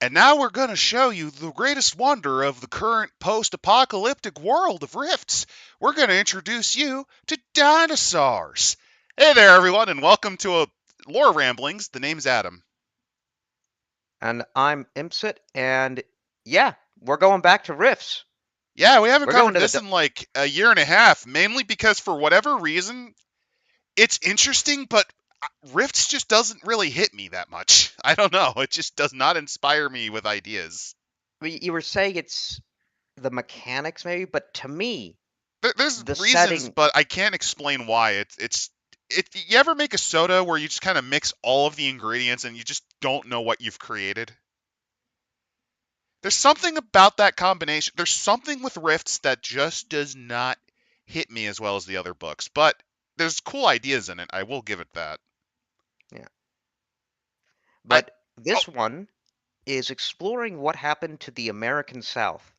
And now we're going to show you the greatest wonder of the current post-apocalyptic world of rifts. We're going to introduce you to dinosaurs. Hey there, everyone, and welcome to a Lore Ramblings. The name's Adam. And I'm Imsit, and yeah, we're going back to riffs. Yeah, we haven't We're going covered to this in like a year and a half, mainly because for whatever reason, it's interesting, but rifts just doesn't really hit me that much. I don't know. It just does not inspire me with ideas. you were saying it's the mechanics maybe, but to me, There's the reasons, setting. but I can't explain why. It. You ever make a soda where you just kind of mix all of the ingredients and you just don't know what you've created? There's something about that combination. There's something with Rifts that just does not hit me as well as the other books, but there's cool ideas in it. I will give it that. Yeah, I but oh, this one is exploring what happened to the American South.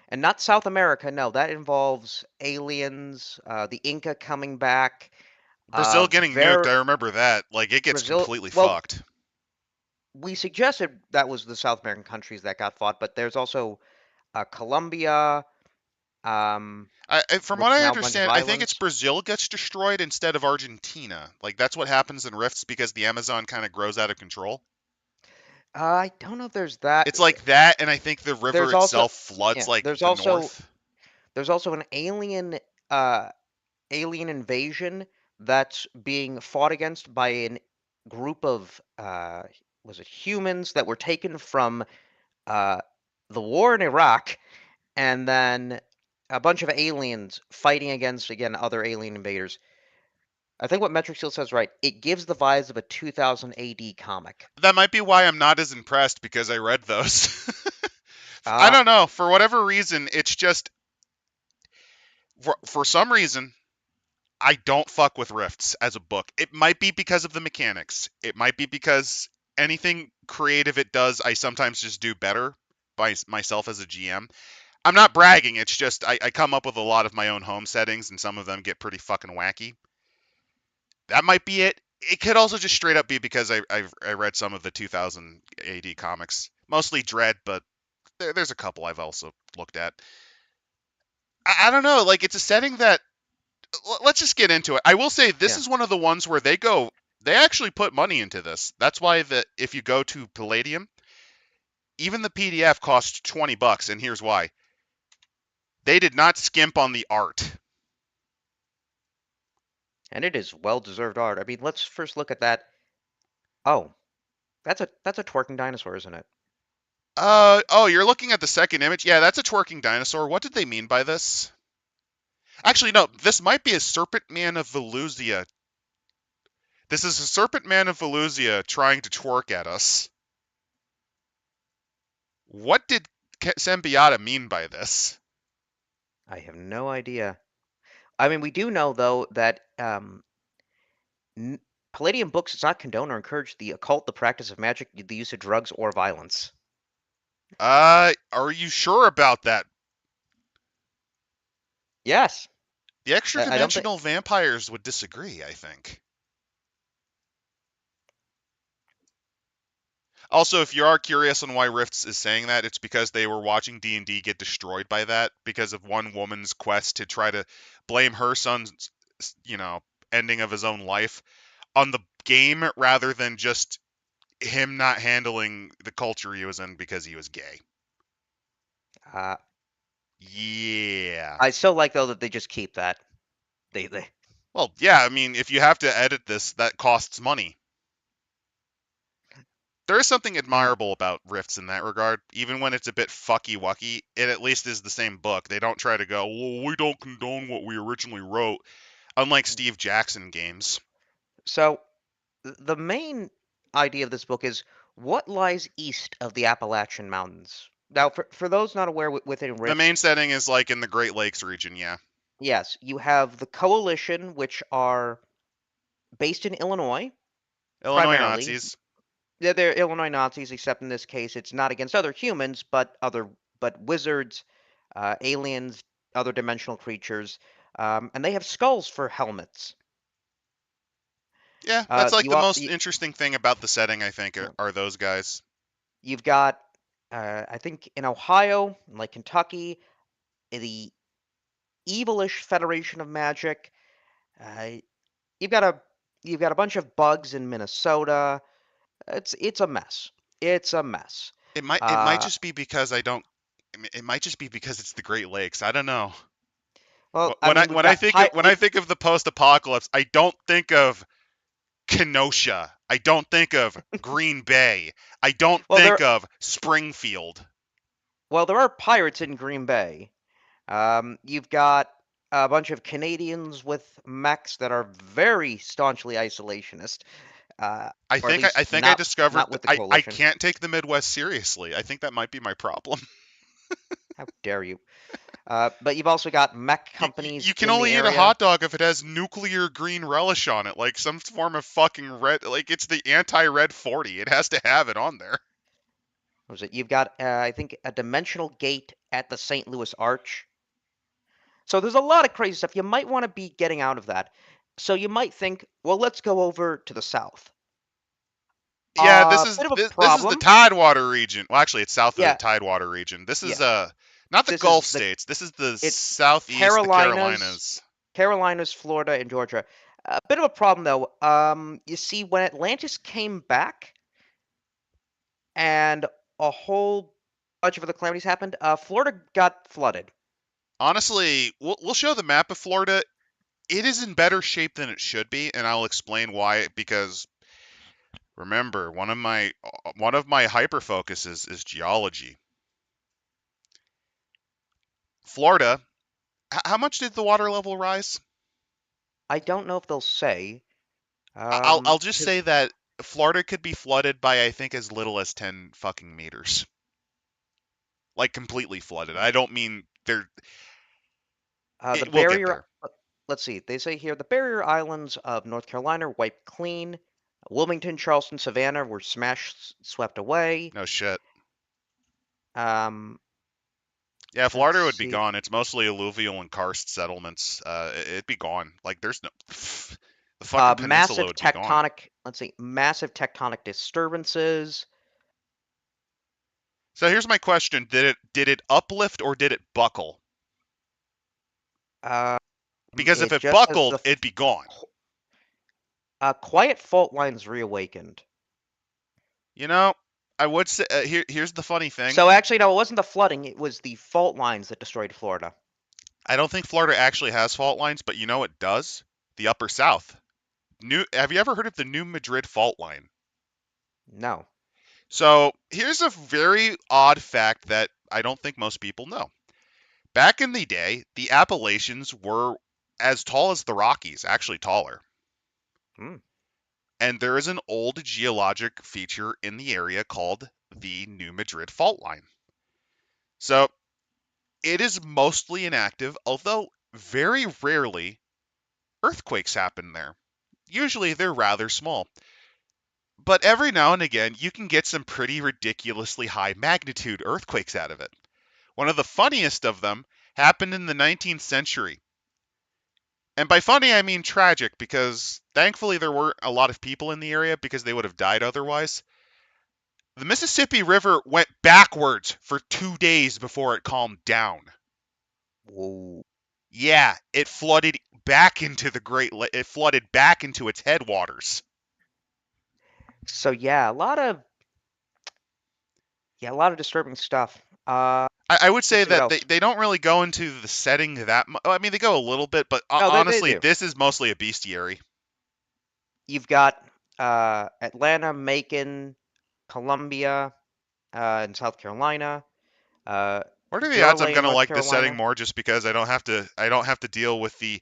And not South America, no, that involves aliens, the Inca coming back, Brazil getting nuked. very I remember that. Like it gets Brazil. completely Well, fucked. we suggested that was the South American countries that got fought, but there's also Colombia, From what which is I now a bunch of understand, I think it's islands. Brazil gets destroyed instead of Argentina. Like that's what happens in rifts because the Amazon kind of grows out of control. I don't know if there's that. It's like that, and I think the river There's also, itself floods yeah, like the north. there's also an uh, alien invasion that's being fought against by a group of was it humans that were taken from uh, the war in Iraq, and then a bunch of aliens fighting against again other alien invaders. I think what Metric Seal says right. It gives the vibes of a 2000 AD comic. That might be why I'm not as impressed because I read those. I Ah, don't know. For whatever reason, it's just for some reason I don't fuck with Rifts as a book. It might be because of the mechanics. It might be because anything creative it does, I sometimes just do better by myself as a GM. I'm not bragging. It's just I come up with a lot of my own home settings, and some of them get pretty fucking wacky. That might be it. It could also just straight up be because I read some of the 2000 AD comics, mostly Dread, but there's a couple I've also looked at. I don't know. Like it's a setting that let's just get into it. I will say this yeah. is one of the ones where they actually put money into this. That's why if you go to Palladium, even the PDF costs $20, and here's why. They did not skimp on the art. And it is well-deserved art. I mean, let's first look at that. Oh, that's a twerking dinosaur, isn't it? Oh, you're looking at the second image. Yeah, that's a twerking dinosaur. What did they mean by this? Actually, no, this might be a serpent man of Velusia. This is a serpent man of Velusia trying to twerk at us. What did Sembiata mean by this? I have no idea. I mean, we do know though that n- Palladium books does not condone or encourage the occult, the practice of magic, the use of drugs, or violence. Are you sure about that? Yes, The extra I don't think. dimensional vampires would disagree, I think. Also, if you are curious on why Rifts is saying that, it's because they were watching D&D get destroyed by that because of one woman's quest to try to blame her son's, ending of his own life on the game rather than just him not handling the culture he was in because he was gay. Uh, Yeah. I still like though that they just keep that. They Well, yeah, I mean, if you have to edit this, that costs money. There is something mm, admirable about Rifts in that regard. Even when it's a bit fucky wucky, it at least is the same book. They don't try to go, well, we don't condone what we originally wrote, unlike Steve Jackson games. so the main idea of this book is what lies east of the Appalachian Mountains. Now, for those not aware within The main Rifts, setting is like in the Great Lakes region, yeah. yes, you have the Coalition, which are based in Illinois Illinois primarily. Nazis. They're Illinois Nazis, except in this case, it's not against other humans, but wizards, aliens, other dimensional creatures, and they have skulls for helmets. Yeah, that's like You the all, most interesting thing about the setting, I think, are those guys. you've got. I think in Ohio, like Kentucky, the evilish Federation of Magic. Uh, you've got a you've got a bunch of bugs in Minnesota. It's a mess. It's a mess. It might Uh, just be because I don't. It might just be because it's the Great Lakes. I don't know. well, I When I mean, we've when I got think of when I think of the post-apocalypse, I don't think of Kenosha. I don't think of Green Bay. I don't well think there of Springfield. there are pirates in Green Bay. You've got a bunch of Canadians with mechs that are very staunchly isolationist, uh, I or at think I, least I think I not discovered that with the I coalition. can't take the Midwest seriously. I think that might be my problem. How dare you? But you've also got mech companies You can in the only eat a area. hot dog if it has nuclear green relish on it, like some form of fucking red. Like it's the anti-red 40. It has to have it on there. What was it? You've got, I think, a dimensional gate at the St. Louis Arch. So there's a lot of crazy stuff. You might want to be getting out of that. So you might think, well, let's go over to the south. Yeah, this is Bit of a this is the problem. Tidewater region. Well, actually, it's south of the Yeah, Tidewater region. This is yeah. not the This is Gulf states. This is the it's southeast, the Carolinas, Carolinas. Florida, and Georgia. A bit of a problem though. You see, when Atlantis came back and a whole bunch of other calamities happened, Florida got flooded. Honestly, we'll show the map of Florida. It is in better shape than it should be, and I'll explain why. Because remember, one of my hyper focuses is geology. Florida, how much did the water level rise? I don't know if they'll say, I'll just because say that Florida could be flooded by I think as little as 10 fucking meters. Like completely flooded. I don't mean there. the We'll get barrier. there. Let's see. They say here the barrier islands of North Carolina are wiped clean. Wilmington, Charleston, Savannah were smashed, swept away. No shit. Um, Yeah, let's Florida would be see. gone. It's mostly alluvial and karst settlements. It'd be gone. Like there's no. The fucking peninsula Massive would be gone. tectonic. Let's see. Massive tectonic disturbances. So here's my question: Did it uplift or did it buckle? Um, Because if it it just says buckled, it'd be gone. quiet fault lines reawakened. You know, I would say here's the funny thing. So actually, no, it wasn't the flooding. It was the fault lines that destroyed Florida. I don't think Florida actually has fault lines, but you know it does. The Upper South. Have you ever heard of the New Madrid fault line? No. So here's a very odd fact that I don't think most people know. Back in the day, the Appalachians were as tall as the Rockies, actually taller. Hmm. And there is an old geologic feature in the area called the New Madrid fault line. So it is mostly inactive, although very rarely earthquakes happen there. Usually they're rather small. But every now and again, you can get some pretty ridiculously high magnitude earthquakes out of it. One of the funniest of them happened in the 19th century. And by funny, I mean tragic, because thankfully there weren't a lot of people in the area because they would have died otherwise. The Mississippi River went backwards for 2 days before it calmed down. Whoa. Yeah, it flooded back into the it flooded back into its headwaters. So yeah, a lot of disturbing stuff. I would Let's say see what that they, else. they don't really go into the setting that much. I mean, they go a little bit, but No, they honestly, do. this is mostly a bestiary. You've got Atlanta, Macon, Columbia, in South Carolina, uh, What are the odds I'm Burleigh in gonna North like this setting Carolina. more just because I don't have to deal with the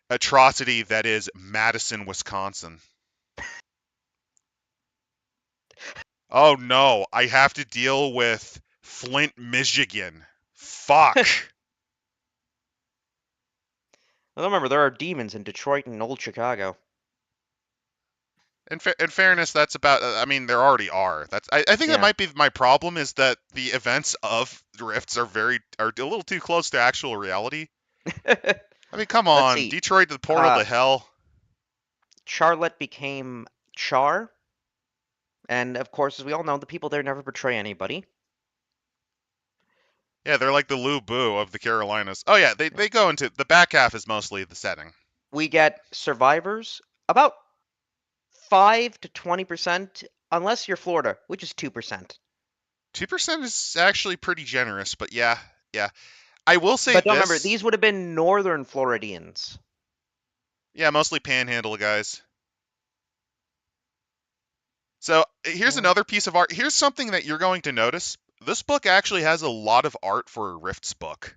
atrocity that is Madison, Wisconsin. Oh no, I have to deal with Flint, Michigan. Fuck. Well, remember, there are demons in Detroit and Old Chicago. In fairness, that's about. I mean, there already are. I think that Yeah. might be my problem is that the events of Rifts are a little too close to actual reality. I mean, come Let's on, see. Detroit, the portal Uh, to hell. Charlotte became Char, and of course, as we all know, the people there never betray anybody. Yeah, they're like the Lou Boo of the Carolinas. Oh yeah, they go into the back half is mostly the setting. We get survivors about 5 to 20%, unless you're Florida, which is 2%. 2% is actually pretty generous, but yeah, yeah. I will say But don't remember, this. these would have been northern Floridians. Yeah, mostly panhandle guys. So here's Uh, another piece of art. Here's something that you're going to notice. This book actually has a lot of art for a Rifts book.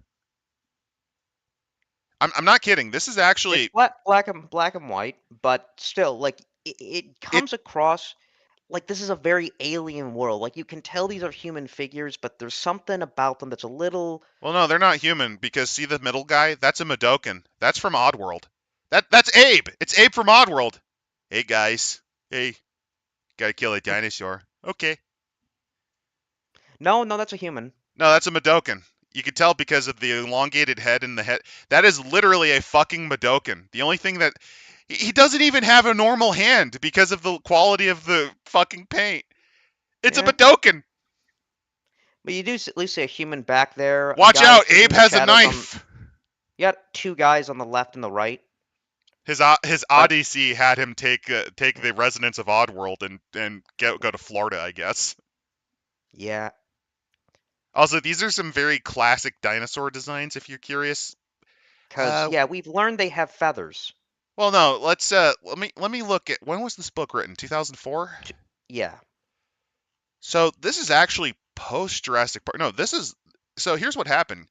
I'm not kidding. This is it's actually black and white, but still, like it it. comes across like this is a very alien world. Like you can tell these are human figures, but there's something about them that's a little. Well, no, they're not human because see the middle guy? That's a Madokan. That's from Oddworld. That's Abe. It's Abe from Oddworld. Hey guys. Hey, gotta kill a dinosaur. Okay. No, no, that's a human. No, that's a Madokan. You can tell because of the elongated head and the head. That is literally a fucking Madokan. The only thing that he doesn't even have a normal hand because of the quality of the fucking paint. It's a Yeah, Madokan. but you do at least see a human back there. A Watch guy out, sitting Abe in the has a shadows on. knife. You got two guys on the left and the right, His but Odyssey had him take the residents of Oddworld and go to Florida, I guess. yeah, Also, these are some very classic dinosaur designs. If you're curious, because yeah, we've learned they have feathers. well, no, let me look at when was this book written? 2004. T- Yeah. So this is actually post Jurassic Park. No, this is. So here's what happened.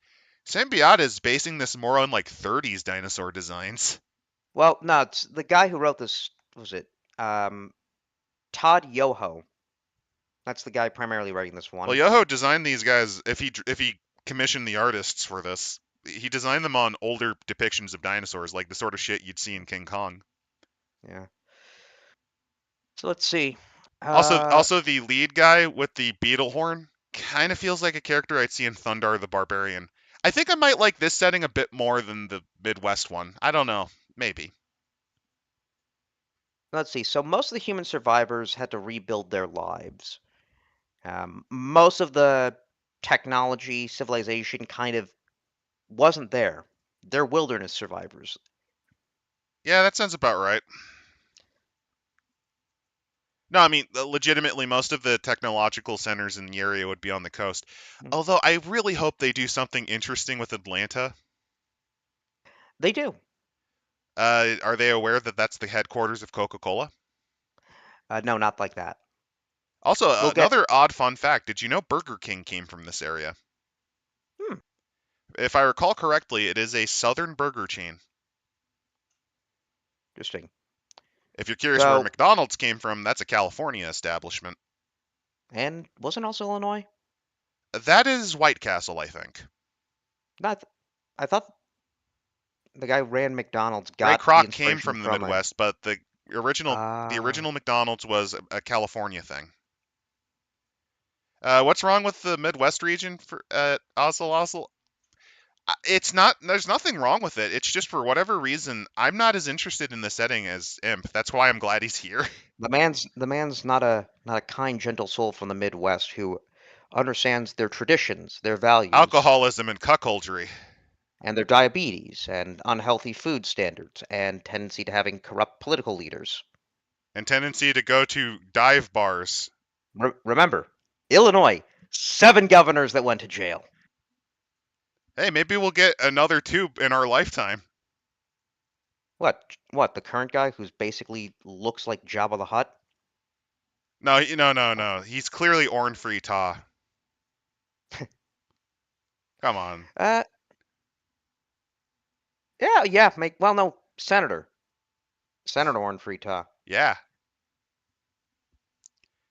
Symbiote is basing this more on like 30s dinosaur designs. Well, no, it's the guy who wrote this. Was it um, Todd Yoho? That's the guy primarily writing this Well, one. Yoho designed these guys. If he commissioned the artists for this, he designed them on older depictions of dinosaurs, like the sort of shit you'd see in King Kong. Yeah. So let's see. Also, Uh, also the lead guy with the beetle horn kind of feels like a character I'd see in Thundar the Barbarian. I think I might like this setting a bit more than the Midwest one. I don't know. Maybe. let's see. So most of the human survivors had to rebuild their lives. Most of the technology, civilization kind of wasn't there. They're wilderness survivors. Yeah, that sounds about right. No, I mean, legitimately, most of the technological centers in the area would be on the coast. Mm, Although I really hope they do something interesting with Atlanta. they do. Are they aware that that's the headquarters of Coca-Cola? No, not like that. Also, We'll get. another odd fun fact: did you know Burger King came from this area? Hmm, If I recall correctly, it is a southern burger chain. interesting. If you're curious where So, McDonald's came from, that's a California establishment. and wasn't also Illinois? That is White Castle, I think. Not. I thought the guy who ran McDonald's Ray got the Kroc came inspiration from the from a. Midwest, but the Ah, original McDonald's was a California thing. What's wrong with the Midwest region for Oslo Oslo? It's not. There's nothing wrong with it. It's just for whatever reason, I'm not as interested in the setting as Imp. That's why I'm glad he's here. the man's not a kind, gentle soul from the Midwest who understands their traditions, their values, Alcoholism and cuckoldry, and their diabetes, and unhealthy food standards, and tendency to having corrupt political leaders. and tendency to go to dive bars. Remember, Illinois, 7 governors that went to jail. Hey, maybe we'll get another tube in our lifetime. What? What? The current guy who's basically looks like Jabba the Hutt? No, no, no, no. He's clearly Orn Free Ta. Come on. Uh, yeah, yeah. Well, no, Senator Orrin Freetah. Yeah.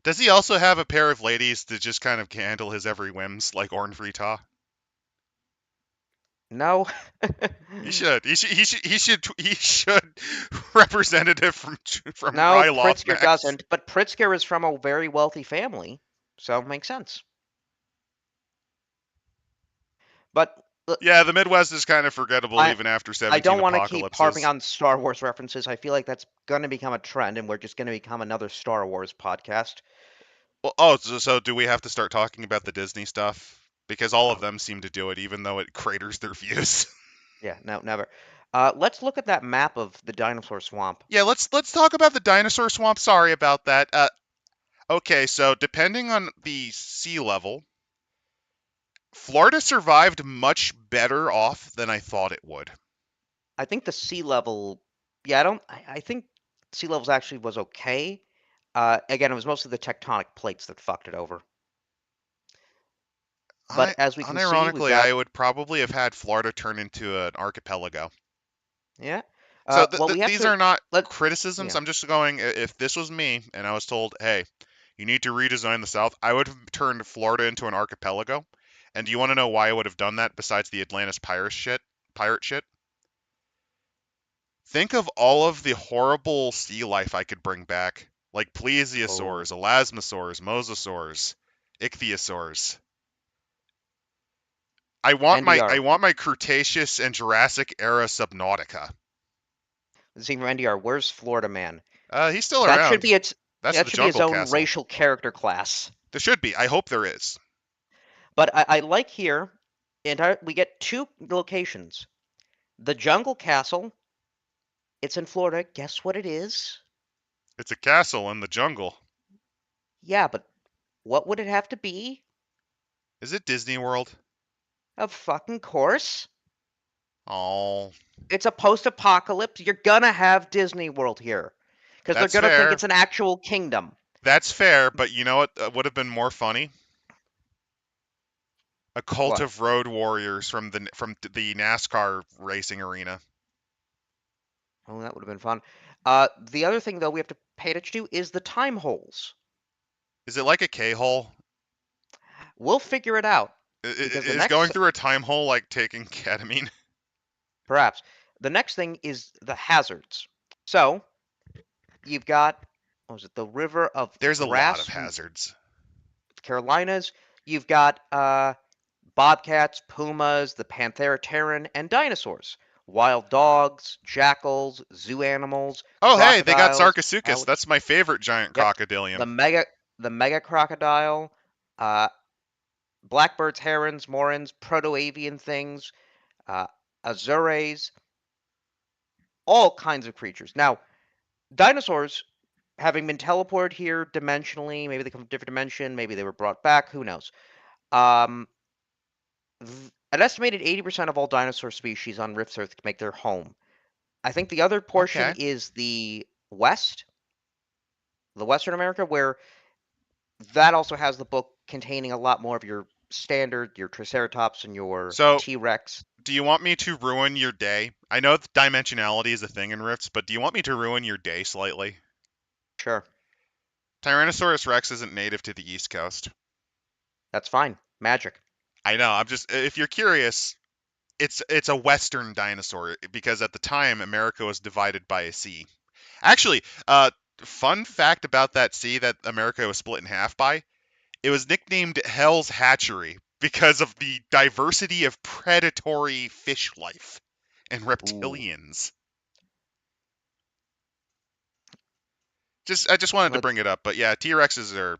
Does he also have a pair of ladies to just kind of handle his every whims like Orn Free Ta? No, He should. He should. Representative from no, Ryloth Pritzker Max. doesn't. But Pritzker is from a very wealthy family, so it makes sense. But Yeah, the Midwest is kind of forgettable I even after I 17 don't want to keep harping apocalypses. on Star Wars references. I feel like that's going to become a trend, and we're just going to become another Star Wars podcast. Well, oh, so do we have to start talking about the Disney stuff? because all of Oh, them seem to do it, even though it craters their views. yeah, no, never. Let's look at that map of the dinosaur swamp. Yeah, let's talk about the dinosaur swamp. Sorry about that. Okay, so depending on the sea level, Florida survived much better off than I thought it would. I think the sea level, yeah, I don't, I think sea levels actually was okay. Again, it was mostly the tectonic plates that fucked it over. But as we can see, we've Unironically, got, I would probably have had Florida turn into an archipelago. yeah. So Well, we have these to are not let, criticisms. yeah. I'm just going, if this was me and I was told, hey, you need to redesign the South, I would have turned Florida into an archipelago. And do you want to know why I would have done that besides the Atlantis pirate shit? Pirate shit? Think of all of the horrible sea life I could bring back, like Oh, plesiosaurs, elasmosaurs, mosasaurs, ichthyosaurs. I NDR. want my Cretaceous and Jurassic era Subnautica. See from NDR, where's Florida Man? He's still That should around. be its, That's that the should be his Jungle own Castle. racial character class. There should be. I hope there is. But I like here, we get two locations. The Jungle Castle, it's in Florida. Guess what it is? It's a castle in the jungle. Yeah, but what would it have to be? Is it Disney World? Of fucking course. Oh, It's a post-apocalypse. You're gonna have Disney World here. Because they're that's gonna think fair. it's an actual kingdom. That's fair, but you know what would have been more funny? A cult What? of road warriors from the NASCAR racing arena. Oh, that would have been fun. The other thing, though, we have to pay attention to is the time holes. Is it like a K-hole? We'll figure it out. Because the Is going next, through a time hole like taking ketamine? perhaps, the next thing is the hazards. So, you've got, what was it, the River of There's a lot of Grass, hazards. Carolinas. You've got bobcats, pumas, the Panthera terran, and dinosaurs. Wild dogs, jackals, zoo animals, Oh, hey, they got crocodiles, Sarcosuchus. That's my favorite giant yep, the crocodilian. mega the mega crocodile, uh, blackbirds, herons, morans, proto-avian things, uh, azures, all kinds of creatures. Now, dinosaurs, having been teleported here dimensionally, maybe they come from a different dimension, maybe they were brought back, who knows? Um, an estimated 80% of all dinosaur species on Rift's Earth make their home. I think the other portion Okay. is the West, the Western America, where that also has the book containing a lot more of your standard, your Triceratops and your So, T-Rex. do you want me to ruin your day? I know dimensionality is a thing in Rifts, but do you want me to ruin your day slightly? Sure, Tyrannosaurus Rex isn't native to the East Coast. that's fine. Magic. I know. I'm just if you're curious, it's a western dinosaur because at the time America was divided by a sea. Actually, fun fact about that sea that America was split in half by, it was nicknamed Hell's Hatchery because of the diversity of predatory fish life and Ooh. reptilians. I just wanted to Let's. bring it up, but yeah, T-Rexes are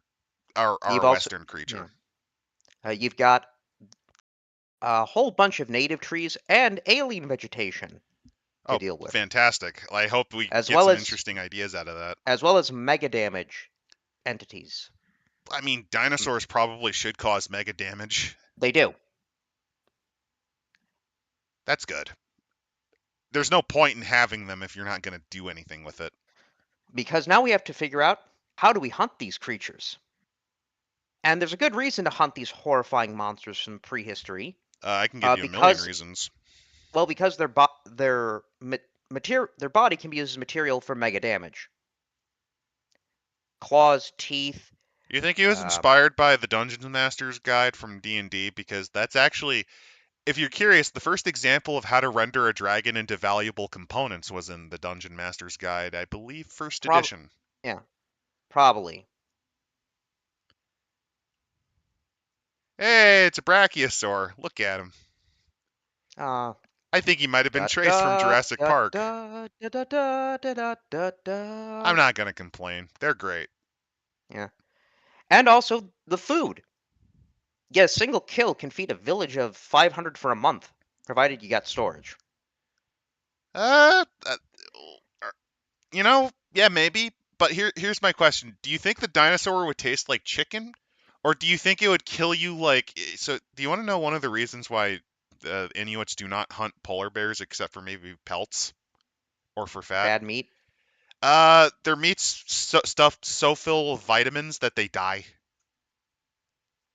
You've a also, western creature. yeah. You've got a whole bunch of native trees and alien vegetation to Oh, deal with, fantastic. I hope we as get well some as interesting ideas out of that. mega damage entities. I mean, dinosaurs probably should cause mega damage. They do. That's good. There's no point in having them if you're not going to do anything with it. Because now we have to figure out, how do we hunt these creatures? And there's a good reason to hunt these horrifying monsters from prehistory. I can give you a million Because, reasons. well, because their body can be used as material for mega damage. Claws, teeth. You think he was Um, inspired by the Dungeon Master's Guide from D&D? Because that's actually, if you're curious, the first example of how to render a dragon into valuable components was in the Dungeon Master's Guide, I believe, first prob edition. yeah, probably. Hey, it's a brachiosaur. Look at him. Uh, I think he might have been da traced from da Jurassic da Park. da da da da da da da I'm da. not going to complain. They're great. Yeah, and also the food. Yeah, a single kill can feed a village of 500 for a month, provided you got storage. Uh, uh, yeah, maybe. But here's my question: do you think the dinosaur would taste like chicken, or do you think it would kill you like? So, do you want to know one of the reasons why the Inuits do not hunt polar bears except for maybe pelts or for fat? Bad meat? Their meat's stuffed so full of vitamins that they die.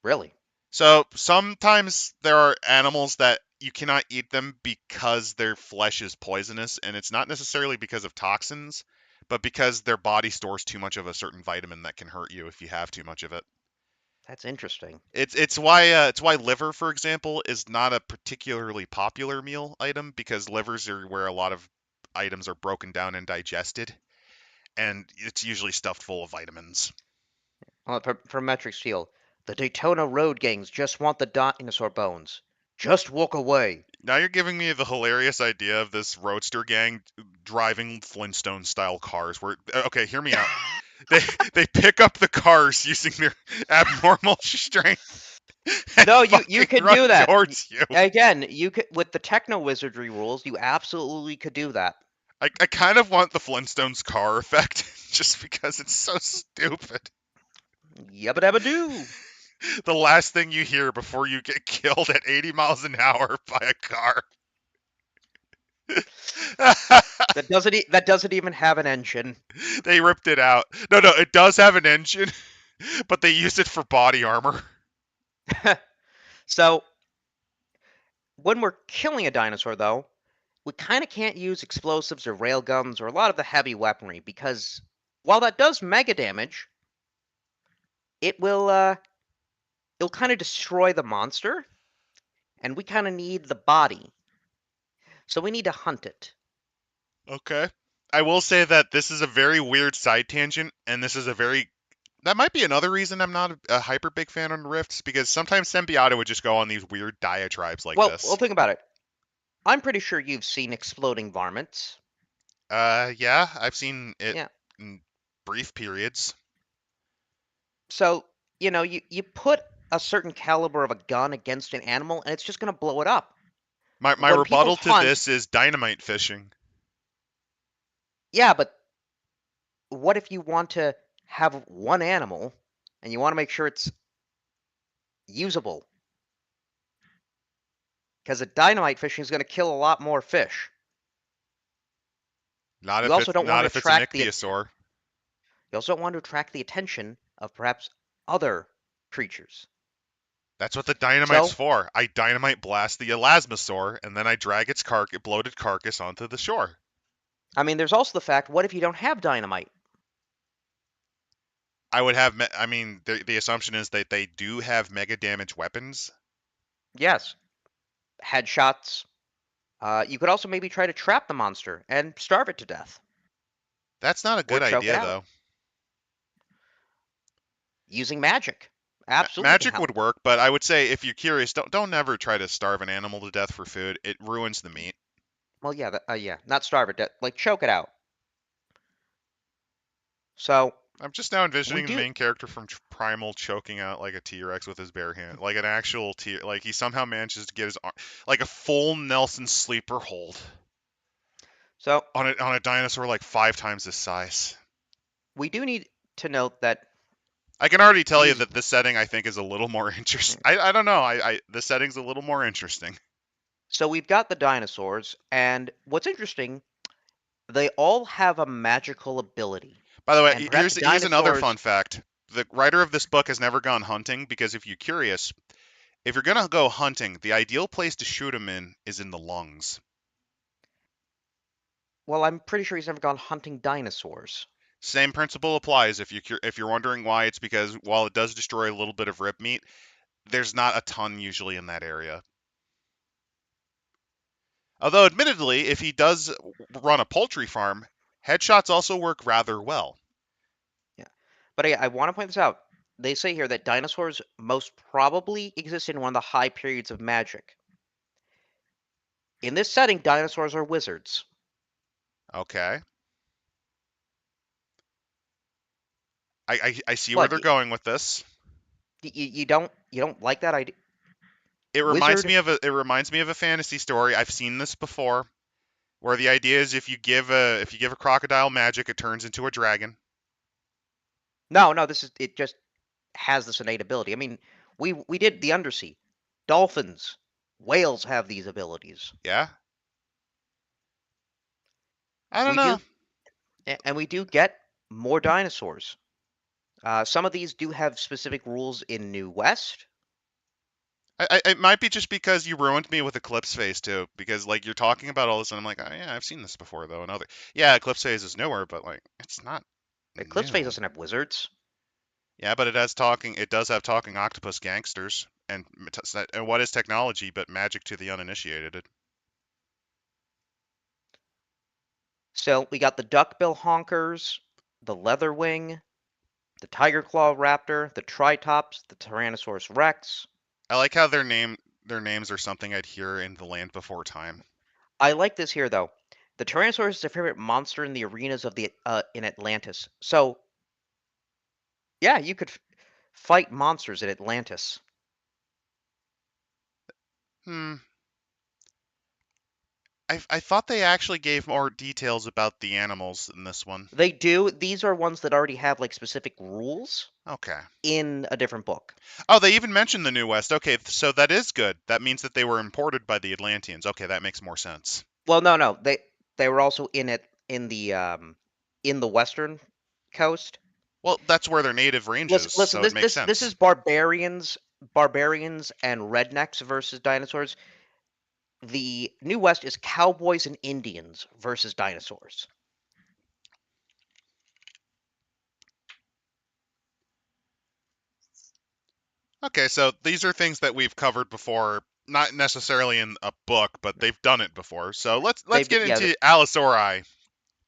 Really? So sometimes there are animals that you cannot eat them because their flesh is poisonous, and it's not necessarily because of toxins, but because their body stores too much of a certain vitamin that can hurt you if you have too much of it. That's interesting. It's why liver, for example, is not a particularly popular meal item because livers are where a lot of items are broken down and digested, and it's usually stuffed full of vitamins. From Metric Steel, the Daytona Road gangs just want the dinosaur bones. Just walk away. Now you're giving me the hilarious idea of this roadster gang driving Flintstone style cars. Where okay, hear me out. They they pick up the cars using their abnormal strength and No, you fucking could run do that. towards you. Again, you could with the techno wizardry rules, you absolutely could do that. I kind of want the Flintstones car effect just because it's so stupid. Yabba dabba doo. The last thing you hear before you get killed at 80 miles an hour by a car. That doesn't even have an engine. They ripped it out. No, no, it does have an engine, but they use it for body armor. So when we're killing a dinosaur, though, we kind of can't use explosives or railguns or a lot of the heavy weaponry because while that does mega damage, it will it'll kind of destroy the monster, and we kind of need the body, so we need to hunt it. Okay. I will say that this is a very weird side tangent, and this is a very that might be another reason I'm not a hyper big fan on Rifts because sometimes Symbiota would just go on these weird diatribes like Well, this. think about it. I'm pretty sure you've seen exploding varmints. Yeah, I've seen it Yeah. in brief periods. So, you put a certain caliber of a gun against an animal and it's just going to blow it up. My When people rebuttal to hunt, this is dynamite fishing. yeah, but what if you want to have one animal and you want to make sure it's usable? Because a dynamite fishing is going to kill a lot more fish. Not You if also it's don't want not to if it's an attract the ichthyosaur. you also don't want to attract the attention of perhaps other creatures. That's what the dynamite's So, for. I dynamite blast the elasmosaur, and then I drag its bloated carcass onto the shore. I mean, there's also the fact, what if you don't have dynamite? I would have. I mean, the assumption is that they do have mega damage weapons. Yes, headshots. You could also maybe try to trap the monster and starve it to death, That's not a or good choke it idea, out though. using magic. Absolutely can Magic help. would work, but I would say if you're curious, don't ever try to starve an animal to death for food. It ruins the meat. Well, yeah, yeah, not starve it, like choke it out. So I'm just now we envisioning the do. main character from Primal choking out like a T-Rex with his bare hand, like an actual T. Like he somehow manages to get his arm, like a full Nelson sleeper hold So on a dinosaur like 5 times his size. we do need to note that I can already tell you these. that this setting I think is a little more interesting. I don't know. The setting's a little more interesting. So we've got the dinosaurs, and what's interesting, they all have a magical ability, By the way, and perhaps here's another fun dinosaurs. fact. The writer of this book has never gone hunting because if you're curious, if you're gonna go hunting, the ideal place to shoot them in is in the lungs. Well, I'm pretty sure he's never gone hunting dinosaurs. Same principle applies if you're wondering why. It's because while it does destroy a little bit of rib meat, there's not a ton usually in that area. Although, admittedly, if he does run a poultry farm, headshots also work rather well. Yeah, but I want to point this out. They say here that dinosaurs most probably exist in one of the high periods of magic. In this setting, dinosaurs are wizards. Okay, I see where Look, they're going with this. You don't like that idea? It reminds Wizard? me of a fantasy story. I've seen this before, where the idea is if you give a crocodile magic, it turns into a dragon. No, no. This is it. Just has this innate ability. I mean, we did the undersea. Dolphins, whales have these abilities. Yeah, I don't We know. do, and we do get more dinosaurs. Some of these do have specific rules in New West. It might be just because you ruined me with Eclipse Phase too, because like you're talking about all this, and I'm like, oh yeah, I've seen this before though. Another, yeah, Eclipse Phase is newer, but like it's not Eclipse Phase new. doesn't have wizards. Yeah, but it has talking. It does have talking octopus gangsters, and what is technology but magic to the uninitiated? So we got the duckbill honkers, the leatherwing, the tiger claw raptor, the tritops, the Tyrannosaurus rex. I like how their names are something I'd hear in the land before time. I like this here though. The Tyrannosaurus is their favorite monster in the arenas of the in Atlantis. So yeah, you could fight monsters in Atlantis. Hmm. I thought they actually gave more details about the animals in this one. They do. These are ones that already have like specific rules Okay. in a different book. Oh, they even mentioned the New West. Okay, so that is good. That means that they were imported by the Atlanteans. Okay, that makes more sense. Well, no, no. They were also in the western coast. Well, that's where their native range Listen, is, listen. so it This makes this this is sense. barbarians and rednecks versus dinosaurs. The New West is cowboys and Indians versus dinosaurs. Okay, so these are things that we've covered before, not necessarily in a book, but they've done it before. So let's get Yeah. into Allosauri,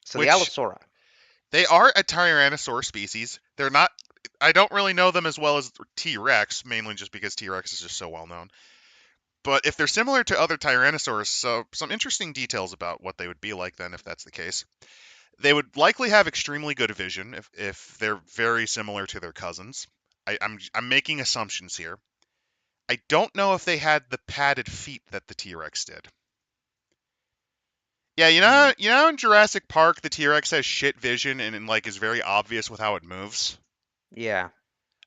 So the which Allosauri. they are a Tyrannosaur species. They're not. I don't really know them as well as T-Rex, mainly just because T-Rex is just so well known. But if they're similar to other Tyrannosaurs, so some interesting details about what they would be like then, if that's the case. They would likely have extremely good vision if they're very similar to their cousins. I'm making assumptions here. I don't know if they had the padded feet that the T-Rex did. Yeah, Mm, in Jurassic Park, the T-Rex has shit vision and like is very obvious with how it moves. yeah.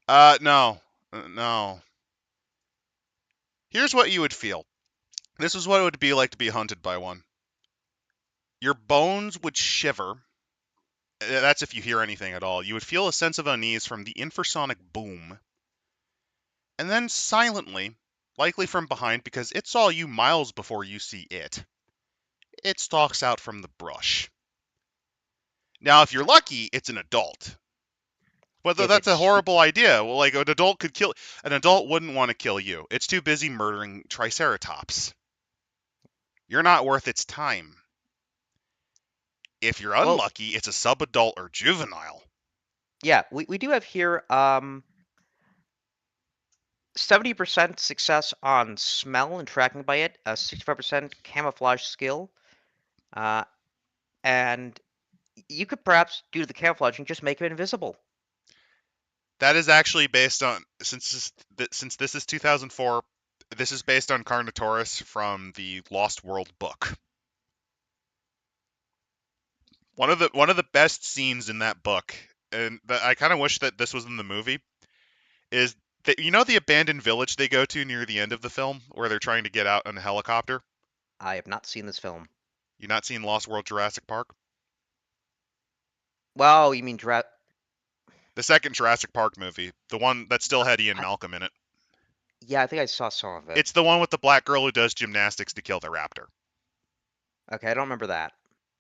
No, no. Here's what you would feel. This is what it would be like to be hunted by one. Your bones would shiver. That's if you hear anything at all. You would feel a sense of unease from the infrasonic boom. And then silently, likely from behind because it saw you miles before you see it stalks out from the brush. Now, if you're lucky, it's an adult. But If that's a it's horrible idea. Well, like an adult wouldn't want to kill you. It's too busy murdering Triceratops. You're not worth its time. If you're well, unlucky, it's a subadult or juvenile. yeah. We do have here 70% success on smell and tracking by it, 65% camouflage skill, uh, and you could perhaps do the camouflage and just make him invisible. That is actually based on since this is 2004. This is based on Carnotaurus from the Lost World book. One of the best scenes in that book, and I kind of wish that this was in the movie, is that the abandoned village they go to near the end of the film where they're trying to get out on a helicopter. I have not seen this film. You not seen Lost World Jurassic Park? Well, you mean Dra- The second Jurassic Park movie, the one that still had Ian I, Malcolm in it. yeah, I think I saw some of it. It's the one with the black girl who does gymnastics to kill the raptor. Okay, I don't remember that.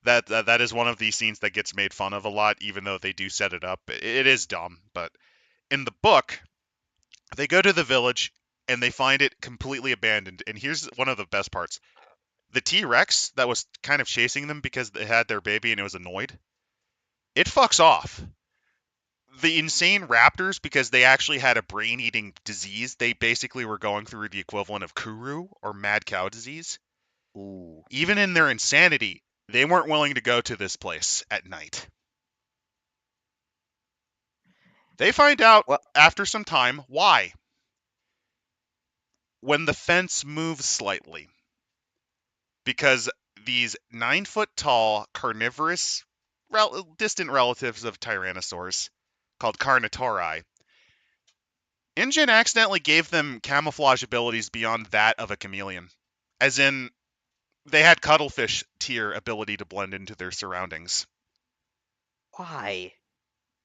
That is one of these scenes that gets made fun of a lot, even though they do set it up. It is dumb, but in the book, they go to the village and they find it completely abandoned. And here's one of the best parts: the T-Rex that was kind of chasing them because they had their baby and it was annoyed, it fucks off. The insane raptors, because they actually had a brain-eating disease, they basically were going through the equivalent of Kuru or mad cow disease. Ooh. Even in their insanity, they weren't willing to go to this place at night. They find out Well, after some time why. when the fence moves slightly, because these 9 foot tall carnivorous distant relatives of tyrannosaurs called carnotauri, InGen accidentally gave them camouflage abilities beyond that of a chameleon. As in, they had cuttlefish tier ability to blend into their surroundings. Why?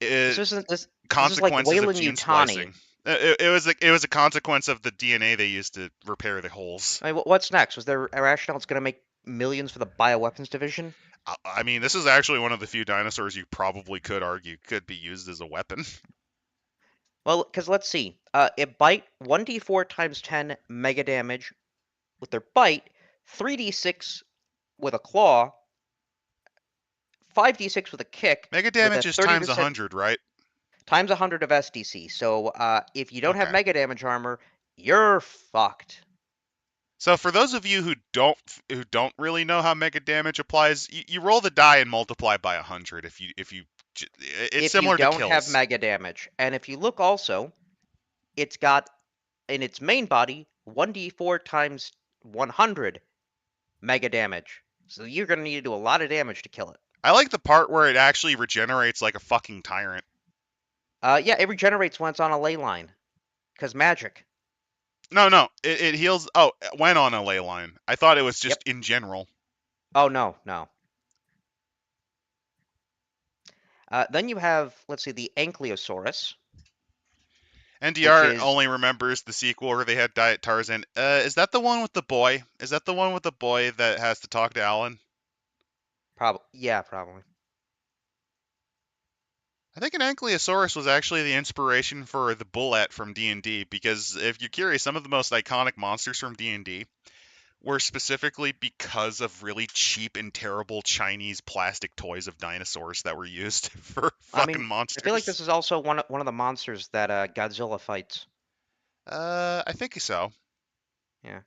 This It, isn't this. This is like consequences of Wayland gene Yutani. splicing. It was a consequence of the DNA they used to repair the holes. I mean, what's next? Was there a rationale it's going to make millions for the bioweapons division? I mean, this is actually one of the few dinosaurs you probably could argue could be used as a weapon. Well, because let's see. It bite 1d4 times 10 mega damage with their bite, 3d6 with a claw, 5d6 with a kick, Mega with a damage is times 30% 100, right? times 100 of SDC. So if you don't have Okay. mega damage armor, you're fucked. So for those of you who don't really know how mega damage applies, you roll the die and multiply by 100. If you it's If you similar to don't have kills. mega damage. And if you look also, it's got in its main body 1d4 times 100 mega damage. So you're going to need to do a lot of damage to kill it. I like the part where it actually regenerates like a fucking tyrant. Yeah, it regenerates when it's on a ley line. Because magic. No, no, it heals. Oh, when on a ley line. I thought it was Yep. just in general. Oh, no, no. Then you have, let's see, the Ankylosaurus, which NDR is only remembers the sequel where they had Diet Tarzan. Is that the one with the boy? Is that the one with the boy that has to talk to Alan? probably, yeah, probably. I think an Ankylosaurus was actually the inspiration for the Bullet from D&D, because if you're curious, some of the most iconic monsters from D&D were specifically because of really cheap and terrible Chinese plastic toys of dinosaurs that were used for I fucking mean, I feel like monsters. this is also one of the monsters that Godzilla fights. I think so. Yeah.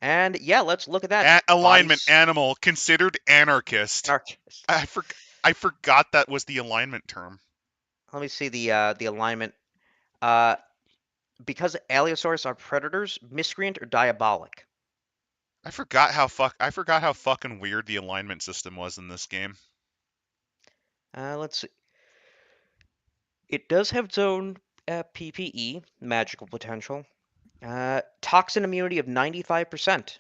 And yeah, let's look at that. Alignment Bodies animal considered anarchist. anarchist. I for, I forgot that was the alignment term. Let me see the alignment. Uh, because Allosaurus are predators, miscreant or diabolic. I forgot how fucking weird the alignment system was in this game. Let's see. It does have its own PPE, magical potential. Toxin immunity of 95%.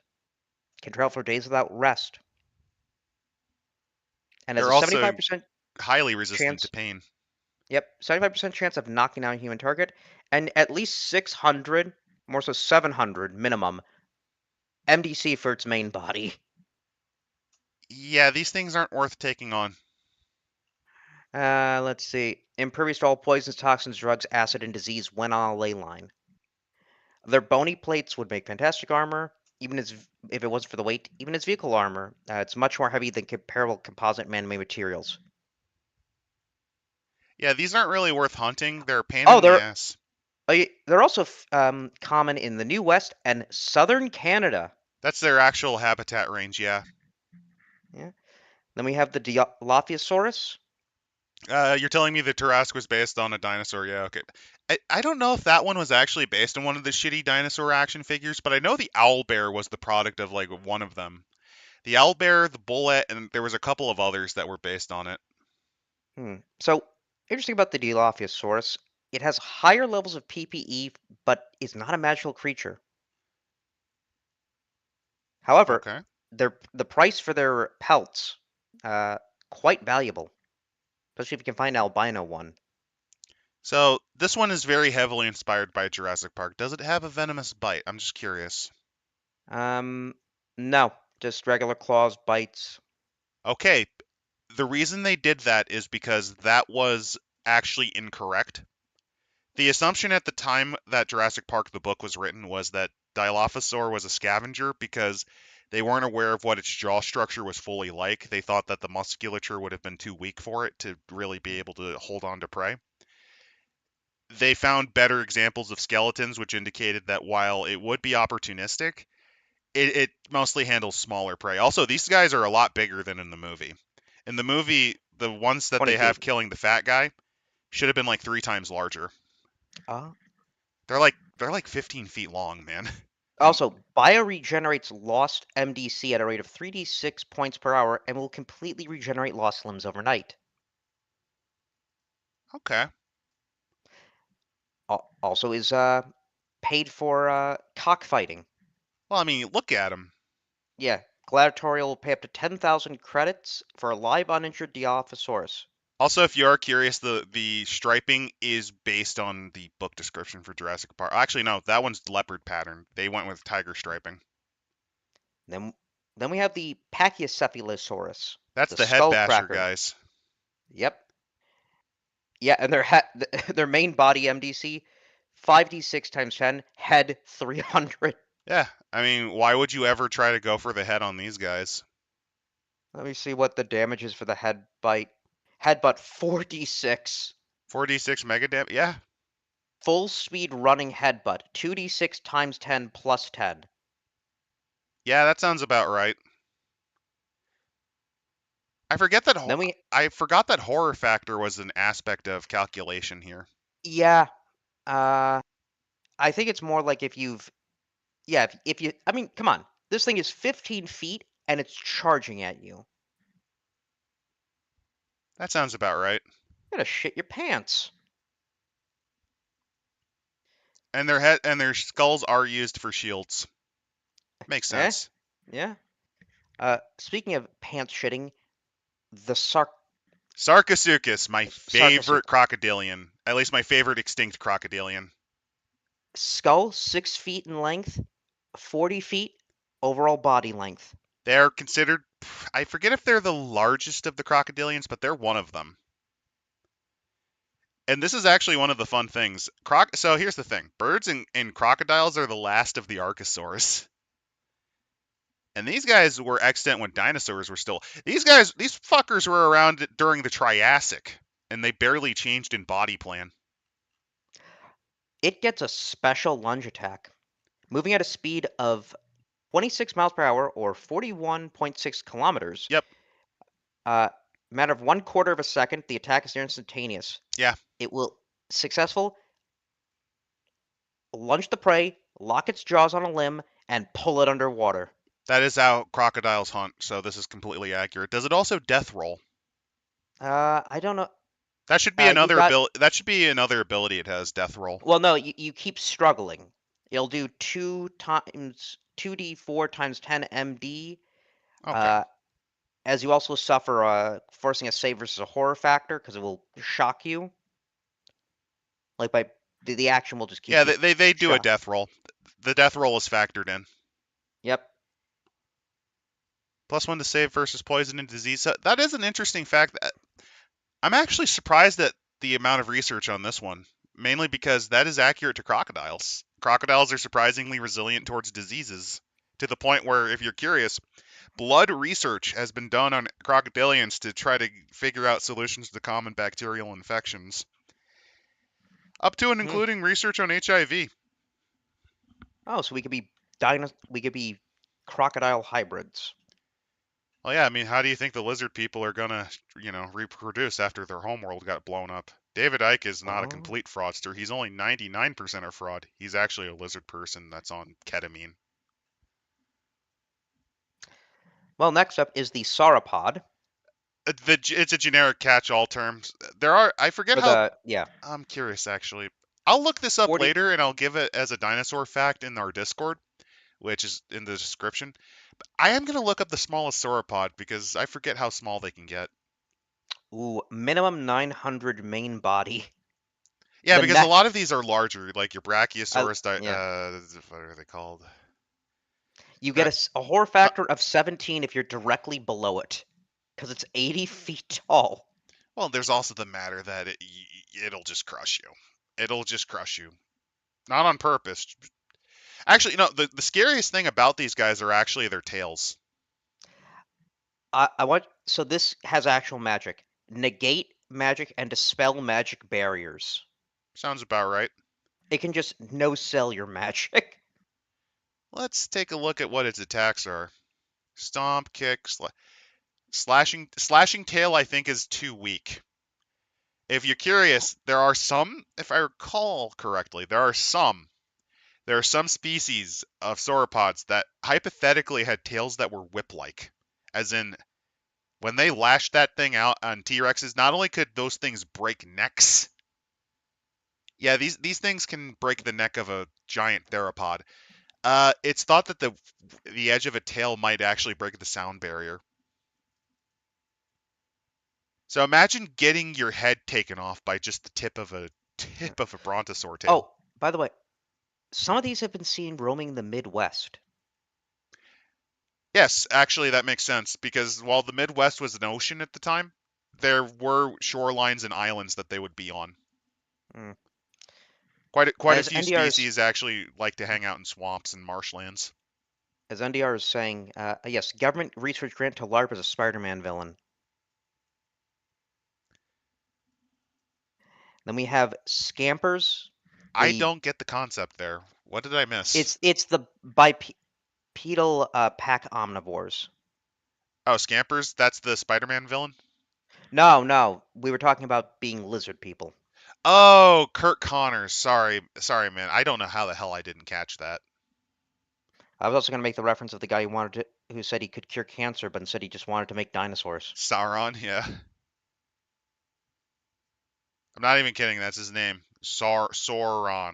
Can travel for days without rest. And has They're a also 75% highly resistant to chance. pain. Yep, 75% chance of knocking down a human target, and at least 600, more so 700 minimum, MDC for its main body. Yeah, these things aren't worth taking on. Let's see. Impervious to all poisons, toxins, drugs, acid, and disease when on a ley line. Their bony plates would make fantastic armor, even as if it wasn't for the weight. Even as vehicle armor, it's much more heavy than comparable composite man-made materials. Yeah, these aren't really worth hunting. They're a pain Oh, in the ass. they're also common in the New West and southern Canada. That's their actual habitat range, yeah. Yeah. Then we have the Dilophosaurus. You're telling me the Tarrasque was based on a dinosaur, yeah, okay. I don't know if that one was actually based on one of the shitty dinosaur action figures, but I know the owlbear was the product of like one of them. The owlbear, the bullet, and there was a couple of others that were based on it. So, interesting about the Dilophosaurus, it has higher levels of PPE, but is not a magical creature. However, Okay. the price for their pelts, uh, quite valuable, especially if you can find albino one. So this one is very heavily inspired by Jurassic Park. Does it have a venomous bite? I'm just curious. Um, no, just regular claws, bites. Okay, the reason they did that is because that was actually incorrect. The assumption at the time that Jurassic Park the book was written was that Dilophosaur was a scavenger because they weren't aware of what its jaw structure was fully like. They thought that the musculature would have been too weak for it to really be able to hold on to prey. They found better examples of skeletons, which indicated that while it would be opportunistic, it mostly handles smaller prey. Also, these guys are a lot bigger than in the movie. In the movie, the ones that 20 they have feet. killing the fat guy should have been like 3 times larger. Uh, They're like 15 feet long, man. And Also, Bio regenerates lost MDC at a rate of 3d6 points per hour and will completely regenerate lost limbs overnight. okay. Also is paid for cockfighting. Well, I mean, look at him. Yeah, Gladiatorial will pay up to 10,000 credits for a live uninjured Dilophosaurus. Also, if you are curious, the striping is based on the book description for Jurassic Park. Actually, no, that one's leopard pattern. They went with tiger striping. Then, then we have the Pachycephalosaurus, That's the the head skull basher, cracker. guys. Yep. Yeah, and their main body MDC 5d6 times 10, head 300. Yeah, I mean, why would you ever try to go for the head on these guys? Let me see what the damage is for the head bite. Headbutt 4d6. 4d6 mega damage? Yeah, Full speed running headbutt 2d6 times 10 plus 10. yeah, that sounds about right. I forget that Then we I forgot that horror factor was an aspect of calculation here. yeah, uh I think it's more like if you've yeah, if you I mean, come on. This thing is 15 feet and it's charging at you. That sounds about right. You're gonna shit your pants. And their head and their skulls are used for shields. Makes Eh? sense. Yeah. Speaking of pants shitting, the Sarcosuchus, my favorite Sarcosuchus. crocodilian. At least my favorite extinct crocodilian. Skull 6 feet in length, 40 feet overall body length. They're considered, I forget if they're the largest of the crocodilians, but they're one of them. And this is actually one of the fun things. So here's the thing: birds and crocodiles are the last of the archosaurs. And these guys were extant when dinosaurs were still. These fuckers were around during the Triassic, and they barely changed in body plan. It gets a special lunge attack. Moving at a speed of 26 miles per hour or 41.6 kilometers, Yep. uh, matter of 1/4 of a second, the attack is instantaneous. Yeah. It will successful lunge the prey, lock its jaws on a limb, and pull it underwater. That is how crocodiles hunt. So this is completely accurate. Does it also death roll? I don't know. That should be You've another got ability. That should be another ability it has. Death roll. well, no, you keep struggling. It'll do 2d4 times 10 MD. Okay. Uh, as you also suffer forcing a save versus a horror factor because it will shock you. Like by the action will just Yeah, keep you they do a shocked. death roll. The death roll is factored in. Yep. +1 to save versus poison and disease. That is an interesting fact. I'm actually surprised at the amount of research on this one, mainly because that is accurate to crocodiles. Crocodiles are surprisingly resilient towards diseases, to the point where, if you're curious, blood research has been done on crocodilians to try to figure out solutions to common bacterial infections, up to and Hmm. including research on HIV. Oh, so we could be crocodile hybrids. Well, yeah, I mean, how do you think the lizard people are gonna, reproduce after their homeworld got blown up? David Icke is not a Oh. complete fraudster. He's only 99% a fraud. He's actually a lizard person that's on ketamine. Well, next up is the sauropod, It's a generic catch-all term. I forget or how. the yeah I'm curious actually. I'll look this up 40. later and I'll give it as a dinosaur fact in our Discord, which is in the description. I am gonna look up the smallest sauropod because I forget how small they can get. Ooh, minimum 900 main body. Yeah, The because a lot neck. of these are larger, like your Brachiosaurus. Yeah. What are they called? You get Bra- a horror factor of 17 if you're directly below it, because it's 80 feet tall. well, there's also the matter that it'll just crush you. It'll just crush you, not on purpose. Actually, no. The scariest thing about these guys are actually their tails. I want so this has actual magic. Negate magic and dispel magic barriers. Sounds about right. It can just no sell your magic. Let's take a look at what its attacks are. Stomp, kick, slashing tail. I think is too weak. If you're curious, there are some. If I recall correctly, there are some There are some species of sauropods that hypothetically had tails that were whip-like, as in when they lashed that thing out on T-Rexes, not only could those things break necks, yeah, these things can break the neck of a giant theropod. It's thought that the edge of a tail might actually break the sound barrier. So imagine getting your head taken off by just the tip of a brontosaur tail. Oh, by the way, some of these have been seen roaming the Midwest. Yes, actually that makes sense because while the Midwest was an ocean at the time, there were shorelines and islands that they would be on. Mm. Quite a As few NDR's species actually like to hang out in swamps and marshlands. as NDR is saying, yes, government research grant to LARP as a Spider-Man villain. Then we have Scampers. I The don't get the concept there. What did I miss? it's the bipedal pack omnivores. Oh, Scampers? That's the Spider-Man villain? No, no, we were talking about being lizard people. Oh, Kurt Connors. Sorry, man. I don't know how the hell I didn't catch that. I was also going to make the reference of the guy who said he could cure cancer, but instead he just wanted to make dinosaurs. Sauron, yeah. I'm not even kidding. That's his name. Sauron.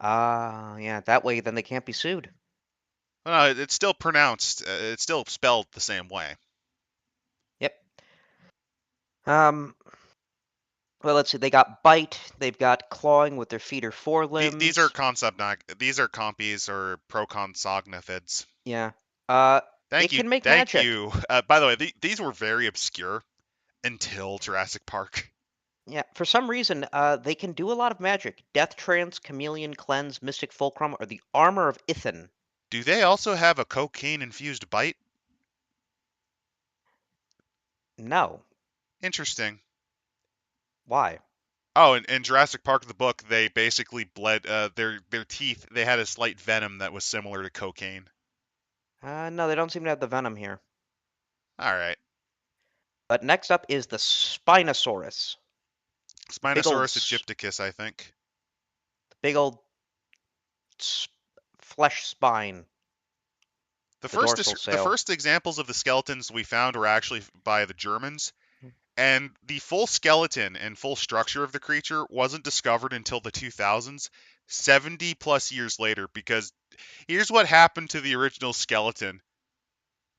Yeah, that way then they can't be sued. Well, no, it's still pronounced. It's still spelled the same way. Yep. Um, well, let's see. They got bite. They've got clawing with their feet or These are forelimbs. concept not. These are compies or proconsognathids. Yeah. Uh, Thank it you, can make thank magic. you. By the way, these were very obscure until Jurassic Park. Yeah, for some reason, they can do a lot of magic. Death Trance, Chameleon Cleanse, Mystic Fulcrum, or the Armor of Ithan. Do they also have a cocaine-infused bite? No. Interesting. Why? Oh, in Jurassic Park, the book, they basically bled their teeth. They had a slight venom that was similar to cocaine. No, they don't seem to have the venom here. All right, But next up is the Spinosaurus. The big old, Spinosaurus aegypticus, I think. big old flesh spine, the dorsal The sail. first examples of the skeletons we found were actually by the Germans, and the full skeleton and full structure of the creature wasn't discovered until the 2000s, 70 plus years later. Because here's what happened to the original skeleton: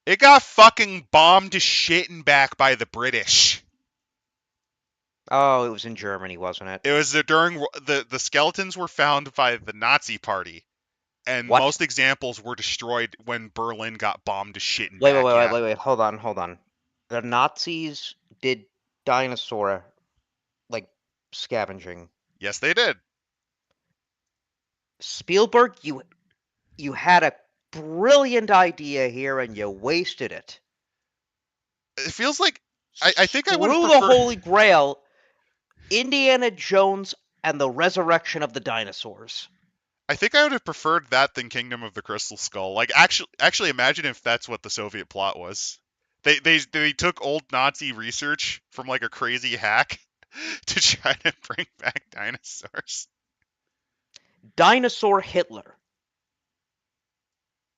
it got fucking bombed to shit and back by the British. Oh, it was in Germany, wasn't it? It was during the skeletons were found by the Nazi Party, and What? most examples were destroyed when Berlin got bombed to shit and Wait, wait, back. wait, wait, Yeah, wait, wait. Hold on, hold on. The Nazis did dinosaur like scavenging. yes, they did. Spielberg, you had a brilliant idea here and you wasted it. It feels like I think I would have Screw the preferred. Holy Grail, Indiana Jones and the Resurrection of the Dinosaurs. I think I would have preferred that than Kingdom of the Crystal Skull. Like actually imagine if that's what the Soviet plot was. They took old Nazi research from like a crazy hack to try to bring back dinosaurs. Dinosaur Hitler.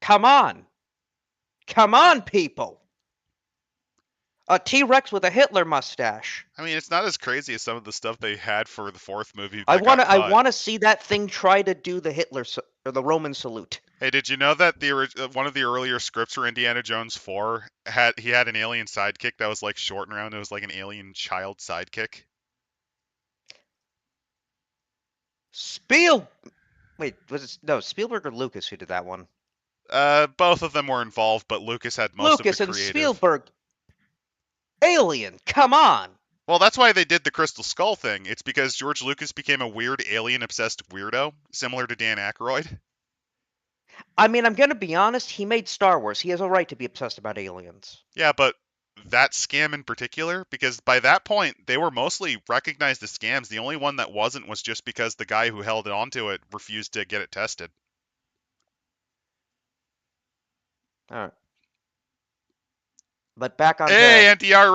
Come on. Come on, people. A T-Rex with a Hitler mustache. I mean, it's not as crazy as some of the stuff they had for the fourth movie I that got want to I cut. want to see that thing try to do the Hitler or the Roman salute. Hey, did you know that one of the earlier scripts for Indiana Jones 4 had an alien sidekick that was like short and round? It was like an alien child sidekick. Spiel Wait, was it no Spielberg or Lucas who did that one? Both of them were involved, but Lucas had most of the Lucas and creative. Spielberg. Alien, come on. Well, that's why they did the Crystal Skull thing. It's because George Lucas became a weird alien obsessed weirdo, similar to Dan Aykroyd. I mean, I'm gonna be honest. He made Star Wars. He has a right to be obsessed about aliens. Yeah, but that scam in particular, because by that point they were mostly recognized as scams. The only one that wasn't was just because the guy who held onto it refused to get it tested. All right. But back onto Hey, yeah. NDR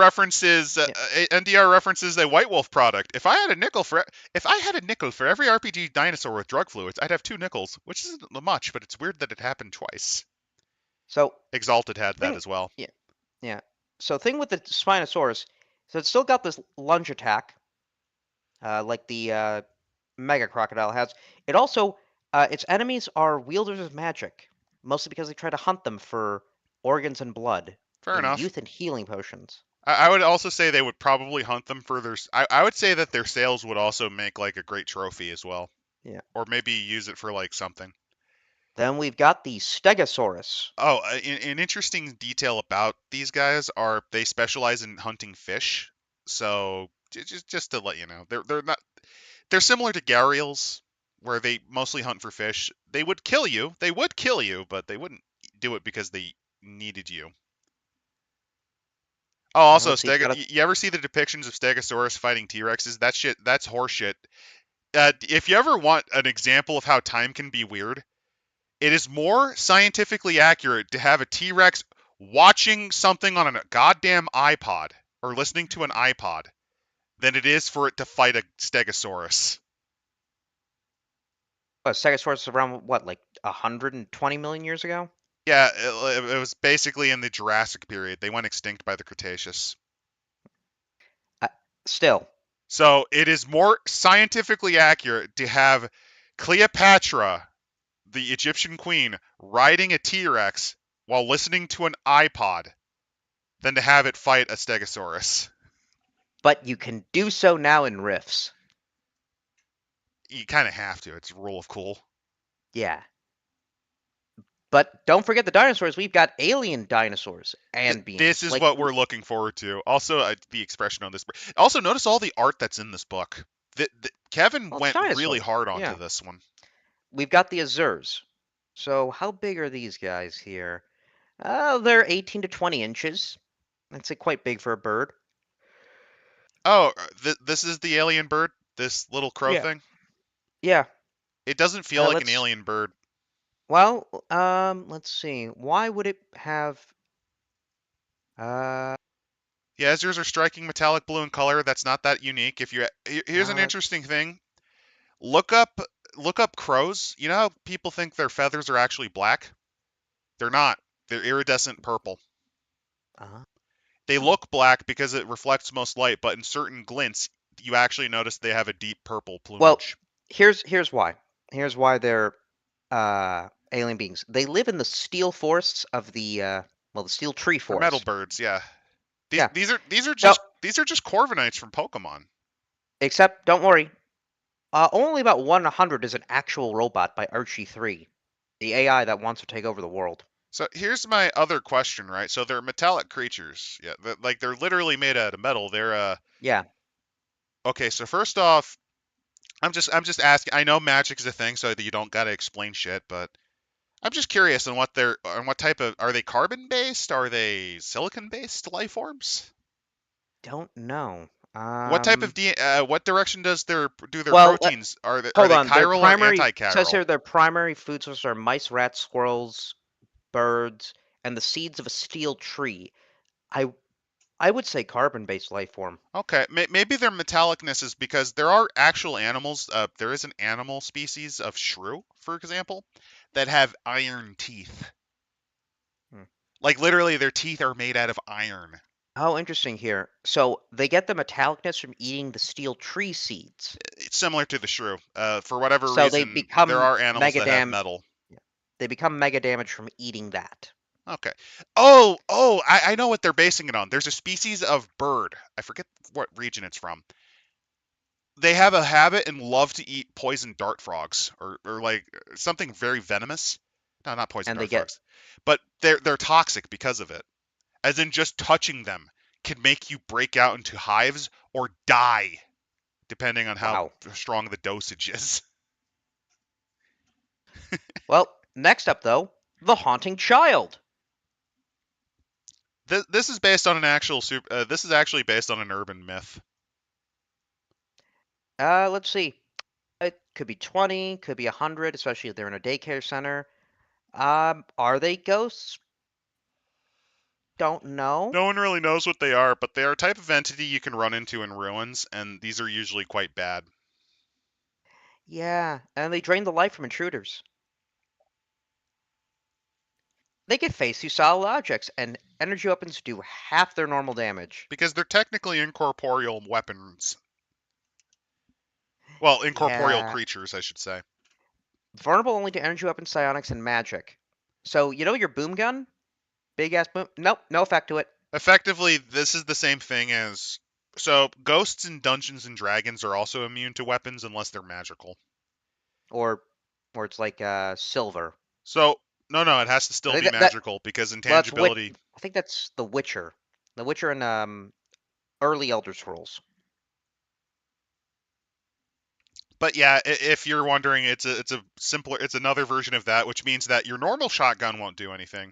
references a White Wolf product. If I had a nickel for every RPG dinosaur with drug fluids, I'd have 2 nickels, which isn't much, but it's weird that it happened twice. So Exalted had that thing as well. yeah, yeah. So thing with the Spinosaurus, so it's still got this lunge attack, like the Mega Crocodile has. It also its enemies are wielders of magic, mostly because they try to hunt them for organs and blood Fair and enough. youth and healing potions. I would also say they would probably hunt them for their. I would say that their sales would also make like a great trophy as well, Yeah. or maybe use it for like something. Then we've got the Stegosaurus. Oh, an interesting detail about these guys are they specialize in hunting fish. So just to let you know, they're not they're similar to gharials, where they mostly hunt for fish. They would kill you. They would kill you, but they wouldn't do it because they needed you. Oh, also, Let's see, it's got a You ever see the depictions of Stegosaurus fighting T-Rexes? That shit, that's horseshit. If you ever want an example of how time can be weird, it is more scientifically accurate to have a T-Rex watching something on a goddamn iPod or listening to an iPod than it is for it to fight a Stegosaurus. Stegosaurus around what, like 120 million years ago? Yeah, it was basically in the Jurassic period. They went extinct by the Cretaceous. Uh, Still, So it is more scientifically accurate to have Cleopatra, the Egyptian queen, riding a T Rex while listening to an iPod than to have it fight a Stegosaurus. but you can do so now in Rifts. You kind of have to. It's a rule of cool. Yeah. But don't forget the dinosaurs. We've got alien dinosaurs and This beings. is Like, what we're looking forward to. Also, the expression on this. Also, notice all the art that's in this book. Kevin well, it's went really dinosaurs. hard onto Yeah. this one. We've got the Azures. So how big are these guys here? They're 18 to 20 inches. That's quite big for a bird. Oh, this is the alien bird. This little crow Yeah. thing. Yeah. It doesn't feel like an Let's. alien bird. Well, let's see. Why would it have? Uh, The azures are striking metallic blue in color. That's not that unique. If you Here's an uh, interesting thing. Look up look up crows. You know how people think their feathers are actually black? They're not. They're iridescent purple. uh, They hmm. look black because it reflects most light, but in certain glints, you actually notice they have a deep purple Well, plumage. here's why. Here's why they're alien beings. They live in the steel forests of the well, the steel tree They're metal forest. birds, yeah. Yeah. So, These are just Corviknights from Pokemon. except don't worry. Only about 100 is an actual robot by Archie 3, the AI that wants to take over the world. So here's my other question, right? So they're metallic creatures, yeah. Like they're literally made out of metal. They're Yeah. okay. So first off, I'm just asking. I know magic is a thing, so that you don't gotta explain shit, but I'm just curious on what type of are they carbon based? Are they silicon based life forms? Don't know. What direction does their Well, proteins are hold they on. Their chiral or primary says anti-chiral? here their primary food sources are mice, rats, squirrels, birds, and the seeds of a steel tree. I I would say carbon-based life form. Okay, maybe their metallicness is because there are actual animals. There is an animal species of shrew, for example, that have iron teeth. Hmm. Like literally, their teeth are made out of iron. Oh, interesting here. So they get the metallicness from eating the steel tree seeds. It's similar to the shrew. For whatever So they reason, there become are animals mega that have dam. metal. Yeah. They become mega damage from eating that. Okay. I know what they're basing it on. There's a species of bird. I forget what region it's from. They have a habit and love to eat poison dart frogs or like something very venomous. No, not poison And they dart get frogs. But they're toxic because of it. As in just touching them can make you break out into hives or die, depending on how wow. strong the dosage is. Well, next up though, the haunting child. This is based on an actual super. This is actually based on an urban myth. Let's see. It could be 20, could be 100, especially if they're in a daycare center. Are they ghosts? don't know. No one really knows what they are, but they are a type of entity you can run into in ruins, and these are usually quite bad. Yeah, and they drain the life from intruders. They can phase through solid objects, and energy weapons do half their normal damage. Because they're technically incorporeal weapons. Well, incorporeal Yeah, creatures, I should say. vulnerable only to energy weapons, psionics, and magic. So, you know your boom gun? Big ass boom? Nope, no effect to it. Effectively, this is the same thing as. So, ghosts in Dungeons and Dragons are also immune to weapons unless they're magical. Or, or it's like silver. So, no, it has to I still think be that magical because well, that's wit. intangibility. I think that's the Witcher. The Witcher and early Elder Scrolls. But yeah, if you're wondering, it's a simpler, it's another version of that, which means that your normal shotgun won't do anything.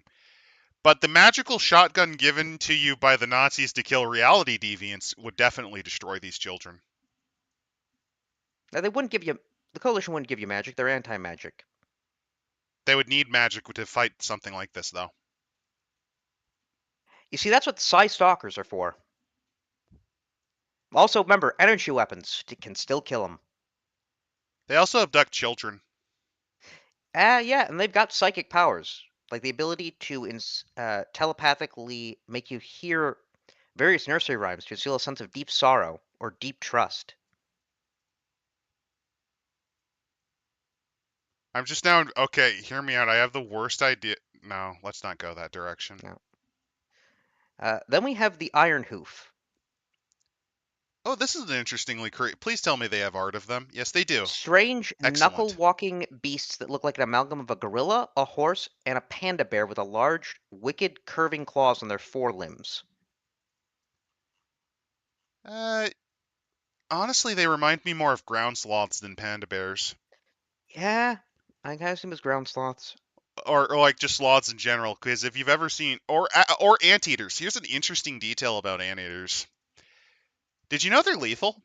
But the magical shotgun given to you by the Nazis to kill reality deviants would definitely destroy these children. Now, they wouldn't give you. The Coalition wouldn't give you magic. They're anti-magic. They would need magic to fight something like this, though. You see, that's what Psi Stalkers are for. Also, remember, energy weapons can still kill them. They also abduct children. Yeah, and they've got psychic powers, like the ability to telepathically make you hear various nursery rhymes to instill a sense of deep sorrow or deep trust. I'm just now. Okay, hear me out. I have the worst idea. No, let's not go that direction. Yeah. Then we have the Iron Hoof. Oh, this is an interestingly creative. Please tell me they have art of them. Yes, they do. Strange Excellent. knuckle-walking beasts that look like an amalgam of a gorilla, a horse, and a panda bear with a large, wicked, curving claws on their forelimbs. Uh, Honestly, they remind me more of ground sloths than panda bears, Yeah, I kind of see them as ground sloths. or like just sloths in general. Because if you've ever seen or anteaters, here's an interesting detail about anteaters. Did you know they're lethal?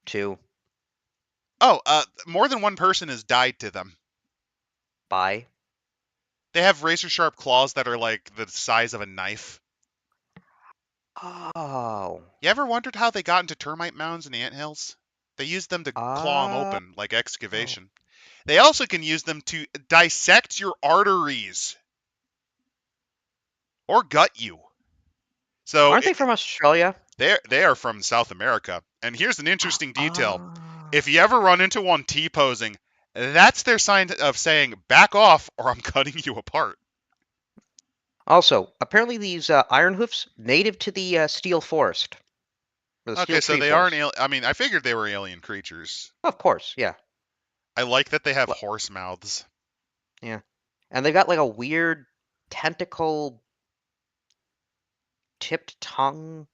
Two. Oh, more than one person has died to them. By. They have razor sharp claws that are like the size of a knife. Oh. You ever wondered how they got into termite mounds and anthills? They use them to claw them Oh. open, like excavation. They also can use them to dissect your arteries or gut you. So Aren't they from Australia? they are from South America. And here's an interesting detail. Oh. If you ever run into one T-posing, that's their sign of saying, back off or I'm cutting you apart. Also, apparently these iron hoofs native to the steel forest or the Okay, steel so tree they are an forest. alien. I mean, I figured they were alien creatures. Of course, yeah, I like that they have Well, horse mouths. yeah, and they've got like a weird tentacle tipped tongue.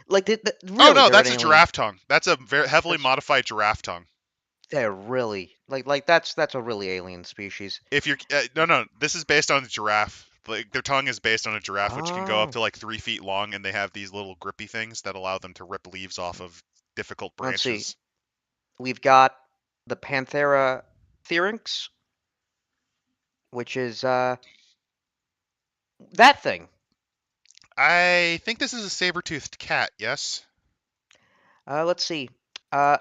Like Oh really, no, they're an that's a alien. giraffe tongue. That's a very heavily That's modified giraffe tongue. they're really like that's a really alien species. If you're no, this is based on a giraffe. Like their tongue is based on a giraffe, which can go up Oh, to like 3 feet long, and they have these little grippy things that allow them to rip leaves off of difficult let's see. branches. We've got the Panthera therynx, which is that thing. I think this is a saber-toothed cat. Yes. Let's see.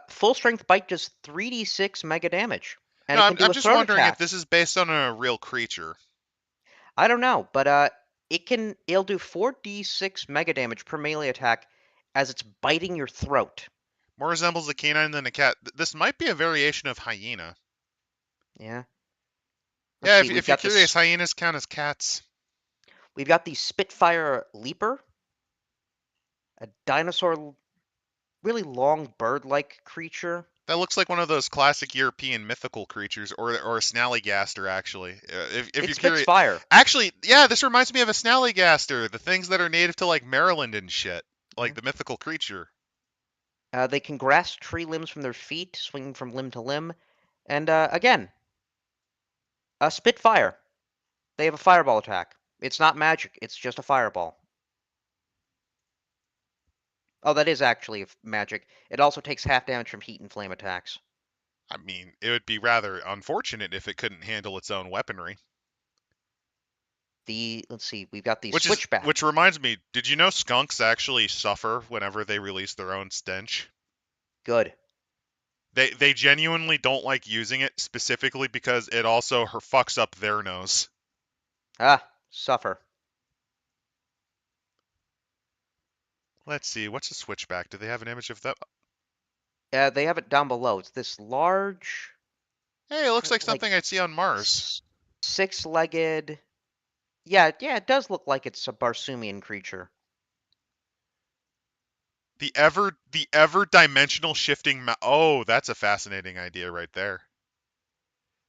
Full strength bite does 3d6 mega damage, and No, it I'm can do I'm a just throat wondering if attack. this is based on a real creature. I don't know, but it'll do 4d6 mega damage per melee attack as it's biting your throat. More resembles a canine than a cat. This might be a variation of hyena. Yeah. Let's Yeah, see. if you're curious, hyenas count as cats. We've got the Spitfire Leaper, a dinosaur, really long bird-like creature. That looks like one of those classic European mythical creatures, or a snallygaster, actually. If It you're spits curious, fire. actually, yeah, this reminds me of a snallygaster, the things that are native to like Maryland and shit, like Yeah. the mythical creature. They can grasp tree limbs from their feet, swinging from limb to limb, and again, a Spitfire. They have a fireball attack. It's not magic. It's just a fireball. Oh, that is actually magic. It also takes half damage from heat and flame attacks. I mean, it would be rather unfortunate if it couldn't handle its own weaponry. Let's see, we've got the Which switchback. reminds me, did you know skunks actually suffer whenever they release their own stench? Good. They genuinely don't like using it specifically because it also fucks up their nose. Ah, suffer. Let's see, what's a switchback? Do they have an image of that? They have it down below. It's this large, Hey, it looks like like something I'd see on Mars. s- six-legged. Yeah, yeah, it does look like it's a Barsoomian creature. The ever dimensional shifting oh, that's a fascinating idea right there.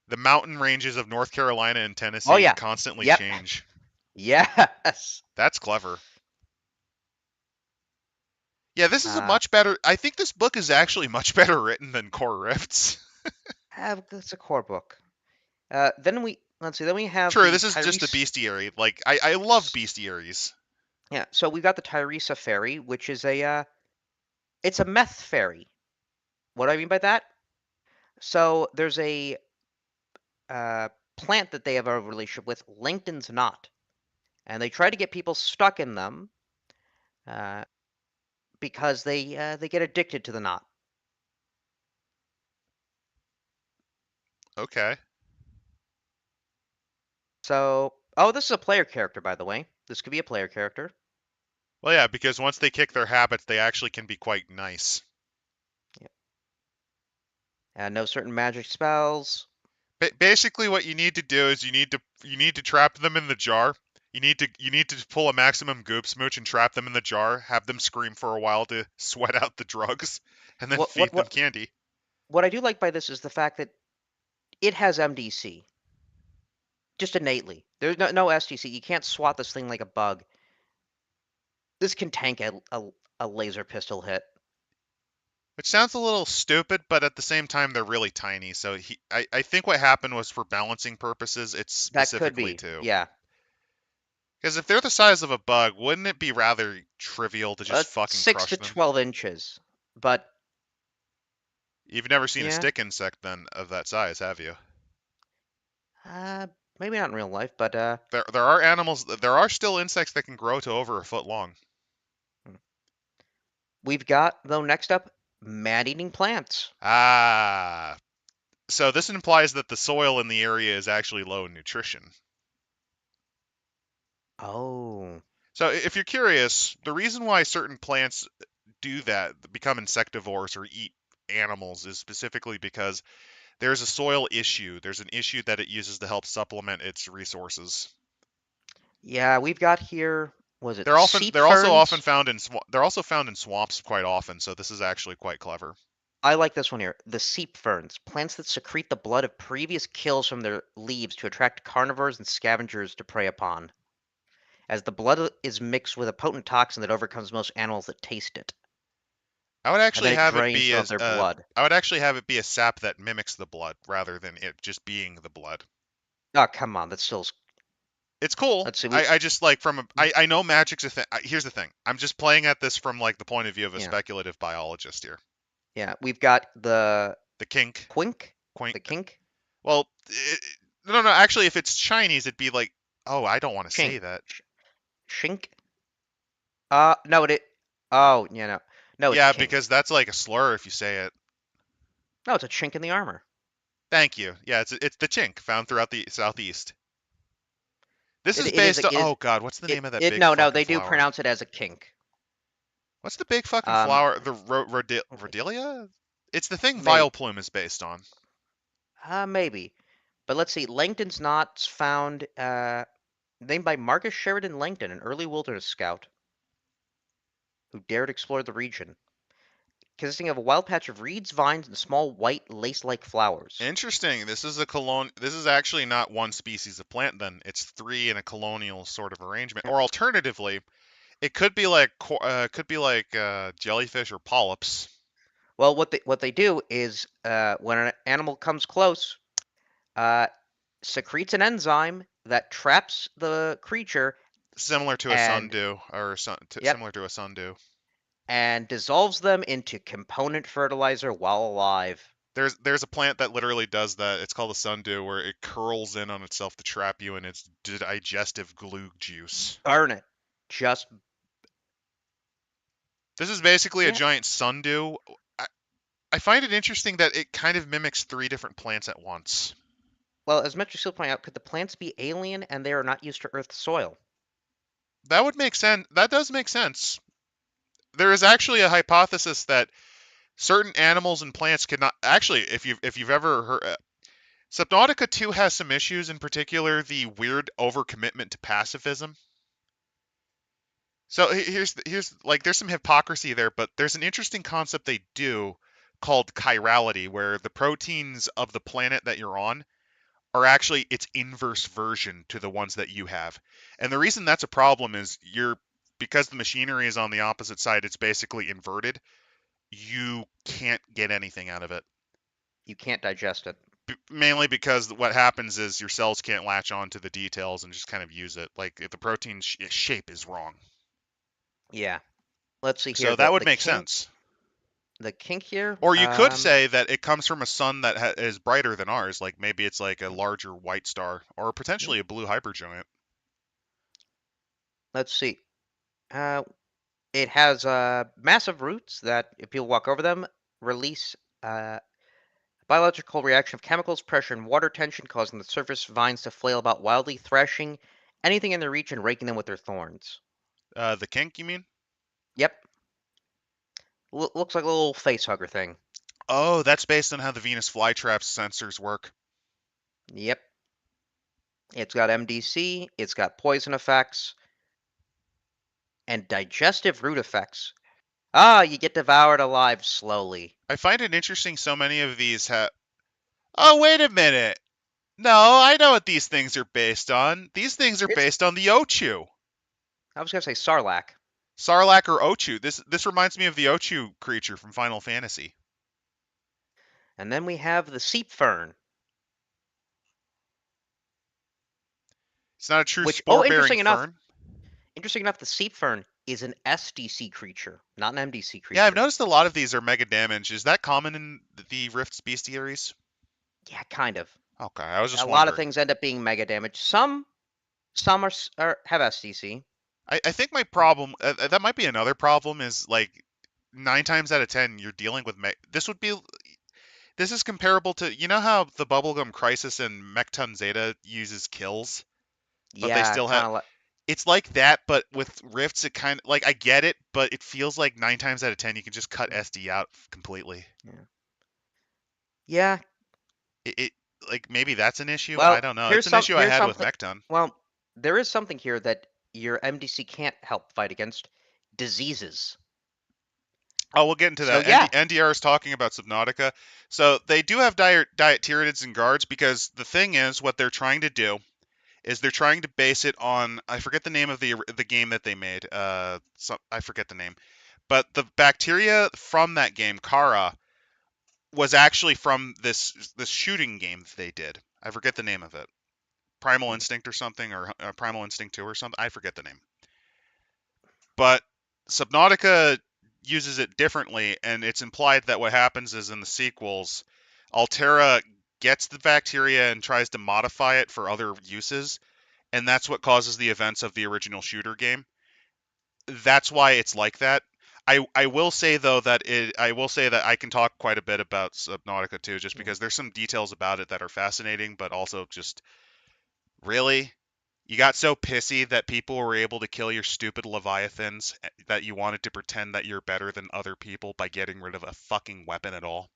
The mountain ranges of North Carolina and Oh Tennessee yeah. constantly Yep. change. Yes. That's clever. Yeah, this is a Uh, much better. I think this book is actually much better written than Core Rifts. that's a core book. Then we let's see. Then we have True, the this is just a Tyrese. bestiary. Like I love bestiaries. Yeah. So we've got the Tyresa fairy, which is it's a meth fairy. What do I mean by that? So there's a uh, plant that they have a relationship with. LinkedIn's not, and they try to get people stuck in them uh, because they get addicted to the knot. Okay. So, oh, this is a player character, by the way. This could be a player character. Well, yeah, because once they kick their habits, they actually can be quite nice. Yeah. No certain magic spells. Basically, what you need to do is you need to trap them in the jar. You need to pull a maximum goop smooch and trap them in the jar. Have them scream for a while to sweat out the drugs, and then What what feed them what candy. what I do like by this is the fact that it has MDC just innately. There's no STC. You can't swat this thing like a bug. This can tank a laser pistol hit. Which sounds a little stupid, but at the same time, they're really tiny. So I think what happened was for balancing purposes, it's That could specifically be, too. yeah. Because if they're the size of a bug, wouldn't it be rather trivial to just fucking Six crush to them? 12 inches, but You've never seen a yeah. stick insect then of that size, have you? Uh, Maybe not in real life, but There are animals. There are still insects that can grow to over a foot long. we've got though next up man-eating plants. Ah, so this implies that the soil in the area is actually low in nutrition. Oh, So if you're curious, the reason why certain plants do that, become insectivores or eat animals, is specifically because there's a soil issue. There's an issue that it uses to help supplement its resources. yeah, we've got here. Was it They're often seep they're also often ferns? found in they're also found in swamps quite often. So this is actually quite clever. I like this one here. The seep ferns, plants that secrete the blood of previous kills from their leaves to attract carnivores and scavengers to prey upon, as the blood is mixed with a potent toxin that overcomes most animals that taste it, I would and then actually it have it drains be some of as their blood. I would actually have it be a sap that mimics the blood rather than it just being the blood. Oh, come on, that's still. It's cool. Let's see. I just like I know magic's a thing. Here's the thing. I'm just playing at this from like the point of view of a Yeah, speculative biologist here. yeah. We've got the The kink, quink, quink. the kink, Well, no, no. Actually, if it's Chinese, it'd be like, oh, I don't want to chink, say that. shink. No, Oh, yeah, no, no, it's Yeah, kink. because that's like a slur if you say it. No, it's a chink in the armor. Thank you. Yeah, it's the chink found throughout the southeast. This is It is based on. it is Oh God, what's the it name of that it. big No, fucking they do flower? pronounce it as a kink. What's the big fucking Um, flower? The Rhodelia? It's the thing may Vileplume is based on. maybe, but let's see. Langton's knots found named by Marcus Sheridan Langton, an early wilderness scout who dared explore the region, consisting of a wild patch of reeds, vines, and small white lace-like flowers. Interesting. This is a colon. This is actually not one species of plant. Then it's three in a colonial sort of arrangement. Yep. Or alternatively, it could be like jellyfish or polyps. Well, what they do is when an animal comes close, uh, secretes an enzyme that traps the creature Similar to a and sundew, or yep, similar to a sundew. and dissolves them into component fertilizer while alive. There's a plant that literally does that. It's called a sundew, where it curls in on itself to trap you in its digestive glue juice. Burn it. Just This is basically a yeah. giant sundew. I, I find it interesting that it kind of mimics three different plants at once. Well, as Metro Seal pointed out, could the plants be alien and they are not used to Earth's soil? That would make sense. That does make sense. There is actually a hypothesis that certain animals and plants could not actually, if you've ever heard, Subnautica 2 has some issues, in particular the weird overcommitment to pacifism. So here's like there's some hypocrisy there, but there's an interesting concept they do called chirality, where the proteins of the planet that you're on are actually its inverse version to the ones that you have. And the reason that's a problem is because the machinery is on the opposite side, it's basically inverted. You can't get anything out of it. You can't digest it. Mainly because what happens is your cells can't latch on to the details and just kind of use it. Like if the protein shape is wrong. Yeah. Let's see here. So The that would the make kink sense. the kink here. Or you could say that it comes from a sun that is brighter than ours. Like maybe it's like a Hmm, larger white star or hmm, potentially a blue hypergiant. let's see. Uh, it has massive roots that, if people walk over them, release biological reaction of chemicals, pressure, and water tension, causing the surface vines to flail about wildly, thrashing anything in their reach and raking them with their thorns. The kink, you mean? Yep. Looks like a little face hugger thing. Oh, that's based on how the Venus flytrap sensors work. Yep. It's got MDC, it's got poison effects, and digestive root effects. Ah, you get devoured alive slowly. I find it interesting so many of these have. Oh, wait a minute. No, I know what these things are based on. These things are It's based on the Ochu. I was gonna say Sarlacc. Sarlacc or Ochu. This reminds me of the Ochu creature from Final Fantasy. And then we have the seep fern, It's not a true which oh spore-bearing fern. interesting enough, the seep fern is an SDC creature, not an MDC Yeah, I've creature. noticed a lot of these are mega damage. Is that common in the Rift's bestiaries? Yeah, kind of. Okay, I was A just lot of wondering. things end up being mega damage. Some are have SDC. I think my problem that might be another problem is like 9 times out of 10 you're dealing with this is comparable to how the Bubblegum Crisis and Mechton Zeta uses kills, but they Yeah, still have kind of like it's like that, but with rifts it kind of like I get it, but it feels like 9 times out of 10 you can just cut SD out completely. yeah. Yeah. It like maybe that's an issue. I Well, don't know. It's an issue I here's had with something. Mechton. Well, there is something here that your MDC can't help fight against diseases. Oh, we'll get into So that. yeah, NDR is talking about Subnautica. So they do have diet Tyranids and guards because the thing is, what they're trying to do is they're trying to base it on I forget the name of the game that they made. I forget the name, but the bacteria from that game, Kara, was actually from this shooting game that they did. I forget the name of it. Primal Instinct or something, or Primal Instinct 2 or something. I forget the name. But Subnautica uses it differently, and it's implied that what happens is in the sequels, Altera gets the bacteria and tries to modify it for other uses, and that's what causes the events of the original shooter game. That's why it's like that. I will say though that I will say that I can talk quite a bit about Subnautica too, just yeah. because there's some details about it that are fascinating, but also just really you got so pissy that people were able to kill your stupid leviathans that you wanted to pretend that you're better than other people by getting rid of a fucking weapon at all.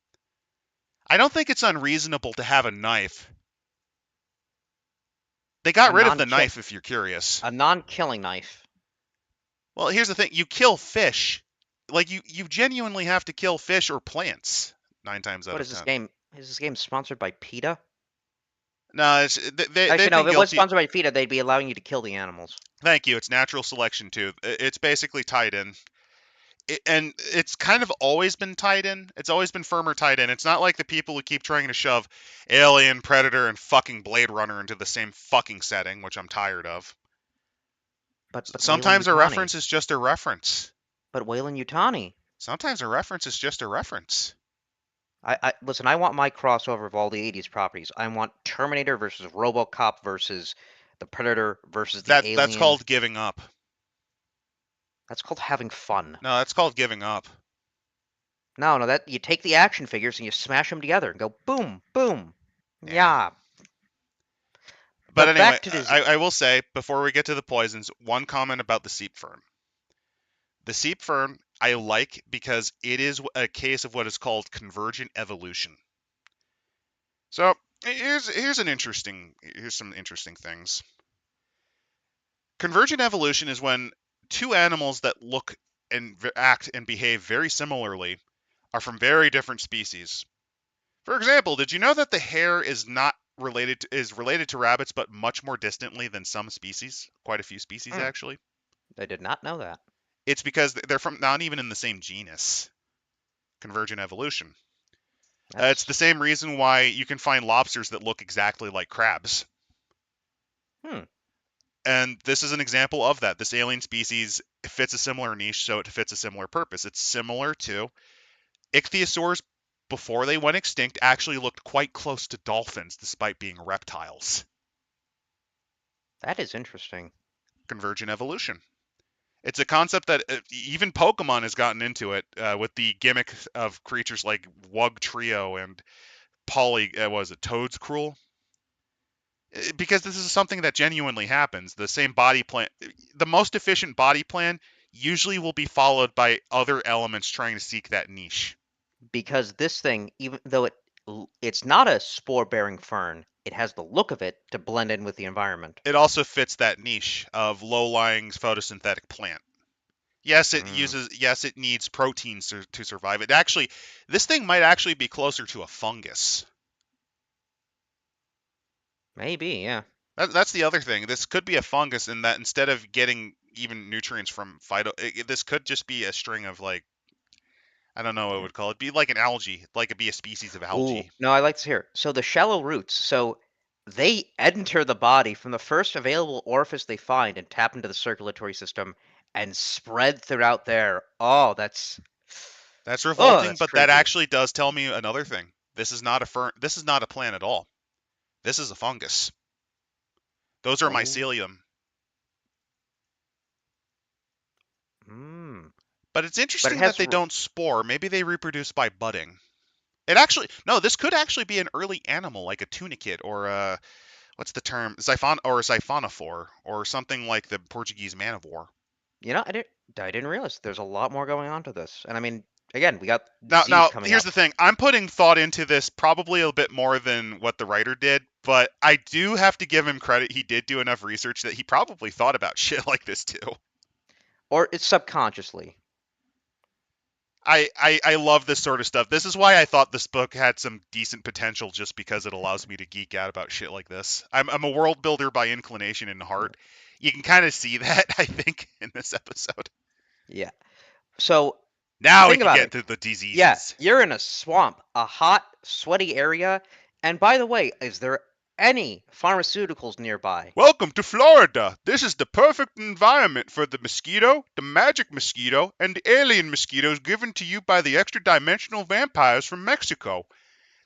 I don't think it's unreasonable to have a knife. They got a rid of non the kill knife if you're curious. a non-killing knife. Well, here's the thing: you kill fish. Like you genuinely have to kill fish or plants 9 times out What of is this 10. game? Is this game sponsored by PETA? No, Actually, they've no. been If it was guilty. sponsored by PETA, they'd be allowing you to kill the animals. Thank you. It's natural selection too. It's basically tied in. And it's kind of always been tied in. It's always been firmer tied in. It's not like the people who keep trying to shove Alien, Predator, and fucking Blade Runner into the same fucking setting, which I'm tired of. But Wayland Sometimes a Yutani. reference is just a reference. But Wayland Yutani. Sometimes a reference is just a reference. Listen. I want my crossover of all the '80s properties. I want Terminator versus RoboCop versus the Predator versus the That's Alien. called giving up. That's called having fun. No, that's called giving up. No, no, that you take the action figures and you smash them together and go boom, boom. Yeah. Yeah. But But anyway, back to this. I will say before we get to the poisons, one comment about the seep fern. The seep fern I like because it is a case of what is called convergent evolution. So here's some interesting things. Convergent evolution is when two animals that look and act and behave very similarly are from very different species. For example, did you know that the hare is related to rabbits, but much more distantly than some species? Quite a few species, Hmm, actually. I did not know that. It's because they're from not even in the same genus. Convergent evolution. It's the That's same reason why you can find lobsters that look exactly like crabs. hmm. And this is an example of that. This alien species fits a similar niche, so it fits a similar purpose. It's similar to ichthyosaurs before they went extinct actually looked quite close to dolphins despite being reptiles. That is interesting. Convergent evolution. It's a concept that even Pokemon has gotten into it with the gimmick of creatures like Wug Trio and was it Toad's Cruel? Because this is something that genuinely happens. The same body plan, the most efficient body plan, usually will be followed by other elements trying to seek that niche. Because this thing, even though it's not a spore-bearing fern, it has the look of it to blend in with the environment. It also fits that niche of low-lying photosynthetic plant. Mm, Yes, it needs proteins to survive. This thing might actually be closer to a fungus. maybe, yeah. That's the other thing. This could be a fungus in that instead of getting even nutrients from this could just be a string of like, I don't know what I Yeah. would call it. Be like an algae, like it'd be a species of Ooh, algae. no, I like to hear. So the shallow roots, so they enter the body from the first available orifice they find and tap into the circulatory system and spread throughout there. That's Oh, revolting, that's but that creepy. actually does tell me another thing. This is not a fern. This is not a plant at all. This is a fungus. Those are Oh, mycelium. hmm. But it's But it interesting that has they don't spore. Maybe they reproduce by budding. It actually no. This could actually be an early animal, like a tunicate or a what's the term? Xiphon or a siphonophore or something like the Portuguese man of war. I didn't realize there's a lot more going on to this. And I mean, again, we got disease Now coming here's up. the thing. I'm putting thought into this probably a bit more than what the writer did, but I do have to give him credit. He did do enough research that he probably thought about shit like this too. Or it's subconsciously. I love this sort of stuff. This is why I thought this book had some decent potential, just because it allows me to geek out about shit like this. I'm a world builder by inclination and heart. You can kind of see that, I think, in this episode. Yeah. So Now we think can about get it. into the Yeah, diseases. you're in a swamp, a hot, sweaty area. And by the way, is there any pharmaceuticals nearby? Welcome to Florida. This is the perfect environment for the mosquito, the magic mosquito, and the alien mosquitoes given to you by the extra dimensional vampires from Mexico.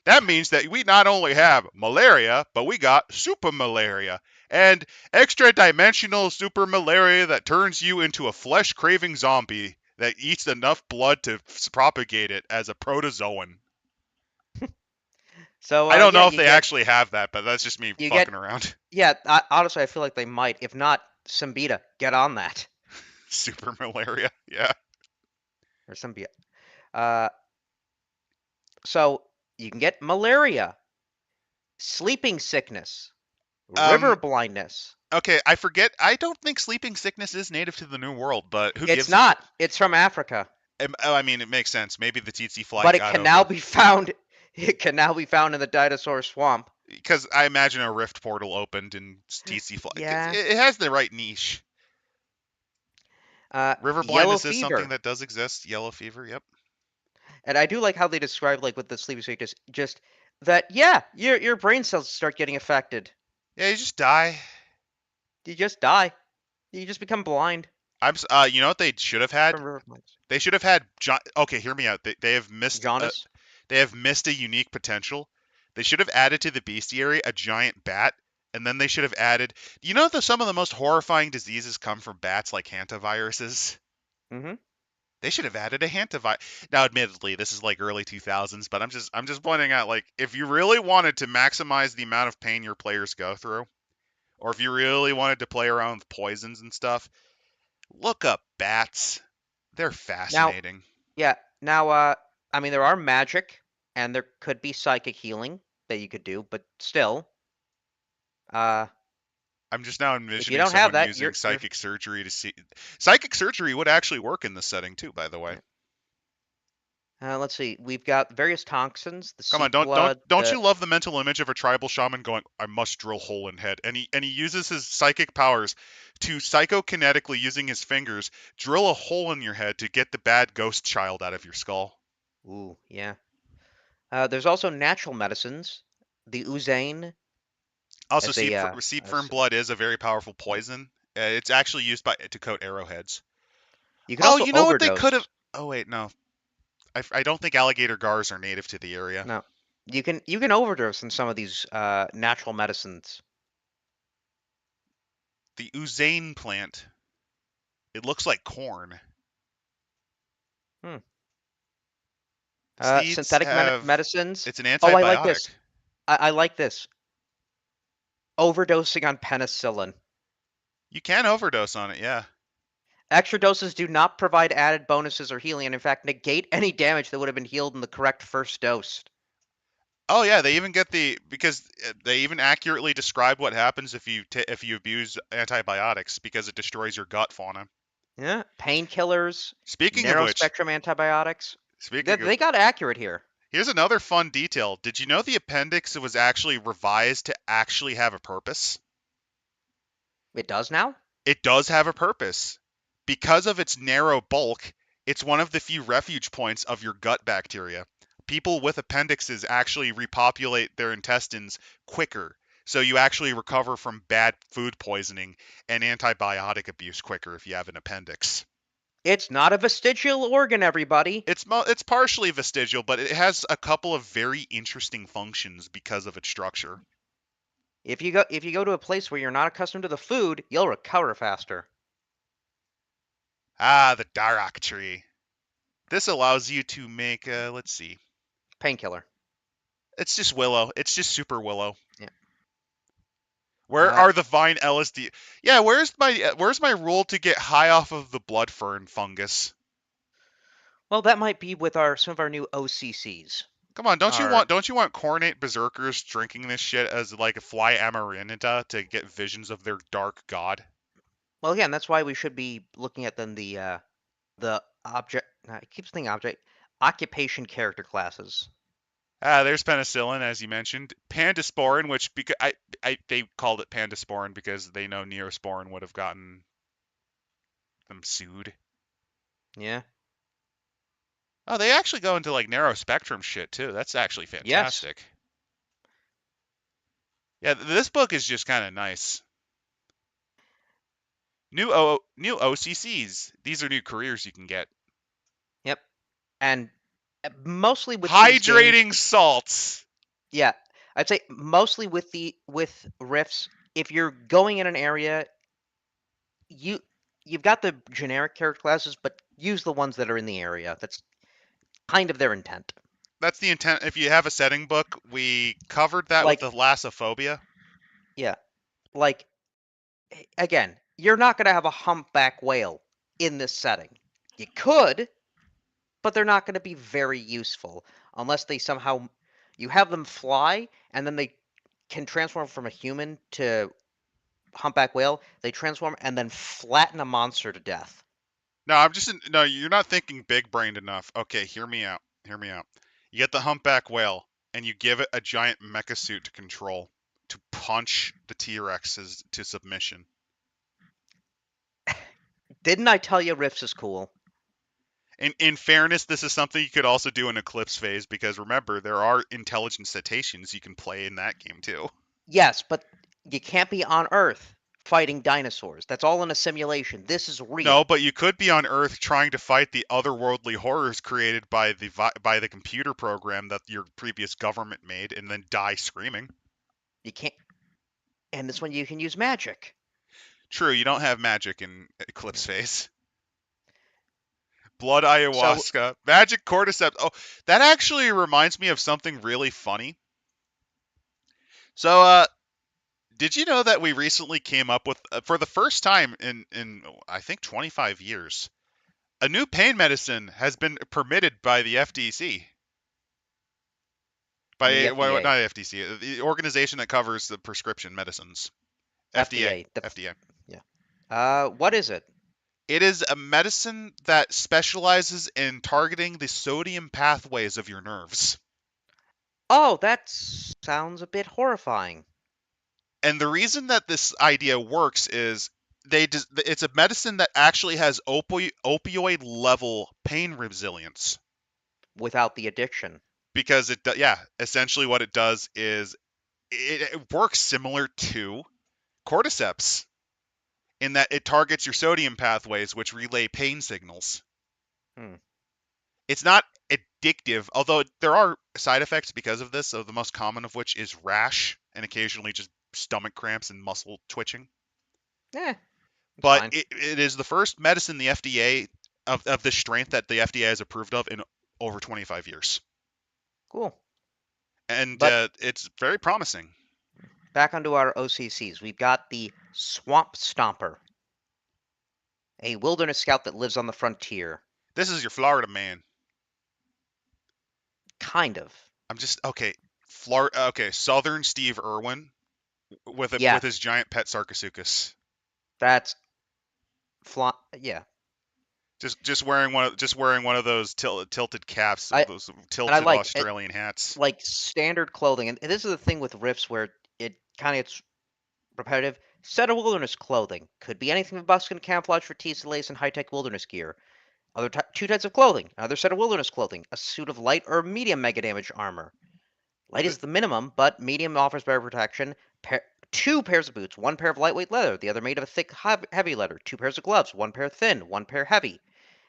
That means that we not only have malaria, but we got super malaria. And extra dimensional super malaria that turns you into a flesh craving zombie that eats enough blood to propagate it as a protozoan. So I don't yeah, know if they actually have that, but that's just me you get fucking around. yeah. Honestly, I feel like they might. If not, Simbita, get on that Super malaria. Yeah. or Simbita. Uh, so you can get malaria, sleeping sickness, river Um, blindness. okay, I forget. I don't think sleeping sickness is native to the New World, but who It's gives a shit? not. It's from Africa, Oh, I mean, it makes sense. Maybe the tsetse fly but it got can now over. be found. It can now be found in the Dinosaur Swamp. Because I imagine a rift portal opened and tsetse fly. Yeah. It has the right niche. River Yellow blindness is something fever. that does exist. Yellow fever. Yep. And I do like how they describe like with the sleeping sickness, just that yeah, your brain cells start getting affected. Yeah, you just die. You just die. You just become blind You know what they should have had? from river blindness. They should have had. Okay, hear me out. They have missed. Jaundice. They have missed a unique potential. They should have added to the bestiary a giant bat, and then they should have added. You know that some of the most horrifying diseases come from bats, like hantaviruses. Hmm. They should have added a hantavirus. Now, admittedly, this is like early 2000s, but I'm just pointing out, like, if you really wanted to maximize the amount of pain your players go through, or if you really wanted to play around with poisons and stuff, look up bats. They're Now, fascinating. yeah, now, I mean, there are magic, and there could be psychic healing that you could do, but still, uh, I'm just now if you envisioning don't have someone that, using psychic surgery to see. Psychic surgery would actually work in this setting too, by the way. yeah. Let's see. We've got various toxins, the Come on, seep don't blood, don't the you love the mental image of a tribal shaman going, "I must drill hole in head," and he uses his psychic powers to psychokinetically, using his fingers, drill a hole in your head to get the bad ghost child out of your skull. ooh, yeah. There's also natural medicines, the Uzane Also, as a seep as from blood is a very powerful yeah. poison. It's actually used by to coat arrowheads. You can Oh, also you know what they could have? overdose. Oh wait, no, I don't think alligator gars are native to the area. No, you can overdose in some of these natural medicines. The Uzane plant. It looks like corn. Hmm. The seeds Synthetic have. medicines. It's an Oh, I like antibiotic. this. I like this. Overdosing on penicillin. You can overdose on it, yeah. Extra doses do not provide added bonuses or healing, and in fact negate any damage that would have been healed in the correct first dose. Oh yeah, they even get the because they even accurately describe what happens if if you abuse antibiotics because it destroys your gut fauna. Yeah, painkillers, Speaking of narrow which, spectrum antibiotics. They, speaking of they got accurate here. here's another fun detail. Did you know the appendix was actually revised to actually have a purpose? It does now? It does have a purpose. Because of its narrow bulk, it's one of the few refuge points of your gut bacteria. People with appendixes actually repopulate their intestines quicker. So you actually recover from bad food poisoning and antibiotic abuse quicker if you have an appendix. It's not a vestigial organ, everybody. It's partially vestigial, but it has a couple of very interesting functions because of its structure. If you go to a place where you're not accustomed to the food, you'll recover faster. Ah, the Darak tree. This allows you to make, let's see. Painkiller. It's just willow. It's just super willow. Yeah. Where are the vine LSD? Yeah, where's my rule to get high off of the blood fern fungus? Well, that might be with our some of our new OCCs. Come on, don't you Our want don't you want cornate berserkers drinking this shit as like a fly amarinta to get visions of their dark god? well, again, that's why we should be looking at then the object. I keep saying object occupation character classes. Ah, there's penicillin, as you mentioned. Pandasporin, which because they called it pandasporin because they know Neosporin would have gotten them sued. Yeah. Oh, they actually go into like narrow spectrum shit too. That's actually Yes. fantastic. Yeah, this book is just kind of nice. New OCCs. These are new careers you can get. Yep. And mostly with these games, Hydrating salts. yeah, I'd say mostly with riffs. If you're going in an area, you you've got the generic character classes, but use the ones that are in the area. That's kind of their intent. That's the intent. If you have a setting book, we covered that with Like, the Lassophobia. yeah, like again, you're not going to have a humpback whale in this setting. You could, but they're not going to be very useful unless they somehow you have them fly and then they can transform from a human to humpback whale. They transform and then flatten a monster to death. No, you're not thinking big brained enough. Okay, hear me out. Hear me out. You get the humpback whale and you give it a giant mecha suit to control to punch the T-Rexes to submission. Didn't I tell you Rifts is cool? In fairness, this is something you could also do in Eclipse phase because remember, there are intelligent cetaceans you can play in that game too. Yes, but you can't be on Earth fighting dinosaurs. That's all in a simulation. This is No, real. but you could be on Earth trying to fight the otherworldly horrors created by the computer program that your previous government made, and then die screaming. You can't, and this one you can use magic. True, you don't have magic in Eclipse Yeah. Phase. Blood So, ayahuasca, magic cordyceps. Oh, that actually reminds me of something really funny. So, did you know that we recently came up with, for the first time in I think 25 years, a new pain medicine has been permitted by the FTC. the By well, FDA, not FTC, the organization that covers the prescription medicines. FDA, FDA, the FDA. yeah. What is it? It is a medicine that specializes in targeting the sodium pathways of your nerves. Oh, that sounds a bit horrifying. And the reason that this idea works is it's a medicine that actually has opioid level pain resilience, Without the addiction. because yeah, essentially what it does is it works similar to cordyceps in that it targets your sodium pathways, which relay pain signals. Hmm. It's not addictive, although there are side effects because of this. So the most common of which is rash and occasionally just stomach cramps and muscle twitching. Eh, it's But fine. it is the first medicine the FDA of this strength that the FDA has approved of in over 25 years, Cool. and But it's very promising. back onto our OCCs. We've got the Swamp Stomper, a wilderness scout that lives on the frontier. This is your Florida man. Kind of. I'm just okay. Florida. Okay, Southern Steve Irwin with Yeah, his giant pet Sarcosuchus. that's yeah. Just wearing one of those tilted caps, I those and I tilted like it, Australian hats. like standard clothing. And this is the thing with Rifts where it kind of gets repetitive. Set of wilderness clothing could be anything from buskin camouflage for tees to lace and high-tech wilderness gear. Two types of clothing. Another set of wilderness clothing. A suit of light or medium mega damage armor. Light Th- is the minimum, but medium offers better protection. Two pairs of boots, one pair of lightweight leather, the other made of a thick, heavy leather. Two pairs of gloves, one pair thin, one pair heavy.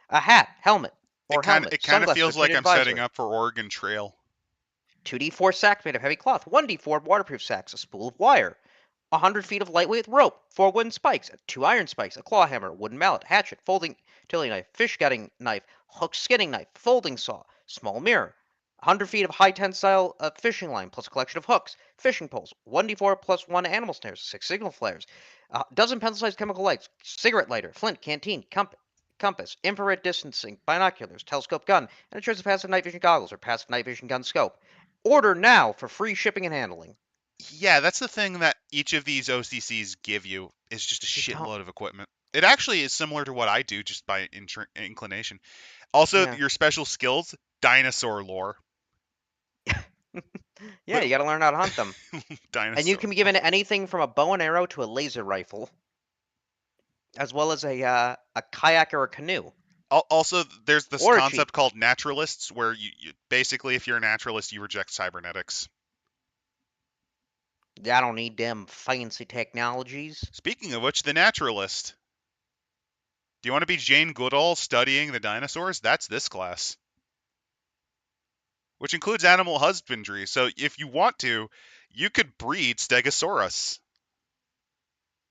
A hat, helmet, it kind of sunglasses, or feels like painted I'm setting visor. up for Oregon Trail. 2D4 sacks made of heavy cloth, 1D4 waterproof sacks, a spool of wire, 100 feet of lightweight rope, 4 wooden spikes, 2 iron spikes, a claw hammer, wooden mallet, hatchet, folding utility knife, fish gutting knife, hook skinning knife, folding saw, small mirror, 100 feet of high tensile fishing line plus a collection of hooks, fishing poles, 1D4 plus 1 animal snares, 6 signal flares, a dozen pencil sized chemical lights, cigarette lighter, flint, canteen, compass, infrared distancing, binoculars, telescope gun, and a choice of passive night vision goggles or passive night vision gun scope. Order now for free shipping and handling. Yeah, that's the thing that each of these OCCs give you is just a You don't. shitload of equipment. It actually is similar to what I do just by inclination. Also, Yeah. your special skills, dinosaur lore. Yeah, you got to learn how to hunt them. And you Dinosaur can be lore. given anything from a bow and arrow to a laser rifle, as well as a kayak or a canoe Also, there's this or a jeep. concept called naturalists, where you basically, if you're a naturalist, you reject cybernetics. I don't need them fancy technologies. Speaking of which, the naturalist. Do you want to be Jane Goodall studying the dinosaurs? That's this class, which includes animal husbandry. So if you want to, you could breed Stegosaurus.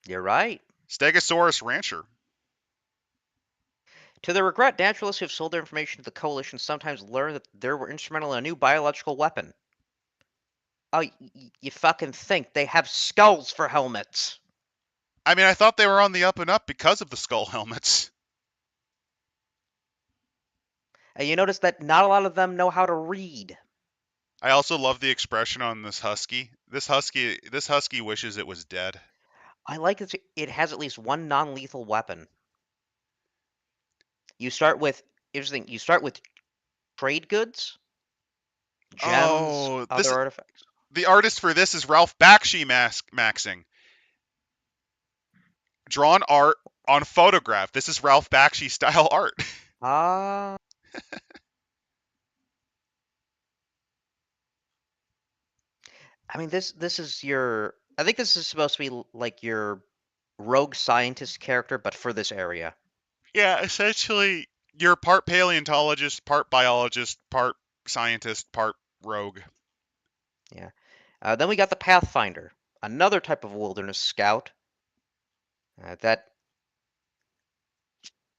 You're right. Stegosaurus rancher. To their regret, naturalists who have sold their information to the coalition sometimes learn that they were instrumental in a new biological weapon. Oh, you fucking think they have skulls for helmets? I mean, I thought they were on the up and up because of the skull helmets. And you notice that not a lot of them know how to read. I also love the expression on this husky. This husky wishes it was dead. I like that it has at least one non-lethal weapon. You start with Interesting. You start with trade goods, gems, Oh, other artifacts. the artist for this is Ralph Bakshi maxing. Drawn art on photograph. This is Ralph Bakshi style art. Ah, I mean this is your. I think this is supposed to be like your rogue scientist character, but for this area. Yeah, essentially, you're part paleontologist, part biologist, part scientist, part rogue. Yeah. Then we got the Pathfinder, another type of wilderness scout that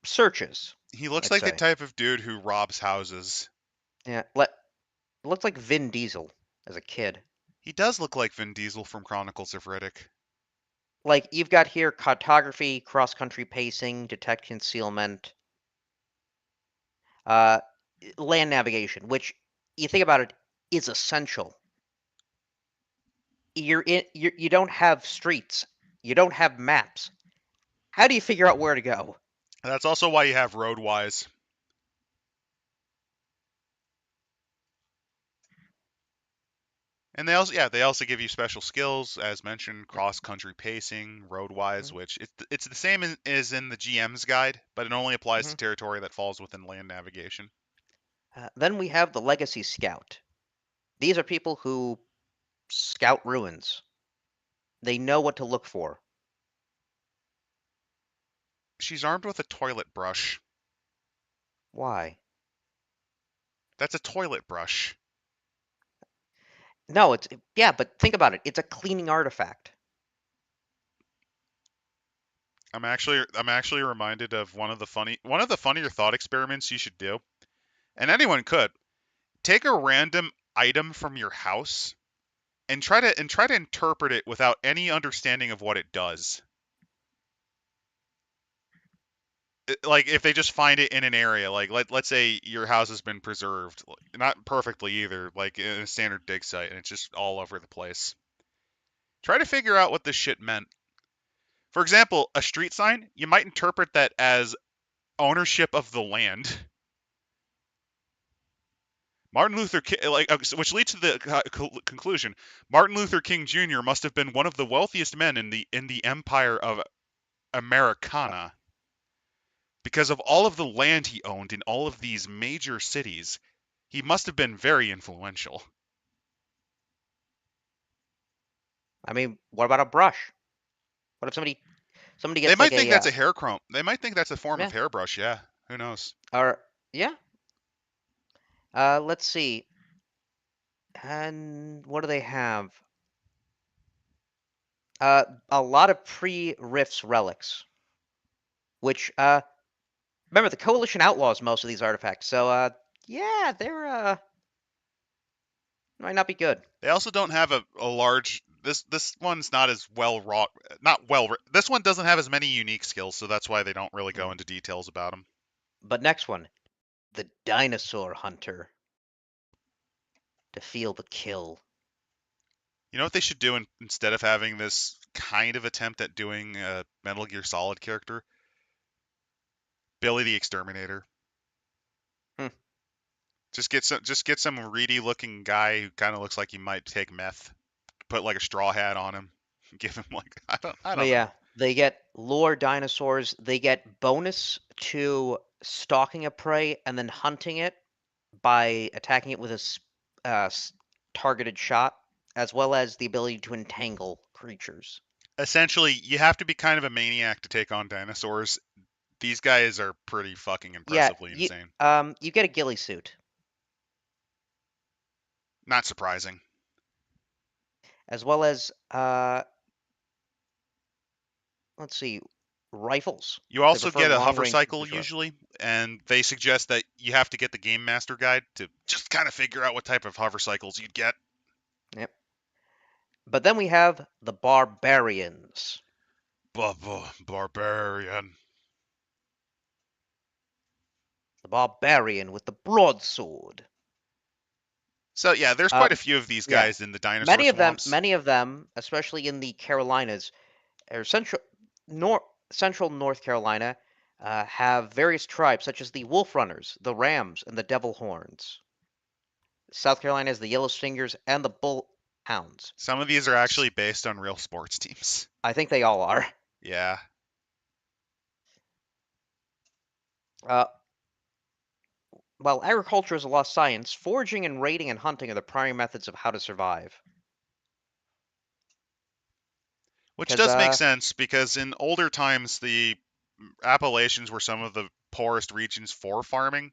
searches. He looks I'd like the say. type of dude who robs houses. Yeah. Looks like Vin Diesel as a kid. He does look like Vin Diesel from Chronicles of Riddick. Like you've got here cartography, cross-country pacing, detect concealment, uh, land navigation, which you think about it is essential. You don't have streets, you don't have maps. How do you figure out where to go? That's also why you have Roadwise. And they also give you special skills, as mentioned, cross-country pacing, Roadwise, Mhm, which it's the same as in the GM's guide, but it only applies to mhm. territory that falls within land navigation. Then we have the Legacy Scout. These are people who scout ruins. They know what to look for. She's armed with a toilet brush. Why? That's a toilet brush. No, it's yeah, but think about it. It's a cleaning artifact. I'm actually reminded of one of the funnier thought experiments you should do, and anyone could take a random item from your house and try to interpret it without any understanding of what it does. Like if they just find it in an area, like let's say your house has been preserved, not perfectly either, like in a standard dig site, and it's just all over the place. Try to figure out what this shit meant. For example, a street sign, you might interpret that as ownership of the land. Martin Luther King, which leads to the conclusion. Martin Luther King Jr. must have been one of the wealthiest men in the empire of Uh, Americana because of all of the land he owned in all of these major cities. He must have been very influential. I mean, what about a brush? What if somebody They gets might like think a that's a hair comb. They might think that's a form of yeah, hairbrush. Yeah, who knows? or yeah. Let's see. And what do they have? A lot of pre-Rifts relics, which remember the Coalition outlaws most of these artifacts. So yeah, they're might not be good. They also don't have a large. This one's not as well wrought. Not well. This one doesn't have as many unique skills, so that's why they don't really go Mm. into details about them. But next one, the Dinosaur Hunter to feel the kill. You know what they should do instead of having this kind of attempt at doing a Metal Gear Solid character? Billy the Exterminator. Hmm. Just get some reedy looking guy who kind of looks like he might take meth. Put like a straw hat on him. Give him like I But don't know. yeah, they get lure dinosaurs. They get bonus to stalking a prey and then hunting it by attacking it with a targeted shot, as well as the ability to entangle creatures. Essentially, you have to be kind of a maniac to take on dinosaurs. These guys are pretty fucking Yeah, impressively insane. you get a ghillie suit, Not surprising. as well as let's see, rifles You to also prefer get a long hover range cycle for sure. usually, and they suggest that you have to get the game master guide to just kind of figure out what type of hover cycles you'd get. Yep. But then we have the barbarians. Barbarian. The barbarian with the broadsword. So yeah, there's quite a Um, few of these yeah, guys in the dinosaur swamps. many of them, especially in the Carolinas or nor, central North Carolina, have various tribes such as the Wolf Runners, the Rams, and the Devil Horns. South Carolina has the Yellow Stingers and the Bull Hounds. Some of these are actually based on real sports teams. I think they all are. Yeah. Uh, while agriculture is a lost science, foraging and raiding and hunting are the primary methods of how to survive. Which Because does make sense because in older times, the Appalachians were some of the poorest regions for farming.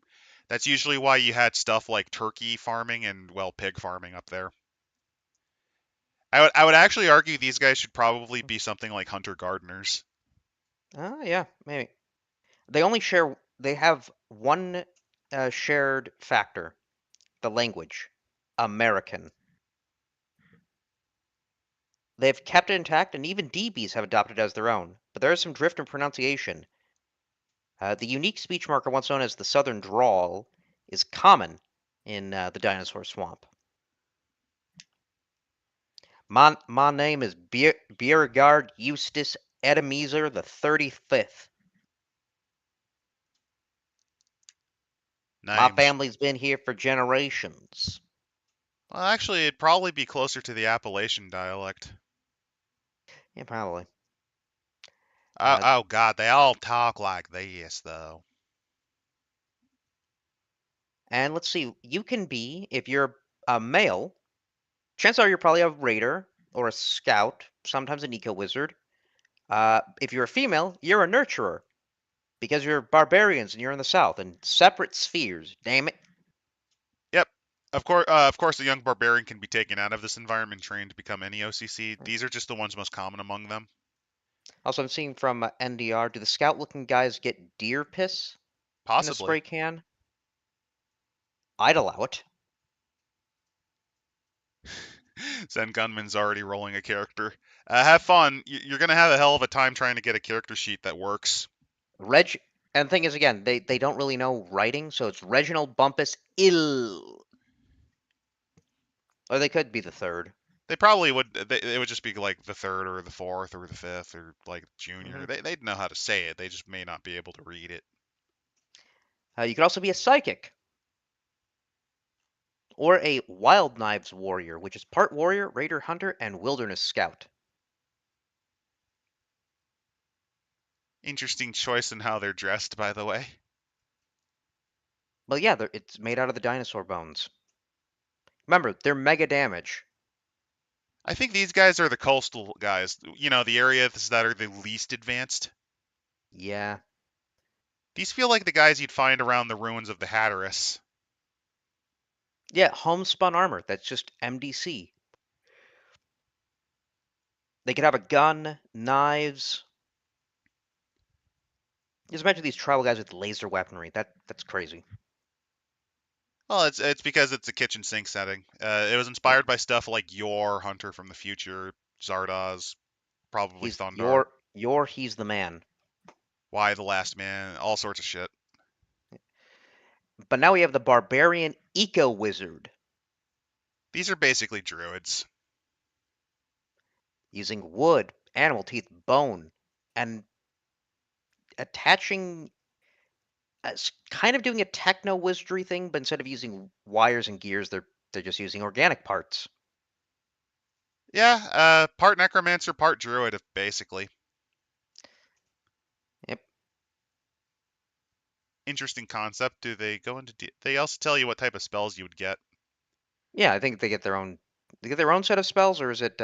That's usually why you had stuff like turkey farming and, well, pig farming up there. I would actually argue these guys should probably be something like hunter gardeners. yeah, maybe they have one shared factor: the language, American. They've kept it intact, and even DBs have adopted it as their own. But there is some drift in pronunciation. The unique speech marker, once known as the Southern drawl, is common in the Dinosaur Swamp. My name is Biergard Eustace Edemezer the 35th. My Names. family's been here for generations. Well, actually, it'd probably be closer to the Appalachian dialect. Yeah, probably. Oh, Uh, oh God, they all talk like this, though. and let's see, you can be, if you're a male, chances are you're probably a raider or a scout, sometimes an eco wizard. If you're a female, you're a nurturer because you're barbarians and you're in the south and separate spheres. Damn it. Yep. Of course, the young barbarian can be taken out of this environment and trained to become any OCC. These are just the ones most common among them. Also, I'm seeing from NDR, do the scout-looking guys get deer piss in a Possibly. spray can? I'd allow it. Zen Gunman's already rolling a character. Have fun. You're gonna have a hell of a time trying to get a character sheet that works. Reg, and the thing is, again, they don't really know writing, so it's Reginald Bumpus Ill, or they could be the third. They probably would. It would just be like the third or the fourth or the fifth or like Hmm junior. They'd know how to say it. They just may not be able to read it. You could also be a psychic or a Wild Knives warrior, which is part warrior, raider, hunter, and wilderness scout. Interesting choice in how they're dressed, by the way. Well, yeah, it's made out of the dinosaur bones. Remember, they're mega damage. I think these guys are the coastal guys. You know, the areas that are the least advanced. Yeah. These feel like the guys you'd find around the ruins of the Hatteras. Yeah, homespun armor. That's just MDC. They could have a gun, knives. Just imagine these tribal guys with laser weaponry. That's crazy. Well, it's because it's a kitchen sink setting. It was Yep. inspired by stuff like Yor, Hunter from the Future, Zardoz, probably He's Thundar, he's the man. Y the Last Man, all sorts of shit. But now we have the barbarian eco wizard These are basically druids. using wood, animal teeth, bone, and attaching kind of doing a techno wizardry thing, but instead of using wires and gears, they're just using organic parts. Yeah, part necromancer, part druid, basically. Yep. Interesting concept. Do they go into? They also tell you what type of spells you would get. Yeah, I think they get their own. They get their own set of spells, or is it?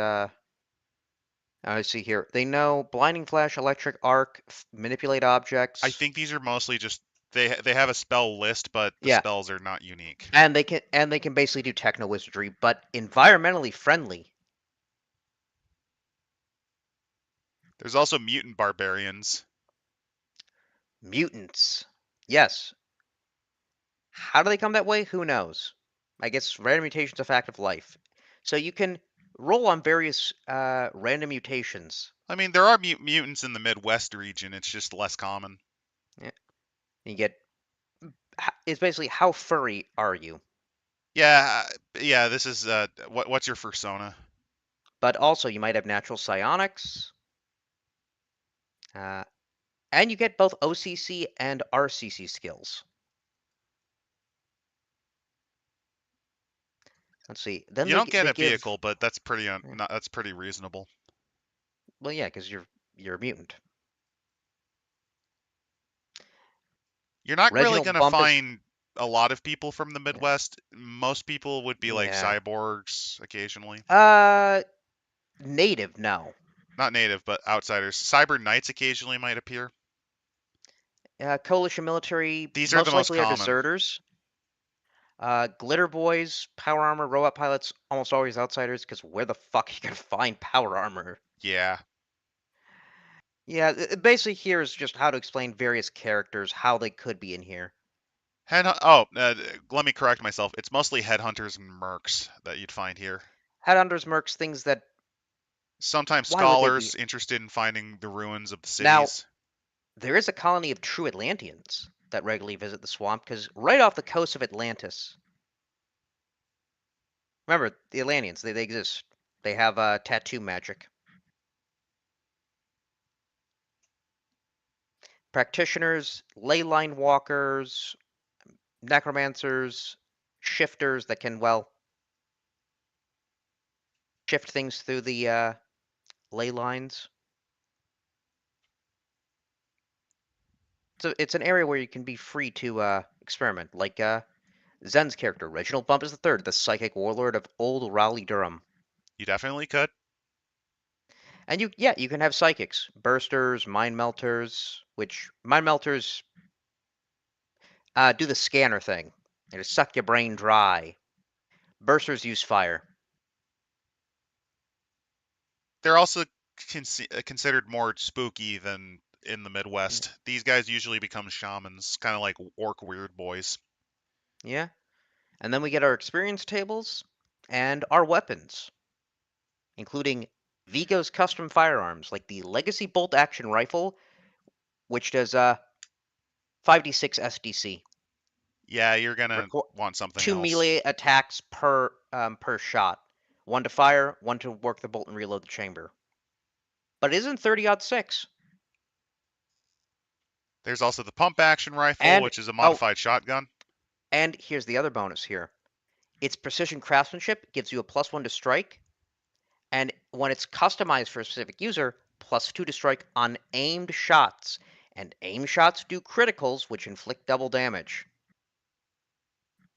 I see here. They know blinding flash, electric arc, manipulate I objects. think these are mostly just they have a spell list, but the Yeah, spells are not unique. and they can basically do techno wizardry, but environmentally friendly. There's also mutant barbarians. Mutants. Yes. How do they come that way? Who knows? I guess random mutation's a fact of life. So you can roll on various random mutations. I mean, there are mutants in the Midwest region. It's just less common. Yeah. You get it's basically how furry are you? Yeah, yeah. This is what's your persona? But also you might have natural psionics, uh, and you get both OCC and RCC skills. Let's see. Then You don't get they a give vehicle, but that's pretty eh, not, that's pretty reasonable. well, yeah, because you're a mutant. You're not really Reginald gonna Bumpus, find a lot of people from the yeah, Midwest. Most people would be like yeah. cyborgs occasionally. Uh, native, no. Not native, but outsiders. Cyber knights occasionally might appear. Coalition military These are the most most likely are common. deserters. Glitter boys, power armor, robot pilots, almost always outsiders, because where the fuck you gonna find power armor? Yeah. Yeah, basically here is just how to explain various characters, how they could be in here. Let me correct myself. It's mostly headhunters and mercs that you'd find here. Headhunters, mercs, things that Sometimes why would they be? scholars interested in finding the ruins of the Now, cities. there is a colony of true Atlanteans that regularly visit the swamp, because right off the coast of Atlantis, remember, the Atlanteans, they exist. They have tattoo magic. Practitioners, ley line walkers, necromancers, shifters that can, well, shift things through the ley lines. So it's an area where you can be free to experiment, like Zen's character, Reginald Bumpus III, the psychic warlord of old Raleigh, Durham. You definitely could. And yeah, you can have psychics, bursters, mind melters, which mind melters do the scanner thing. They just suck your brain dry. Bursters use fire. They're also considered more spooky than in the Midwest. These guys usually become shamans, kind of like orc weird boys. Yeah. And then we get our experience tables and our weapons, including Vigo's custom firearms, like the Legacy Bolt Action Rifle, which does 5d6 SDC. Yeah, you're gonna Requ- want something two else. melee attacks per shot. One to fire, one to work the bolt and reload the chamber. But it isn't 30-06. There's also the pump action rifle, And which is a oh, modified shotgun. and here's the other bonus here. Its precision craftsmanship gives you a +1 to strike, and when it's customized for a specific user, +2 to strike on aimed shots. And aim shots do criticals, which inflict double damage.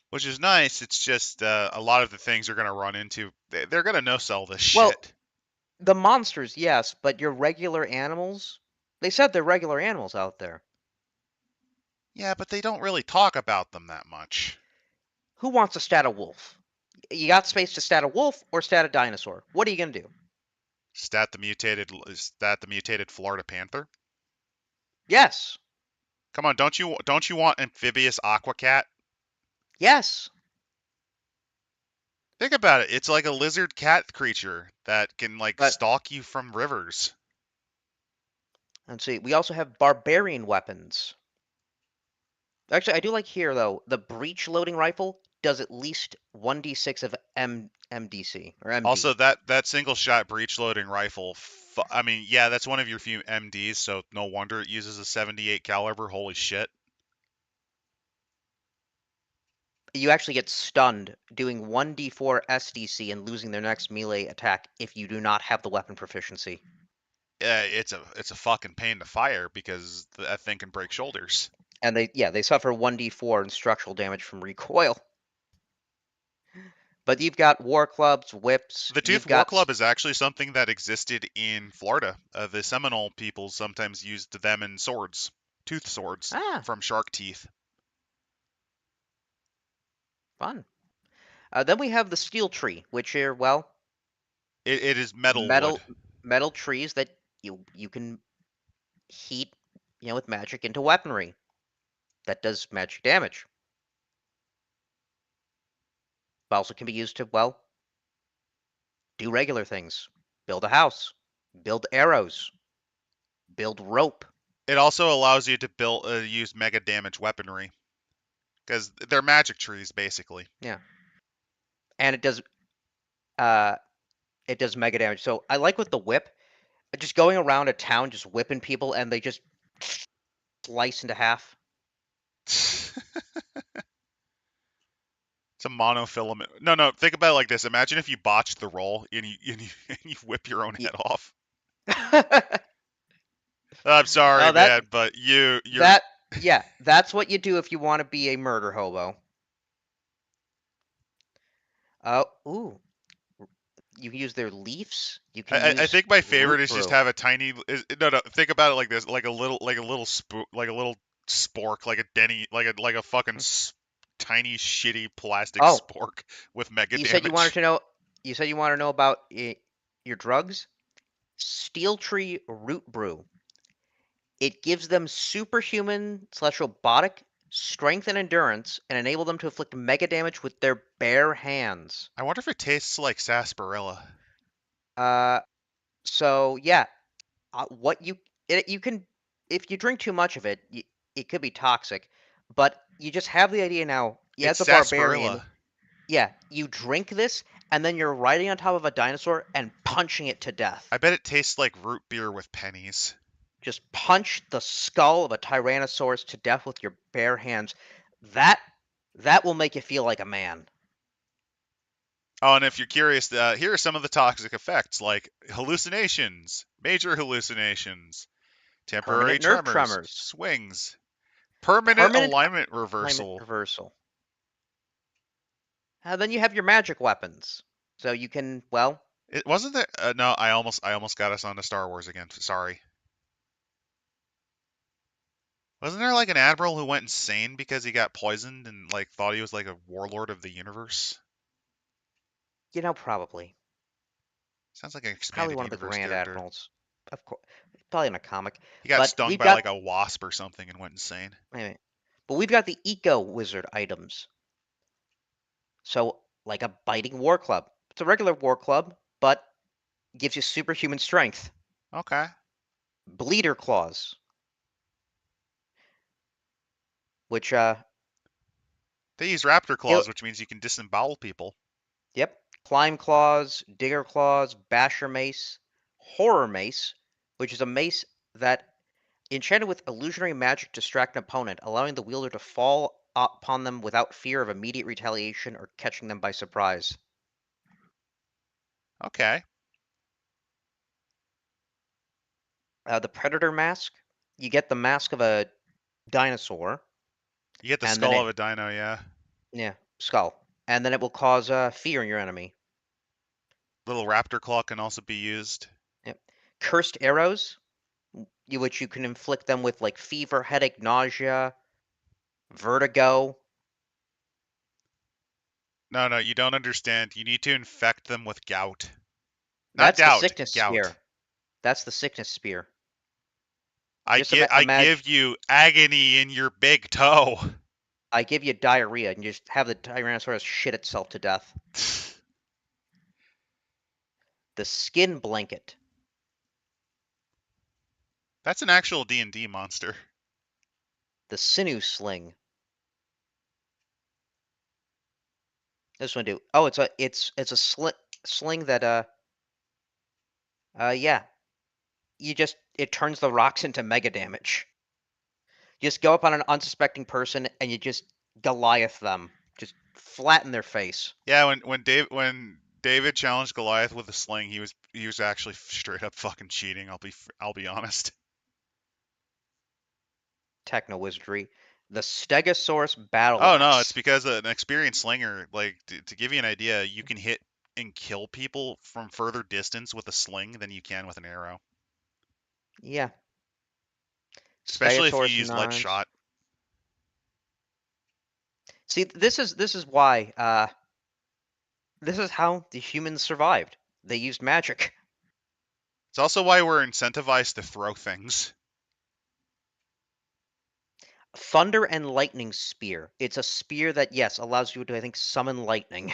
Which is nice. It's just a lot of the things you're gonna run into. They're gonna no sell this Well, shit. the monsters, yes, but your regular animals, they said they're regular animals out there. Yeah, but they don't really talk about them that much. Who wants to stat a wolf? You got space to stat a wolf or stat a dinosaur. What are you going to do? Stat the mutated Florida panther. Yes. Come on, don't you want amphibious aqua cat? Yes. Think about it. It's like a lizard cat creature that can like But stalk you from rivers. let's see. We also have barbarian weapons. Actually, I do like here, though, the breech loading rifle does at least 1d6 of MDC, or MD. Also, that single shot breech loading rifle. I mean, yeah, that's one of your few MDs, so no wonder it uses a 78 caliber. Holy shit. You actually get stunned doing 1d4 SDC and losing their next melee attack if you do not have the weapon proficiency. It's a fucking pain to fire because that thing can break shoulders. And they suffer 1d4 in structural damage from recoil. But you've got war clubs, whips, The Tooth you've War got Club is actually something that existed in Florida. The Seminole people sometimes used them in swords, tooth swords ah, from shark teeth. fun. Then we have the steel tree, which are, well, It is metal wood. metal trees that you can heat, with magic into weaponry that does magic damage. But also can be used to, well, do regular things. Build a house, build arrows, build rope. It also allows you to use mega damage weaponry because they're magic trees basically. Yeah. And uh it does mega damage. So I like with the whip, just going around a town just whipping people and they just slice into half. It's a monofilament. No, no. Think about it like this. Imagine if you botched the roll and you whip your own Ye- head off. I'm sorry, Oh, that man, but you're that yeah, that's what you do if you want to be a murder hobo. Ooh, You can use their leaves. You can I use think my root favorite is just brew. have a tiny. No, no. Think about it like this: like a little like a little spork, like a Denny, like a fucking tiny shitty plastic Oh, spork with mega you said you wanted damage. to know. You said you want to know about your drugs. Steel tree root brew. It gives them superhuman slash robotic strength and endurance, and enable them to inflict mega damage with their bare hands. I wonder if it tastes like sarsaparilla. Uh, so yeah, what you can if you drink too much of it, it could be toxic. But you just have the idea now. Yeah, It's as a barbarian, sarsaparilla. yeah, you drink this, and then you're riding on top of a dinosaur and punching it to death. I bet it tastes like root beer with pennies. Just punch the skull of a Tyrannosaurus to death with your bare hands. That that will make you feel like a man. Oh, and if you're curious, here are some of the toxic effects, like hallucinations, major hallucinations, temporary Permanent nerve tremors, tremors, swings, permanent permanent alignment alignment reversal. reversal. Then you have your magic weapons. So you can, well, It wasn't there. No, I almost got us onto Star Wars again. Sorry. Wasn't there like an admiral who went insane because he got poisoned and like thought he was like a warlord of the universe? probably. Sounds like an Probably expanded one of the universe Grand character. Admirals. Of course, probably in a comic. He got But stung we've by like got, a wasp or something and went insane. wait, but we've got the Eco Wizard items. So, like a biting war club. It's a regular war club, but gives you superhuman strength. Okay. Bleeder claws, which They use raptor heal. claws, which means you can disembowel people. Yep. Climb claws, digger claws, basher mace, horror mace, which is a mace that enchanted with illusionary magic distract an opponent, allowing the wielder to fall upon them without fear of immediate retaliation or catching them by surprise. Okay. The predator mask, you get the mask of a dinosaur, You get the and then skull it, of a dino, yeah. yeah, skull, and then it will cause fear in your enemy. Little raptor claw can also be used. Yep. Cursed arrows, which you can inflict them with like fever, headache, nausea, vertigo. No, no, you don't understand. You need to infect them with gout. Not That's the doubt, sickness gout. spear. That's the sickness spear. I Just get I imagine give you agony in your big toe. I give you diarrhea and you just have the Tyrannosaurus shit itself to death. The skin blanket. That's an actual D&D monster. The sinew sling. This one do. Oh, it's a sling that yeah. You just it turns the rocks into mega damage. You just go up on an unsuspecting person and you just Goliath them. Just flatten their face. Yeah, when David challenged Goliath with a sling, he was actually straight up fucking cheating. I'll be honest. Techno wizardry. The Stegosaurus battle Oh no, it's axe. because an experienced slinger, like to give you an idea, you can hit and kill people from further distance with a sling than you can with an arrow, Yeah. especially if you Stegosaurus use lead knives. shot. See, this is why this is how the humans survived. They used magic. It's also why we're incentivized to throw things. Thunder and lightning spear. It's a spear that yes allows you to I think summon lightning.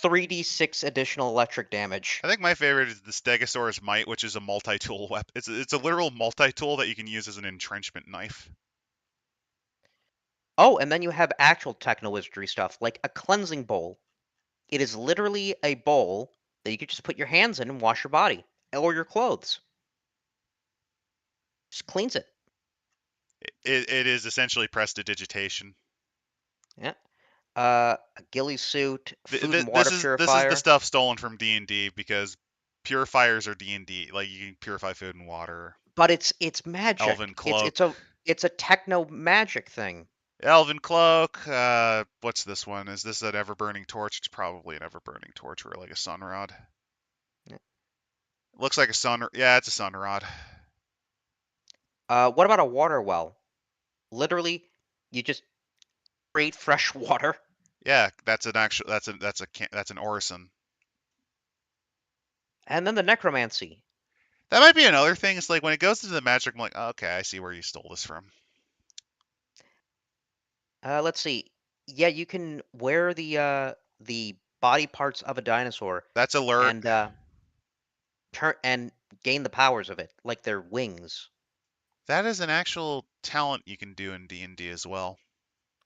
3d6 additional electric damage. I think my favorite is the Stegosaurus Mite, which is a multi-tool weapon. It's a literal multi-tool that you can use as an entrenchment knife. Oh, and then you have actual techno wizardry stuff like a cleansing bowl. It is literally a bowl that you could just put your hands in and wash your body or your clothes. Just cleans it. It is essentially prestidigitation. Yeah. A ghillie suit, food and This water is the purifier. stuff stolen from D&D because purifiers are D&D. Like you can purify food and water. But it's Elven magic. cloak. It's a techno magic thing. Elven cloak. What's this one? Is this an ever burning torch? It's probably an ever burning torch or like a sun rod. Looks like a sun. Yeah, it's a sun rod. What about a water well? Literally, you just create fresh water. Yeah, that's an actual. That's an orison. And then the necromancy. That might be another thing. It's like when it goes into the magic, I'm like, oh, okay, I see where you stole this from. Let's see. Yeah, you can wear the body parts of a dinosaur That's alert. and turn and gain the powers of it, like their wings. That is an actual talent you can do in D&D as well.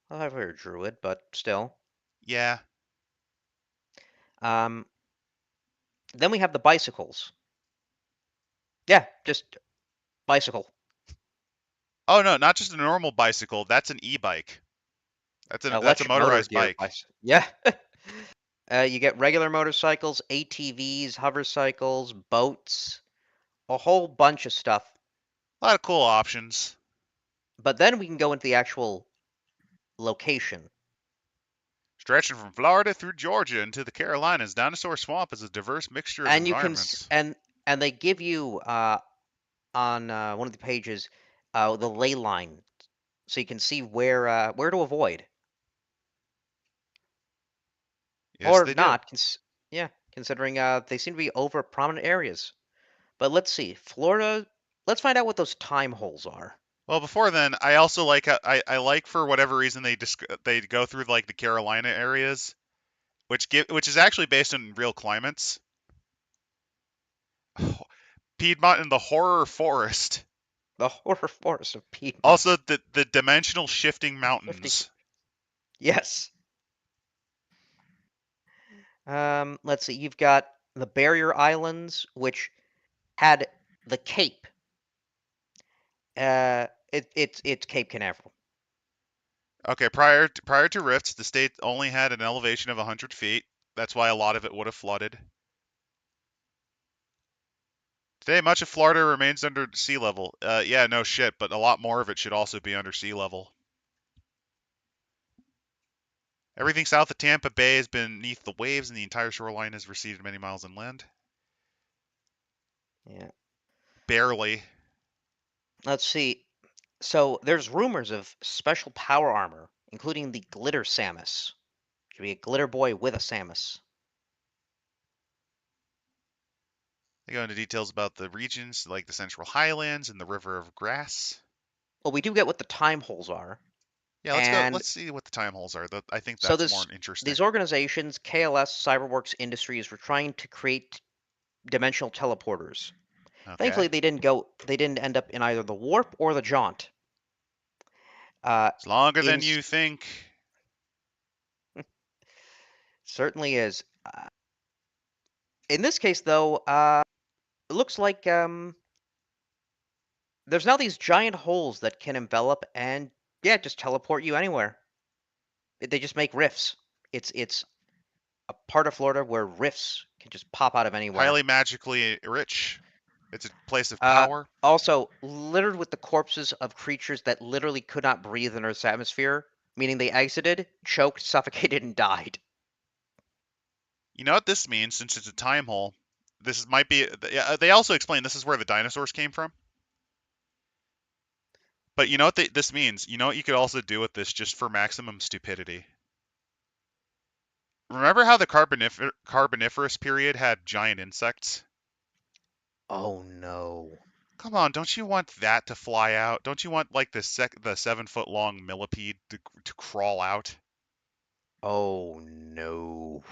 Well, I've heard druid, but still. Yeah. Um, then we have the bicycles. Yeah, just bicycle. Oh no, not just a normal bicycle. That's an e-bike. That's a Electric motor motorized gear bike. bicycle. Yeah. You get regular motorcycles, ATVs, hover cycles, boats, a whole bunch of stuff. A lot of cool options. But then we can go into the actual location. Stretching from Florida through Georgia into the Carolinas, Dinosaur Swamp is a diverse mixture of And you can environments. and they give you on one of the pages the ley line, so you can see where to avoid Yes, or they do. not. Yeah, considering they seem to be over prominent areas. But let's see, Florida. Let's find out what those time holes are. Well, before then, I also like I like for whatever reason they go through like the Carolina areas, which is actually based on real climates. Piedmont and the horror forest. The horror forest of Piedmont. Also, the dimensional shifting 50. mountains. Yes. Let's see. You've got the Barrier Islands, which had the Cape. It's Cape Canaveral. Okay, prior to rifts, the state only had an elevation of 100 feet. That's why a lot of it would have flooded. Today, much of Florida remains under sea level. Yeah, no shit, but a lot more of it should also be under sea level. Everything south of Tampa Bay has been beneath the waves, and the entire shoreline has receded many miles inland. Yeah. Barely. Let's see. So there's rumors of special power armor, including the Glitter Samus. Should be a glitter boy with a Samus. They go into details about the regions, like the Central Highlands and the River of Grass. Well, we do get what the time holes are, Yeah, let's go. and Let's see what the time holes are. I think so that's this more interesting. these organizations, KLS, Cyberworks Industries, were trying to create dimensional teleporters. Okay. Thankfully, they didn't end up in either the warp or the jaunt. Uh, It's longer in than you think. certainly is. In this case, though, it looks like there's now these giant holes that can envelop and yeah, just teleport you anywhere. They just make rifts. It's a part of Florida where rifts can just pop out of anywhere. Highly magically rich. It's a place of Uh, power. Also littered with the corpses of creatures that literally could not breathe in Earth's atmosphere, meaning they exited, choked, suffocated, and died. You know what this means? Since it's a time hole, might be. Yeah, they also explain this is where the dinosaurs came from. But you know what this means? You know what you could also do with this just for maximum stupidity? Remember how the Carboniferous period had giant insects? Oh no. Come on, don't you want that to fly out? Don't you want like the 7 foot long millipede to crawl out? Oh no.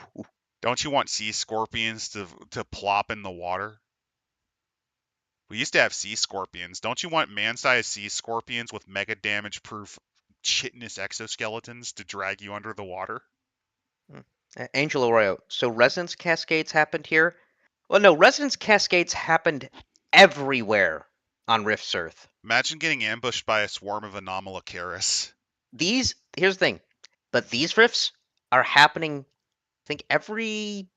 Don't you want sea scorpions to plop in the water? We used to have sea scorpions. Don't you want man-sized sea scorpions with mega damage-proof chitinous exoskeletons to drag you under the water? Angel Arroyo. So resonance cascades happened here? Well, no, resonance cascades happened everywhere on Rift's Earth. Imagine getting ambushed by a swarm of Anomalocaris. Here's the thing, but these rifts are happening, I think, every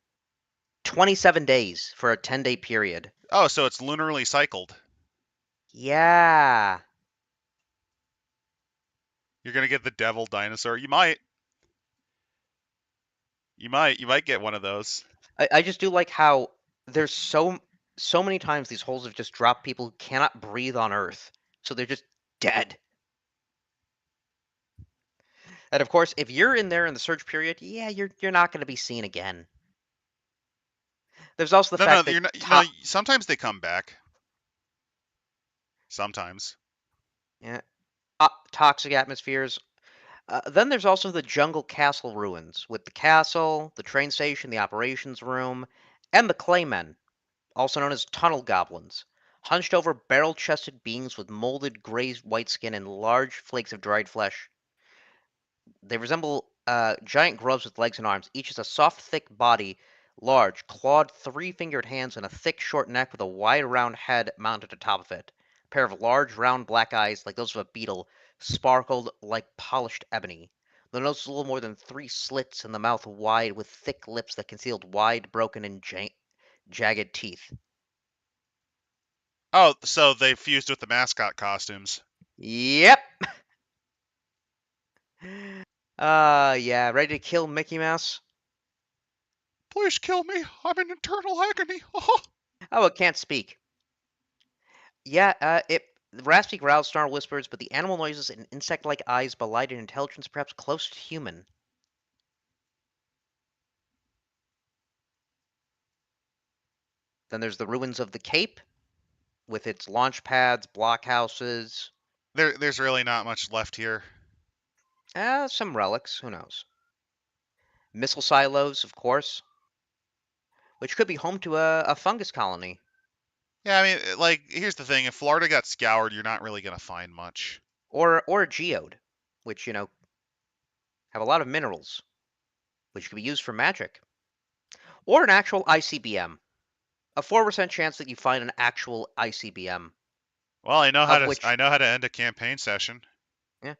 27 days for a 10-day period. Oh, so it's lunarly cycled. Yeah. You're gonna get the devil dinosaur. You might get one of those. I just do like how there's so many times these holes have just dropped people who cannot breathe on Earth, so they're just dead. And of course, if you're in there in the search period, yeah, you're not going to be seen again. There's also the No, no, fact that you're not. No, sometimes they come back. Sometimes. yeah, toxic atmospheres. Then there's also the jungle castle ruins, with the castle, the train station, the operations room, and the claymen, also known as tunnel goblins, hunched over barrel-chested beings with molded gray-white skin and large flakes of dried flesh. They resemble giant grubs with legs and arms. Each has a soft, thick body, large, clawed, three-fingered hands, and a thick, short neck with a wide, round head mounted atop of it. A pair of large, round black eyes, like those of a beetle, sparkled like polished ebony. The nose was a little more than three slits, and the mouth wide, with thick lips that concealed wide, broken, and jagged teeth. Oh, so they fused with the mascot costumes. Yep. Yeah, ready to kill Mickey Mouse? Please kill me. I'm in eternal agony. Oh. Oh, it can't speak. Yeah, it the raspy growls, snarl whispers, but the animal noises and insect-like eyes belied an intelligence perhaps close to human. Then there's the ruins of the Cape, with its launch pads, blockhouses, There's really not much left here. some relics, who knows. Missile silos, of course, which could be home to a fungus colony, Yeah, I mean, like, here's the thing: if Florida got scoured, you're not really gonna find much. or a geode, which, have a lot of minerals, which could be used for magic, or an actual ICBM. A 4% chance that you find an actual ICBM, Well, of which, I know how to end a campaign session. yeah,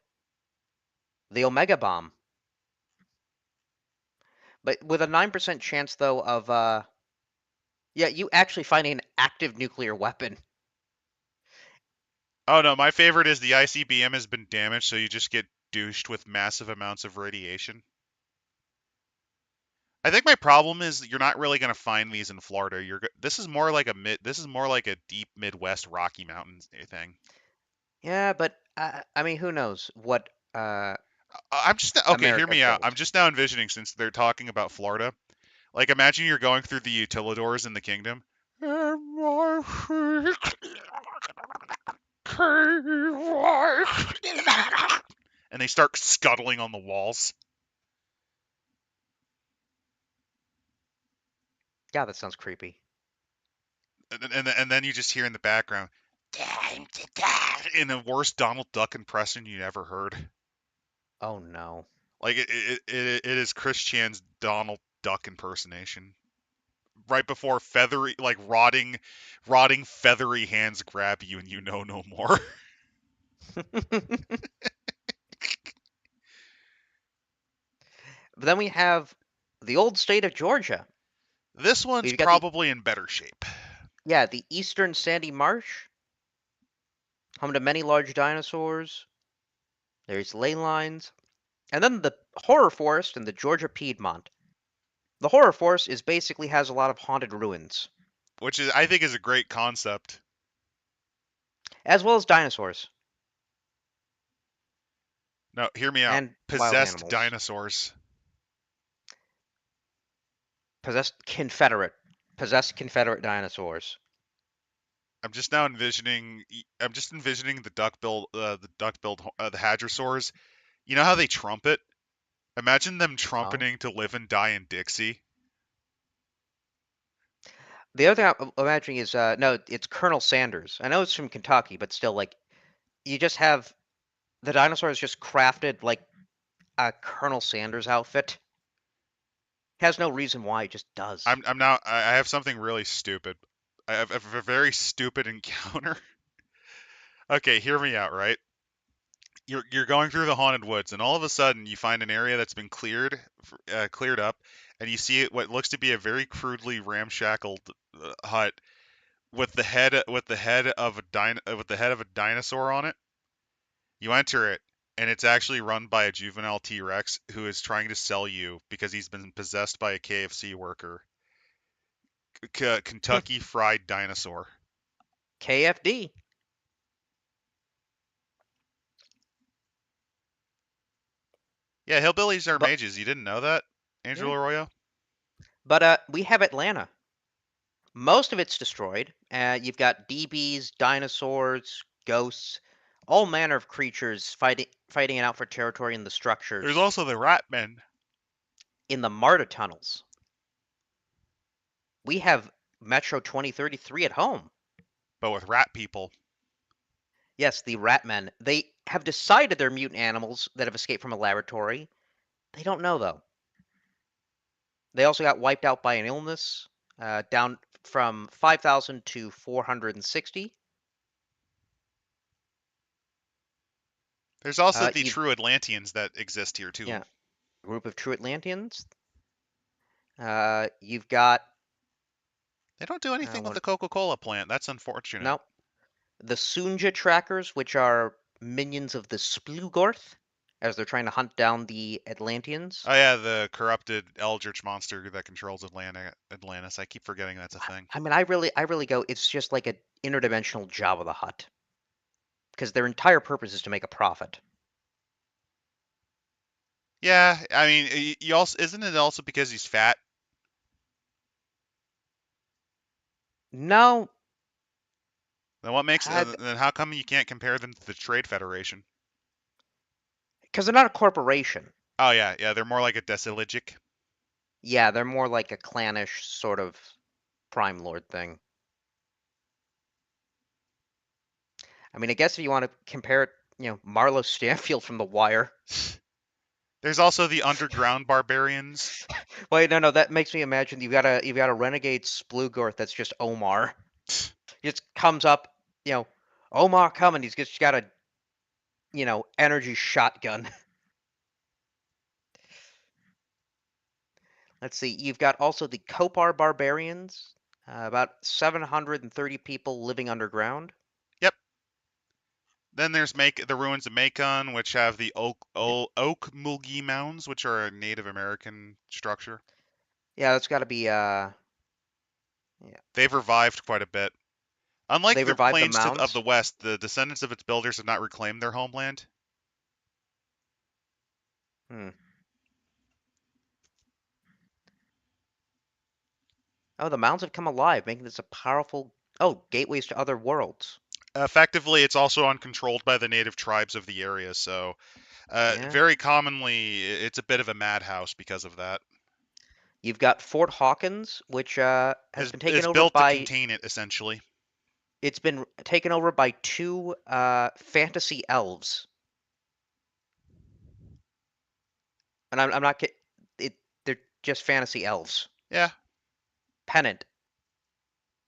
the Omega Bomb. But with a 9% chance, though, of, yeah, you actually finding an active nuclear weapon. Oh no, my favorite is the ICBM has been damaged, so you just get douched with massive amounts of radiation. I think my problem is you're not really gonna find these in Florida. This is more like this is more like a deep Midwest Rocky Mountains thing. Yeah, but, I mean, who knows what, I'm just okay. Hear America me out. I'm built. just now envisioning since they're talking about Florida. Like, imagine you're going through the utilidors in the kingdom. And they start scuttling on the walls. Yeah, that sounds creepy. And then you just hear in the background, time to die, in the worst Donald Duck impression you ever heard. Oh, no. Like, it is Chris Chan's Donald Duck impersonation. Right before feathery, like rotting feathery hands grab you and you know no more. But then we have the old state of Georgia. This one's We've got the, probably in better shape. yeah, the eastern sandy marsh, home to many large dinosaurs. There's ley lines. And then the horror forest in the Georgia Piedmont. The horror forest is basically has a lot of haunted ruins, Which is I think is a great concept. as well as dinosaurs No, hear me out. and wild Possessed animals. dinosaurs. Possessed Confederate, possessed Confederate dinosaurs. I'm just now envisioning. I'm just envisioning the hadrosaurs. You know how they trumpet? Imagine them Oh. trumpeting to "Live and Die in Dixie." The other thing I'm imagining is no, it's Colonel Sanders. I know it's from Kentucky, but still, like you just have the dinosaurs just crafted like a Colonel Sanders outfit. Has no reason why, it just does. I'm now. I have something really stupid. I have a very stupid encounter. Okay, hear me out. Right, you're going through the haunted woods, and all of a sudden you find an area that's been cleared up, and you see what looks to be a very crudely ramshackled hut with the head of a dinosaur on it. You enter it, and it's actually run by a juvenile T-Rex who is trying to sell you because he's been possessed by a KFC worker. Kentucky Fried Dinosaur. KFD. Yeah, hillbillies are But mages. You didn't know that, yeah, Angelo Arroyo? we have Atlanta. Most of it's destroyed. You've got DBs, dinosaurs, ghosts, all manner of creatures fighting it out for territory in the There's structures also the Rat Men, in the Marta tunnels. We have Metro 2033 at home. but with rat people. Yes, the Ratmen. They have decided they're mutant animals that have escaped from a laboratory. They don't know though. They also got wiped out by an illness, down from 5,000 to 460. There's also the You've true Atlanteans that exist here too. Yeah, group of true Atlanteans. You've got They don't do anything with what? the Coca-Cola plant. That's unfortunate. No, the Sunja trackers, which are minions of the Splugorth, as they're trying to hunt down the Atlanteans. Oh yeah, the corrupted Eldritch monster that controls Atlantis. I keep forgetting that's a thing. I mean, I really go. It's just like an interdimensional Jabba the Hutt, because their entire purpose is to make a profit. Yeah, I mean, you also isn't it also because he's fat? No, Then what makes uh, then how come you can't compare them to the Trade Federation? because they're not a corporation. Oh yeah, yeah, they're more like a Deciligic. Yeah, they're more like a clannish sort of Prime Lord thing. I mean, I guess if you want to compare it, Marlo Stanfield from The Wire. There's also the underground barbarians. Wait, no, that makes me imagine you've got a renegade Splugorth that's just Omar. He just comes up, you know, Omar coming. He's just got a energy shotgun. Let's see. You've got also the Kopar barbarians, about 730 people living underground. Yep. Then there's the ruins of Macon, which have the oak Mulgi mounds, which are a Native American structure. Yeah, that's got to be yeah. They've revived quite a bit. Unlike They the revived the plains of mounds. the west, the descendants of its builders have not reclaimed their homeland. Hmm. Oh, the mounds have come alive, making this a powerful gateways to other worlds. Effectively, it's also uncontrolled by the native tribes of the area, so Yeah. very commonly it's a bit of a madhouse because of that. You've got Fort Hawkins, which has been taken Is over built to by contain it essentially. it's been taken over by two fantasy elves, and I'm not kidding. They're just fantasy elves. Yeah. Pennant,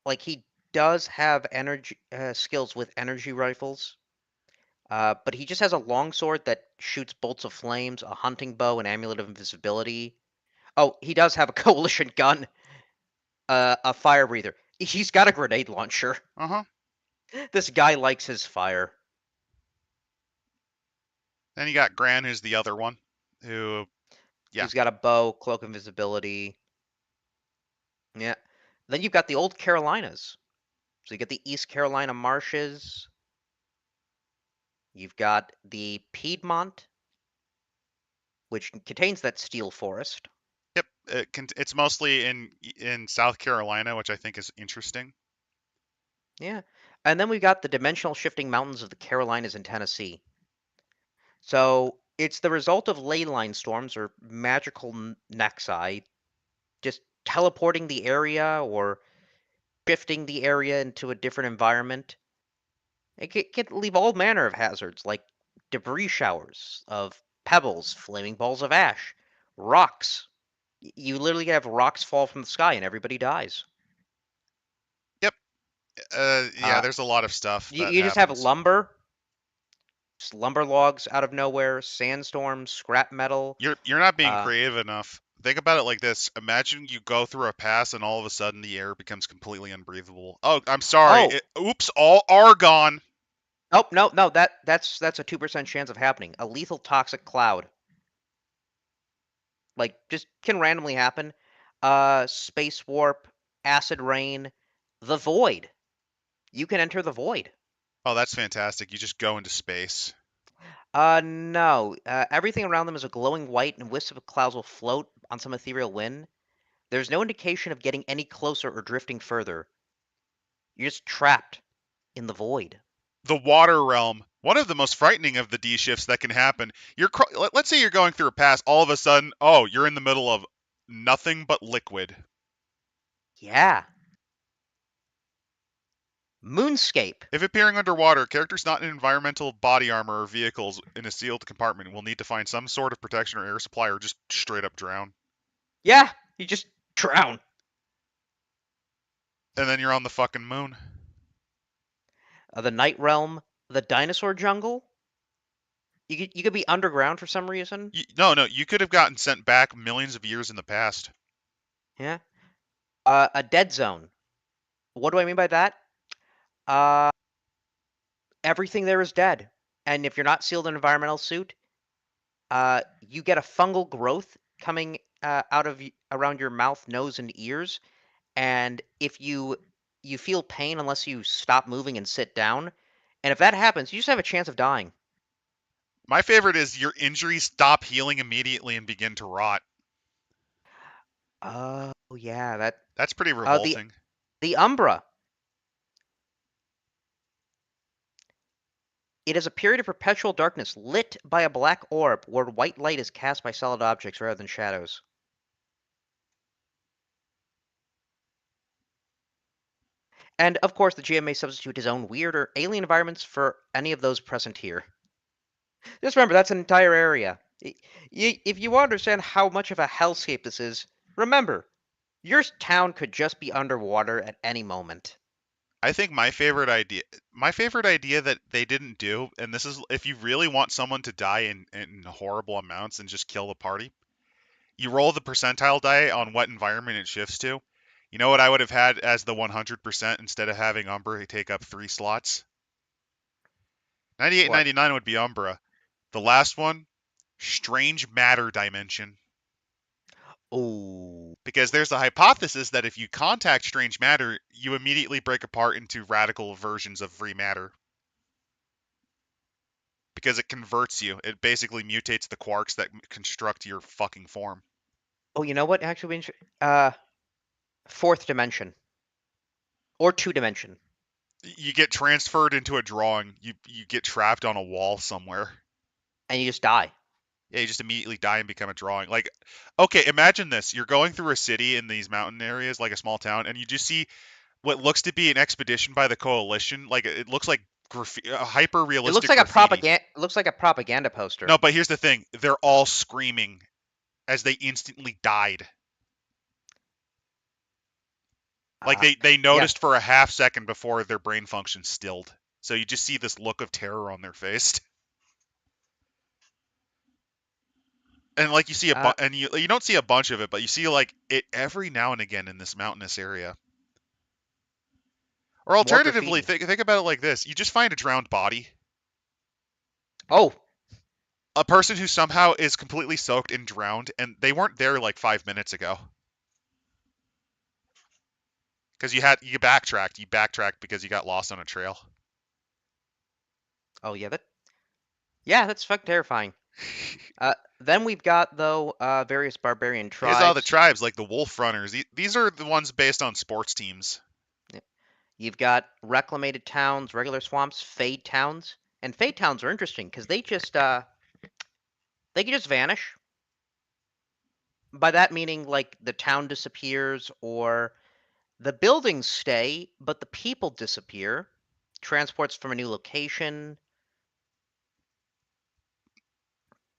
like he does have energy skills with energy rifles, but he just has a longsword that shoots bolts of flames, a hunting bow, an amulet of invisibility. Oh, he does have a coalition gun, a fire breather. He's got a grenade launcher. Uh huh. This guy likes his fire. Then you got Gran, who's the other one, who yeah. He's got a bow, cloak of invisibility. Yeah. Then you've got the old Carolinas. So you get the East Carolina marshes. You've got the Piedmont, which contains that steel forest. Yep. It's mostly in South Carolina, which I think is interesting. Yeah. And then we've got the dimensional shifting mountains of the Carolinas and Tennessee. So it's the result of ley line storms or magical nexi, just teleporting the area or shifting the area into a different environment. It can leave all manner of hazards, like debris showers of pebbles, flaming balls of ash, rocks. You literally have rocks fall from the sky and everybody dies. Yep. Yeah. Uh, There's a lot of stuff you, that you just have happens. lumber, just lumber logs out of nowhere, sandstorms, scrap metal. You're not being Uh, creative enough. Think about it like this. Imagine you go through a pass and all of a sudden the air becomes completely unbreathable. Oh, I'm sorry. oh, Oops, all argon. Oh, no, no, that's a 2% chance of happening. A lethal toxic cloud. Like, just can randomly happen. Space warp, acid rain, the void. You can enter the void. Oh, that's fantastic. You just go into space. No. Everything around them is a glowing white, and wisps of clouds will float on some ethereal wind. There's no indication of getting any closer or drifting further. You're just trapped in the void. The water realm. One of the most frightening of the D shifts that can happen. Let's say you're going through a pass, all of a sudden, oh, you're in the middle of nothing but liquid. Yeah. Moonscape. If appearing underwater, characters not in environmental body armor or vehicles in a sealed compartment will need to find some sort of protection or air supply or just straight up drown. Yeah, you just drown. And then you're on the fucking moon. The Night Realm, the Dinosaur Jungle. You could be underground for some reason. No, no, you could have gotten sent back millions of years in the past. Yeah. A Dead Zone. What do I mean by that? Uh, Everything there is dead, and if you're not sealed in an environmental suit, you get a fungal growth coming out of around your mouth, nose, and ears. And if you feel pain unless you stop moving and sit down, and if that happens, you just have a chance of dying. My favorite is your injuries stop healing immediately and begin to rot. Oh yeah, that That's pretty the revolting. Umbra. It is a period of perpetual darkness lit by a black orb where white light is cast by solid objects rather than shadows. And of course, the GM may substitute his own weird or alien environments for any of those present here. Just remember, that's an entire area. If you want to understand how much of a hellscape this is, remember, your town could just be underwater at any moment. I think my favorite idea that they didn't do, and this is if you really want someone to die in horrible amounts and just kill the party, you roll the percentile die on what environment it shifts to. You know what I would have had as the 100% instead of having Umbra take up 3 slots? 98 What? 99 would be Umbra. The last one, strange matter dimension. Oh, Because there's a hypothesis that if you contact strange matter, you immediately break apart into radical versions of free matter. Because it converts you. It basically mutates the quarks that construct your fucking form. oh, you know what? Actually, uh, fourth dimension or two dimension, You get transferred into a drawing. You get trapped on a wall somewhere. and you just die. Yeah, you just immediately die and become a drawing. Like, okay, imagine this. You're going through a city in these mountain areas, like a small town, and you just see what looks to be an expedition by the coalition. Like, it looks like hyper It looks realistic like a graffiti. propaganda. Looks like a propaganda poster. No, but here's the thing. They're all screaming as they instantly died. Like Uh, they yeah. noticed for a half second before their brain function stilled. So you just see this look of terror on their face. And like you see Uh, and you don't see a bunch of it, but you see like it every now and again in this mountainous area. Or more alternatively, graffiti. think about it like this: you just find a drowned body, Oh, a person who somehow is completely soaked and drowned, and they weren't there like 5 minutes ago because you backtracked because you got lost on a trail. oh yeah. Yeah, that's fucking terrifying. Then we've got though various barbarian Here's all the tribes. tribes like the Wolf Runners. These are the ones based on sports teams. Yeah. You've got reclamated towns, regular swamps, fade towns, and fade towns are interesting because they can just vanish. By that meaning, like the town disappears or the buildings stay, but the people disappear. Transports from a new location.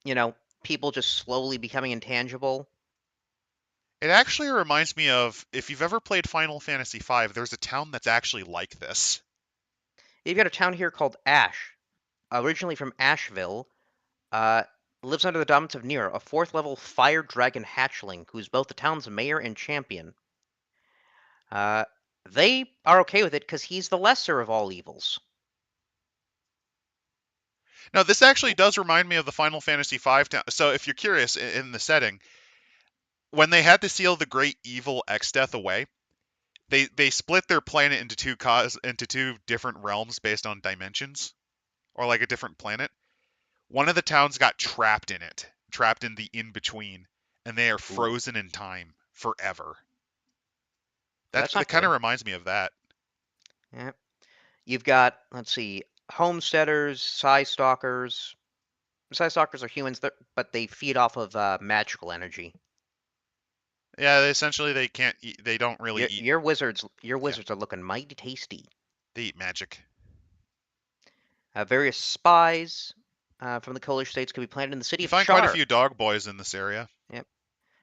You know, people just slowly becoming intangible. It actually reminds me of if you've ever played Final Fantasy V, there's a town that's actually like this. You've got a town here called Ash, originally from Asheville. Uh, Lives under the dominance of Nero, a fourth level fire dragon hatchling who's both the town's mayor and champion. Uh, they are okay with it because he's the lesser of all evils. Now, this actually does remind me of the Final Fantasy V town. So, if you're curious in the setting, when they had to seal the great evil Exdeath away, they split their planet into two different realms based on dimensions, or like a different planet. One of the towns got trapped in it, trapped in the in between, and they are Ooh, frozen in time forever. that's That not kind of good. reminds me of that. Yeah. You've got, let's see, homesteaders, Psy Stalkers. Psy Stalkers are humans, but they feed off of magical energy. Yeah, essentially they can't eat, they don't really eat. Your Yeah, wizards are looking mighty tasty. they eat magic. Various spies from the coalition states could be planted in the city You of find quite a Char. few dog boys in this area. Yep.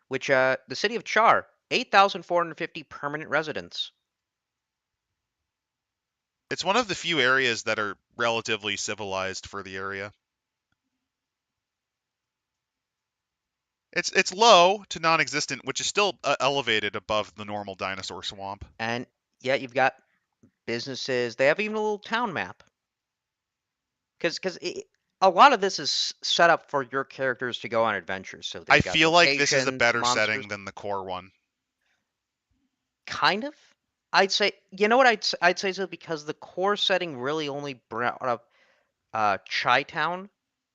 Which the city of Char, 8,450 permanent residents. It's one of the few areas that are relatively civilized for the area. It's low to non-existent, which is still elevated above the normal dinosaur swamp. And yet you've got businesses. They have even a little town map. Because a lot of this is set up for your characters to go on adventures. So I they've got feel like this is a locations, better monsters. setting than the core one. Kind of. I'd say, you know what I'd say so because the core setting really only brought up Chi Town,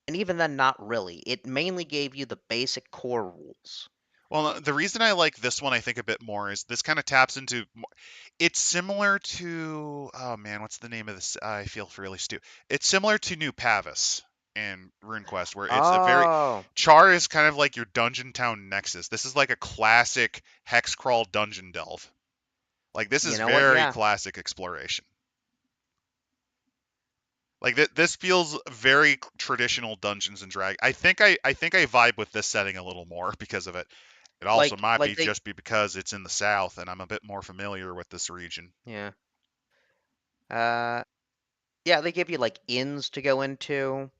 and even then, not really. It mainly gave you the basic core rules. Well, the reason I like this one, I think, a bit more is this kind of taps into. It's similar to. Oh man, what's the name of this? I feel really stupid. It's similar to New Pavis and RuneQuest, where it's a very. Oh, Char is kind of like your dungeon town nexus. This is like a classic hex crawl dungeon delve. Like this you is know what? very Yeah, classic exploration. Like this feels very traditional Dungeons and Dragons. I think I vibe with this setting a little more because of it. It also might like be they, just because it's in the south and I'm a bit more familiar with this region. yeah, uh, yeah, they give you like inns to go into.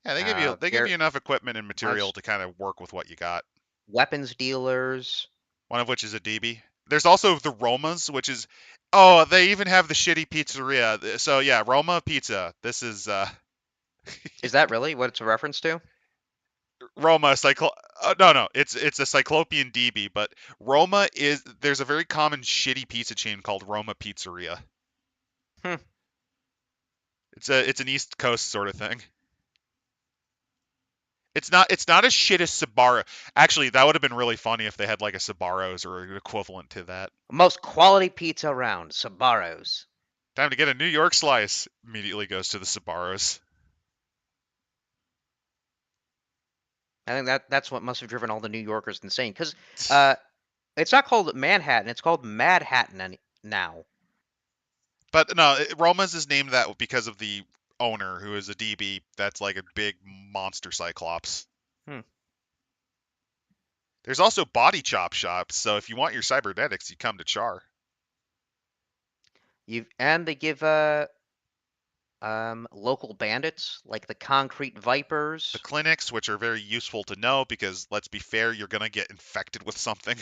Yeah, they give There, you enough equipment and uh, material to kind of work with what you got. weapons dealers. One of which is a DB. There's also the Romas, which is oh, they even have the shitty pizzeria. So yeah, Roma Pizza. This is Is that really what it's a reference to? Roma no no, it's a Cyclopean DB, but Roma is there's a very common shitty pizza chain called Roma Pizzeria. Hmm. It's an East Coast sort of thing. It's not as shit as Sbarro. Actually, that would have been really funny if they had like a Sbarro's or an equivalent to that. Most quality pizza around, Sabaros. Time to get a New York slice. Immediately goes to the Sbarro's. I think that's what must have driven all the New Yorkers insane. Because uh, it's not called Manhattan; it's called Madhattan now. But no, Roma's is named that because of the owner who is a DB that's like a big monster cyclops. Hmm. There's also body chop shops, so if you want your cybernetics, you come to Char. They give local bandits like the Concrete The Vipers. clinics, which are very useful to know because let's be fair, you're gonna get infected with something.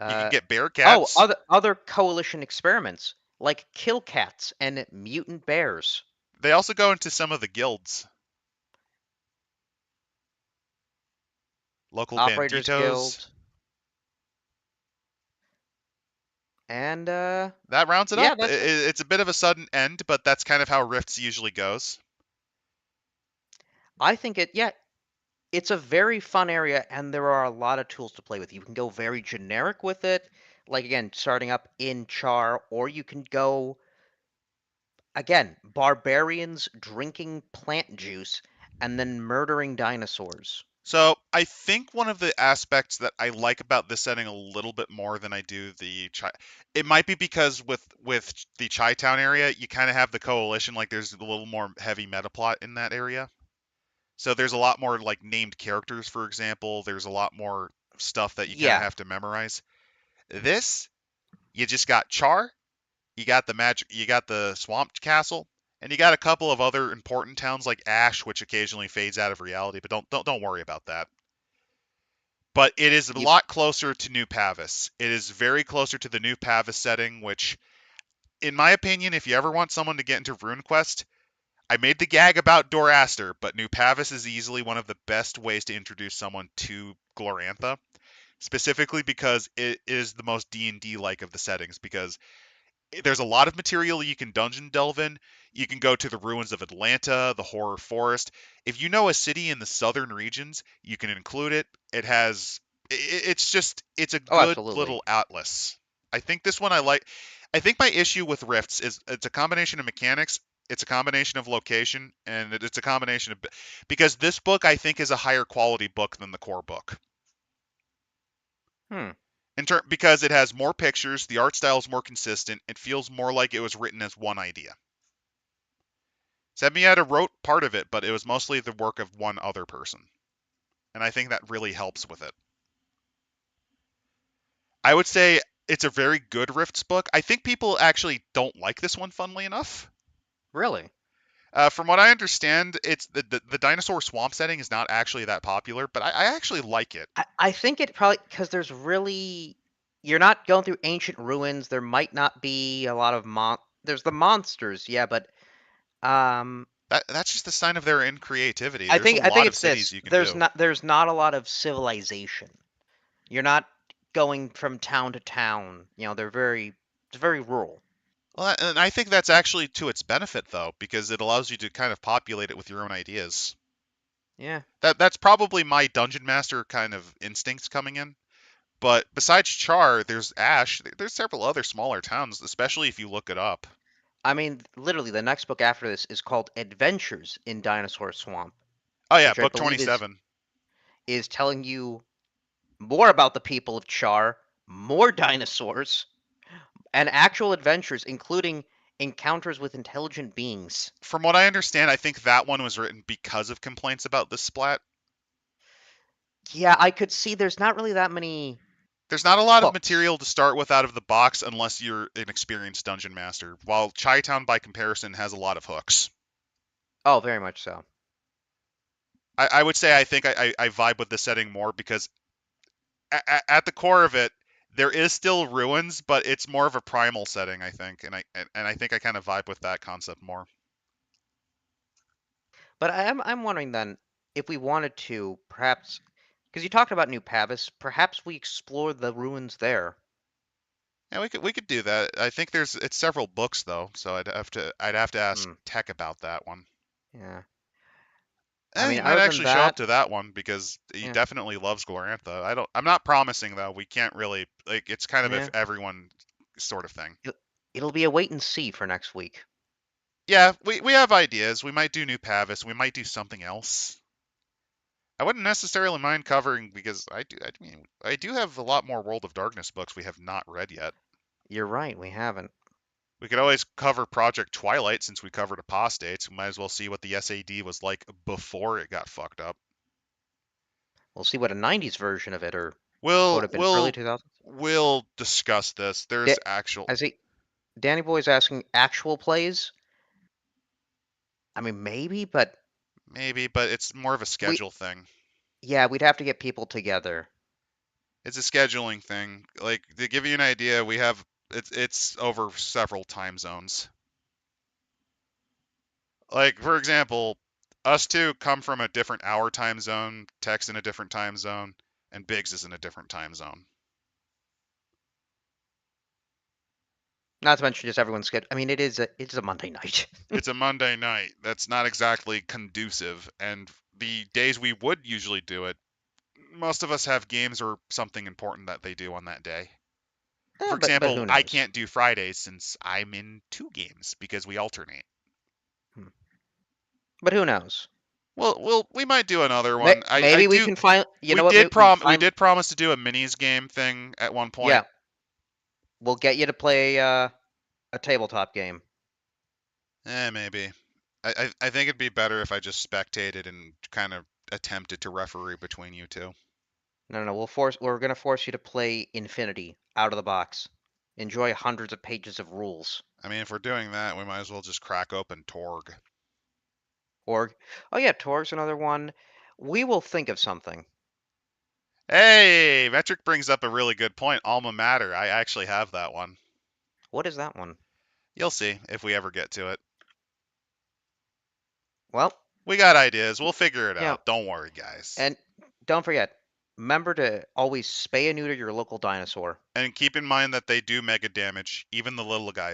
You can Uh, get bear oh, cats. other coalition experiments like kill cats and mutant bears. They also go into some of the guilds. Local Operators banditos. Guild, and That rounds it up. yeah, that's it. It's a bit of a sudden end, but that's kind of how Rifts usually goes. I think it. Yeah, it's a very fun area, and there are a lot of tools to play with. You can go very generic with it, like again, starting up in Char, or you can go again, barbarians drinking plant juice and then murdering dinosaurs. So I think one of the aspects that I like about this setting a little bit more than I do the Chai, it might be because with the Chi Town area, you kind of have the coalition. Like there's a little more heavy meta plot in that area. So there's a lot more like named characters, for example. There's a lot more stuff that you kind of Yeah, have to memorize. This, you just got Char, you got the Swamp Castle, and you got a couple of other important towns like Ash, which occasionally fades out of reality, but don't worry about that. But it is a you lot closer to New Pavis. It is very closer to the New Pavis setting, which, in my opinion, if you ever want someone to get into RuneQuest, I made the gag about Doraster, but New Pavis is easily one of the best ways to introduce someone to Glorantha, specifically because it is the most D&D like of the settings, because there's a lot of material you can dungeon delve in. You can go to the ruins of Atlanta, the horror forest. If you know a city in the southern regions, you can include it. It's a Oh, good absolutely. little atlas. I think this one I like. I think my issue with Rifts is it's a combination of mechanics, it's a combination of location, and it's a combination of because this book I think is a higher quality book than the core book. Hmm. Because it has more pictures, the art style is more consistent, it feels more like it was written as one idea. Semmiata wrote part of it, but it was mostly the work of one other person. And I think that really helps with it. I would say it's a very good Rifts book. I think people actually don't like this one, funnily enough. Really? From what I understand, it's the Dinosaur Swamp setting is not actually that popular, but I actually like it. I think it probably because there's really you're not going through ancient ruins. There might not be a lot of There's the monsters, yeah, but um, That's just a sign of their increativity. I There's a think I think lot of it's cities this. you can do. There's not a lot of civilization. You're not going from town to town. It's very rural. Well, and I think that's actually to its benefit, though, because it allows you to kind of populate it with your own ideas. Yeah. That's probably my dungeon master kind of instincts coming in. But besides Char, there's Ash. There's several other smaller towns, especially if you look it up. I mean, literally, the next book after this is called Adventures in Dinosaur Swamp, Oh yeah, which I book believe 27. is telling you more about the people of Char, more dinosaurs, and actual adventures, including encounters with intelligent beings. From what I understand, I think that one was written because of complaints about the splat. Yeah, I could see there's not really that many There's not a lot of hooks. material to start with out of the box unless you're an experienced dungeon master, while Chi-Town by comparison has a lot of hooks. Oh, very much so. I would say I think I vibe with the setting more because at the core of it, there is still ruins, but it's more of a primal setting, I think, and I think I kind of vibe with that concept more. But I'm wondering then if we wanted to perhaps because you talked about New Pavis, perhaps we explore the ruins there. Yeah, we could do that. I think it's several books though, so I'd have to ask Hmm. Tech about that one. Yeah. I mean, He might other than actually show up that, to that one because he yeah, definitely loves Glorantha. I'm not promising though. We can't really like. It's kind of if yeah. everyone sort of thing. It'll, it'll be a wait and see for next week. Yeah, we have ideas. We might do New Pavis. We might do something else. I wouldn't necessarily mind covering because I do have a lot more World of Darkness books we have not read yet. You're right, we haven't. We could always cover Project Twilight since we covered Apostates. We might as well see what the SAD was like before it got fucked up. We'll see what a '90s version of it or would We'll have been early we'll 2000s. we'll discuss this. There's actual I see. Danny Boy's asking actual plays. I mean, maybe, but maybe, but it's more of a we, schedule thing. yeah, we'd have to get people together. It's a scheduling thing. Like to give you an idea, we have it's over several time zones. Like for example, us two come from a different hour time zone, Tex in a different time zone, and Biggs is in a different time zone. Not to mention just everyone's schedule. I mean, it's a Monday night. It's a Monday night. That's not exactly conducive, and the days we would usually do it, most of us have games or something important that they do on that day. For But example, who I knows? can't do Fridays since I'm in two games because we alternate. Hmm. But who knows? We might do another one. I Maybe we do can find. You we know what? did We can we find. did promise to do a minis game thing at one point. Yeah, we'll get you to play a tabletop game. Maybe. I think it'd be better if I just spectated and kind of attempted to referee between you two. No, no, no. We're gonna force you to play Infinity out of the box. Enjoy hundreds of pages of rules. I mean, if we're doing that, we might as well just crack open Torg. Or, oh yeah, Tor's another one. We will think of something. Hey, Metric brings up a really good point. Alma Mater. I actually have that one. What is that one? You'll see if we ever get to it. Well, We got ideas. We'll figure it yeah, out. Don't worry, guys. and don't forget, remember to always spay and neuter your local dinosaur. And keep in mind that they do mega damage, even the little guys.